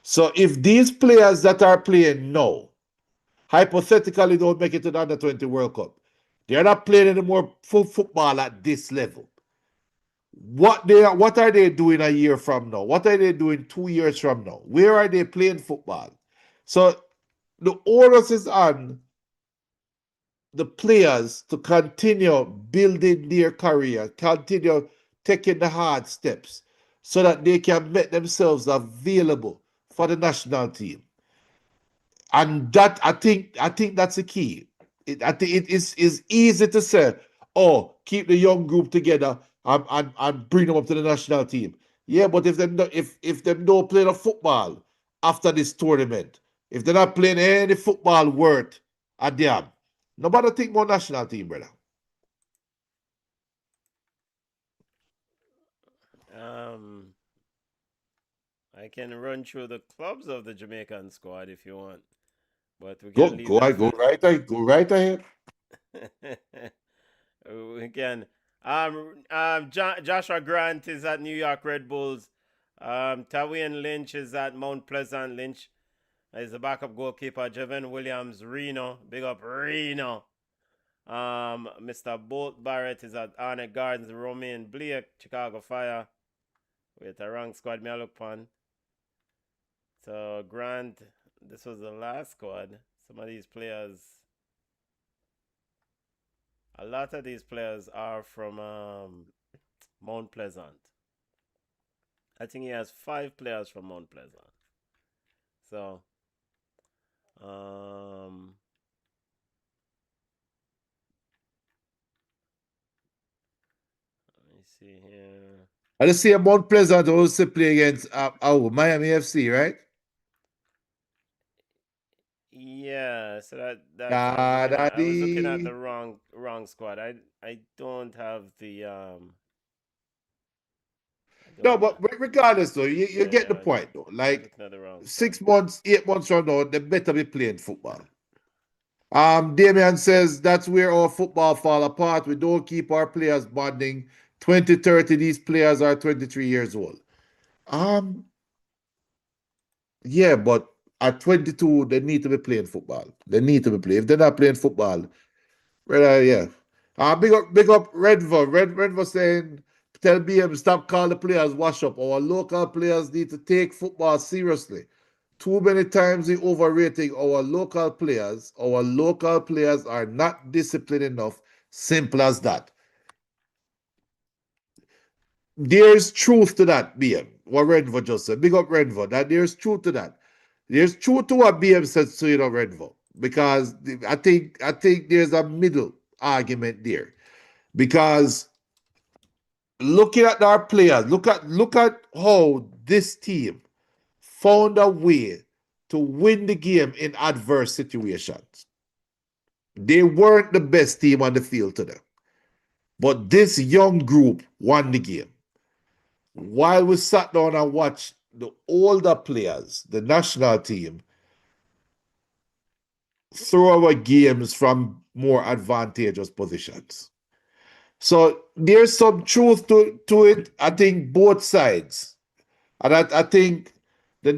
So if these players that are playing now hypothetically don't make it to the under 20 World Cup, they're not playing any more football at this level. What are they doing a year from now? What are they doing 2 years from now? Where are they playing football? So the onus is on the players to continue building their career, continue taking the hard steps so that they can make themselves available for the national team. And that I think that's the key. I think it is easy to say, oh, keep the young group together and bring them up to the national team. Yeah, but if them don't play the football after this tournament, if they're not playing any football worth a damn, nobody think more national team, brother. Um, I can run through the clubs of the Jamaican squad if you want, but we Go can leave go that ahead, for. go right ahead. We can. Joshua Grant is at New York Red Bulls. Tawian Lynch is at Mount Pleasant. Lynch is the backup goalkeeper. Javen Williams, Reno. Big up Reno. Mr. Bolt Barrett is at Arnett Gardens. Romain Blake, Chicago Fire. With a rank squad me I look on. So Grant, this was the last squad. Some of these players, a lot of these players are from Mount Pleasant. I think he has 5 players from Mount Pleasant. So, let me see here. I just see a Mount Pleasant also play against Miami FC, right? Yeah, so that's I was looking at the Daddy. wrong squad. I don't have the I No, don't but regardless, though, you get the yeah, point, though. I'm Like looking at the wrong squad. 6 months, 8 months from now, they better be playing football. Damian says that's where our football fall apart. We don't keep our players bonding. 2030, these players are 23 years old. Um, yeah, but at 22, they need to be playing football. They need to be playing. If they're not playing football, well, yeah. Big up Redvo. Redvo saying, tell BM stop calling the players wash up. Our local players need to take football seriously. Too many times we overrating our local players. Our local players are not disciplined enough. Simple as that. There's truth to that, BM. What Redvo just said. Big up Redvo. That there's truth to that. There's truth to what BM said to you know Redvo. Because I think there's a middle argument there. Because looking at our players, look at how this team found a way to win the game in adverse situations. They weren't the best team on the field today, but this young group won the game. While we sat down and watched the older players, the national team, throw our games from more advantageous positions. So there's some truth to it. I think both sides. And I think the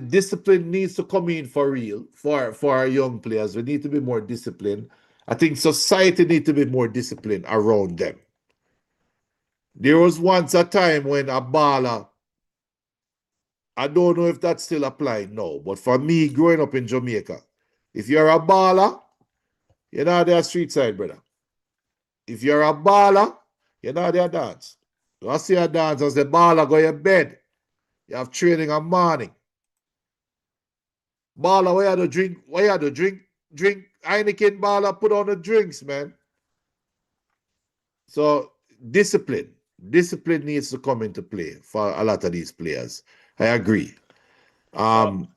discipline needs to come in for real for our young players. We need to be more disciplined. I think society needs to be more disciplined around them. There was once a time when a baller I don't know if that's still applying now, but for me, growing up in Jamaica, if you're a baller, you're not there street side, brother. If you're a baller, you're not there dance. You want to see a dance as a baller, go to bed. You have training on morning. Baller, where you to drink? Where you to drink? Drink Heineken baller, put on the drinks, man. So discipline. Discipline needs to come into play for a lot of these players. I agree. So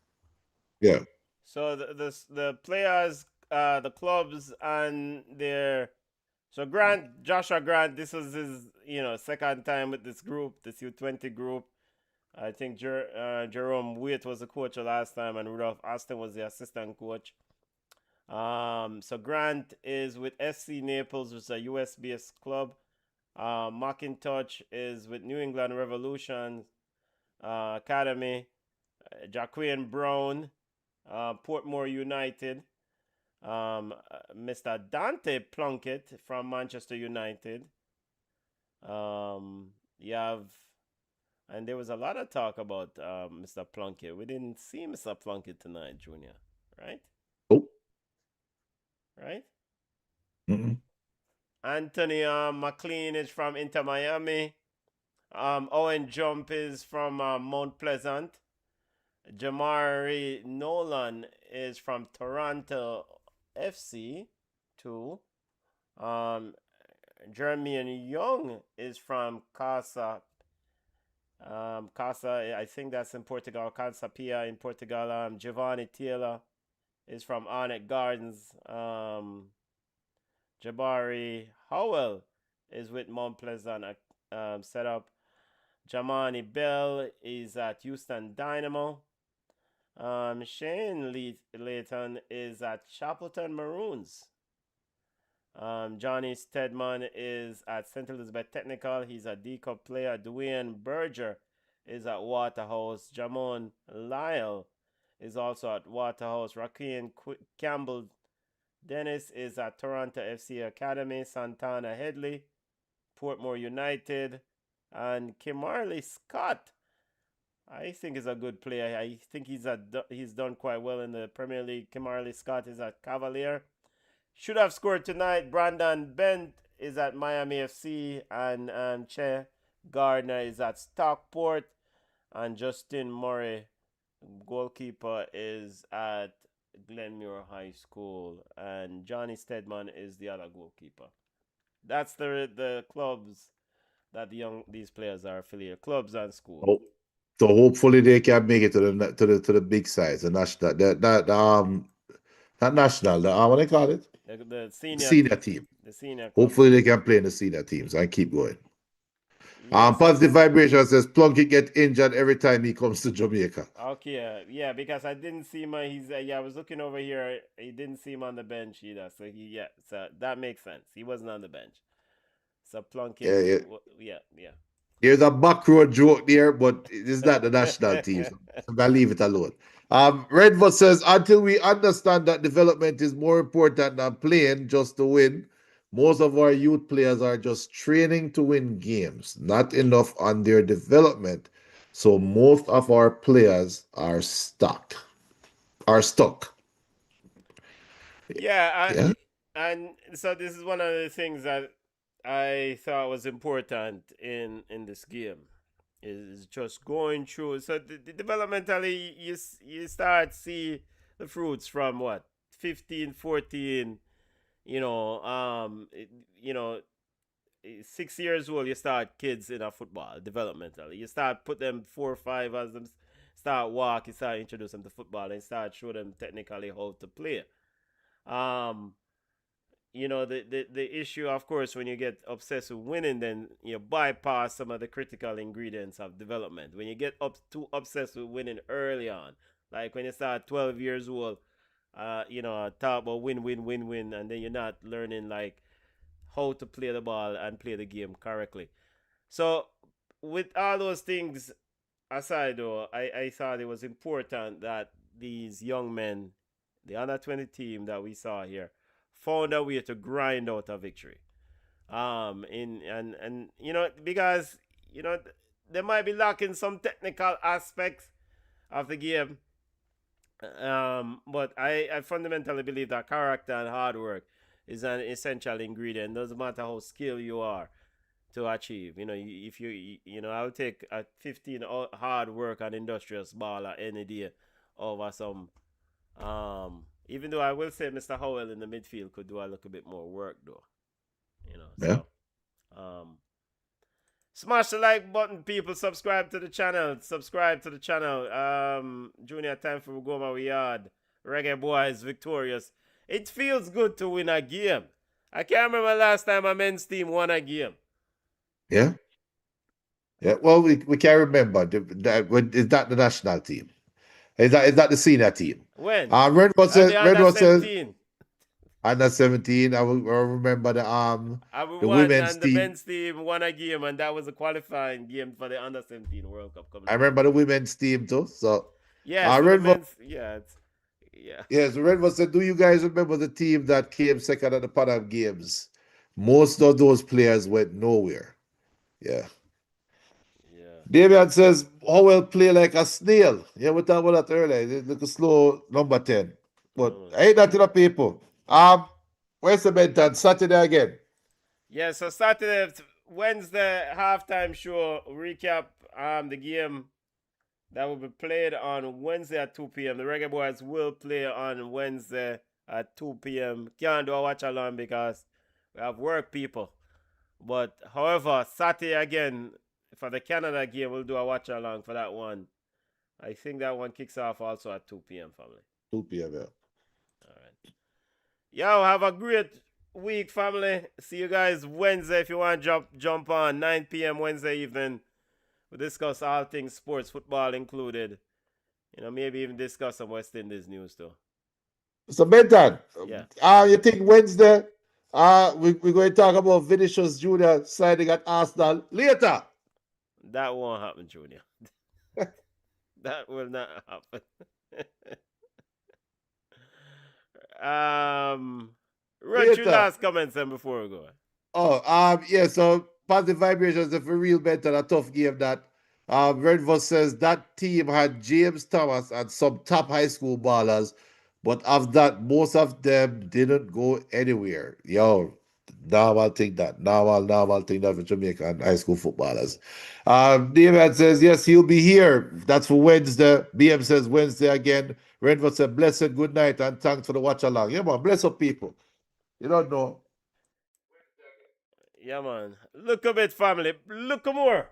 Yeah. so the players, the clubs, and their so Joshua Grant, this was his second time with this group, this U20 group. I think Jerome Waite was the coach the last time, and Rudolph Austin was the assistant coach. So Grant is with FC Naples, which is a US based club. McIntosh is with New England Revolution Academy. Jaquan Brown, Portmore United. Mr. Dante Plunkett from Manchester United. You have, and there was a lot of talk about Mr. Plunkett. We didn't see Mr. Plunkett tonight, Junior, right? Oh. Right? Mm-mm. Anthony McLean is from Inter Miami. Owen Jump is from Mount Pleasant. Jamari Nolan is from Toronto FC too. Jeremy Young is from Casa. Casa, I think that's in Portugal. Casa Pia in Portugal. Giovanni Taylor is from Arnett Gardens. Jabari Howell is with Mount Pleasant setup. Jamani Bell is at Houston Dynamo. Shane Layton is at Chapelton Maroons. Johnny Stedman is at St. Elizabeth Technical. He's a D-Cup player. Dwayne Berger is at Waterhouse. Jamon Lyle is also at Waterhouse. Raquel Campbell Dennis is at Toronto FC Academy. Santana Headley, Portmore United. And Kimarley Scott, I think, is a good player. I think he's done quite well in the Premier League. Kimarley Scott is at Cavalier. Should have scored tonight. Brandon Bent is at Miami FC. And Che Gardner is at Stockport. And Justin Murray, goalkeeper, is at Glenmuir High School. And Johnny Stedman is the other goalkeeper. That's the clubs that these players are affiliated, clubs and schools. Oh, so hopefully they can make it to the big size, the national, not national, what do they call it? The senior team. The senior club. Hopefully they can play in the senior teams and keep going. Yes. Positive vibration says Plunkett get injured every time he comes to Jamaica. Okay, yeah, because I didn't see him. I was looking over here. He didn't see him on the bench either. So that makes sense. He wasn't on the bench. So Plunkett, yeah. There's a back row joke there, but it's not the national team. So I'm gonna leave it alone. Redwood says, until we understand that development is more important than playing just to win, most of our youth players are just training to win games, not enough on their development. So most of our players are stuck. Yeah, and so this is one of the things that I thought was important in this game is just going through. So developmentally, you start see the fruits from what 15, 14. 6 years old. You start kids in a football developmentally. You start put them 4 or 5 as them start walk. You start introduce them to football and start show them technically how to play. The issue, of course, when you get obsessed with winning, then you bypass some of the critical ingredients of development. When you get too obsessed with winning early on, like when you start 12 years old, talk about win, and then you're not learning like how to play the ball and play the game correctly. So with all those things aside, though, I thought it was important that these young men, the under 20 team that we saw here, found a way to grind out a victory. Because they might be lacking some technical aspects, of the game. But I fundamentally believe that character and hard work is an essential ingredient. Doesn't matter how skilled you are to achieve. If I'll take a 15 hard work and industrious baller any day over some. Even though I will say Mr. Howell in the midfield could do a little bit more work though. Yeah. Smash the like button, people. Subscribe to the channel. Junior, time for go my yard. Reggae Boyz victorious. It feels good to win a game. I can't remember last time a men's team won a game. Yeah. Yeah. Well, we can't remember. Is that the national team? Is that the senior team? When? Red was The Red under was 17. under 17. I remember the We won, women's and team. the men's team won a game, and that was a qualifying game for the under 17 World Cup coming. I remember the women's team too. So yeah, Red was, yeah. yes, Red was said, do you guys remember the team that came second at the Panam Games? Most of those players went nowhere. Yeah. Damian says, Howell play like a snail. Yeah, we talked about that earlier. Look a slow number 10. But ain't that to the people. Where's the mental? Saturday again. Yeah, so Saturday, Wednesday halftime show recap the game that will be played on Wednesday at 2 p.m. The Reggae Boyz will play on Wednesday at 2 p.m. Can't do a watch along because we have work people. But however, Saturday again, for the Canada game, we'll do a watch along for that one. I think that one kicks off also at 2 p.m. family. 2 p.m. Yeah. All right. Yo, have a great week, family. See you guys Wednesday if you want to jump on 9 p.m. Wednesday evening. We'll discuss all things sports, football included. Maybe even discuss some West Indies news too. So Benton, yeah. You think Wednesday? We're going to talk about Vinicius Jr. signing at Arsenal later. That won't happen, Junior. That will not happen. Run through last comments then before we go. Yeah, so positive vibrations if a real better a tough game that Redvos says that team had James Thomas and some top high school ballers, but of that, most of them didn't go anywhere. Yo, normal thing that for Jamaican high school footballers. David says, yes, he'll be here. That's for Wednesday. BM says Wednesday again. Redford said, blessed good night and thanks for the watch along. Yeah, man, bless up people. You don't know. Yeah, man. Look a bit, family. Look more.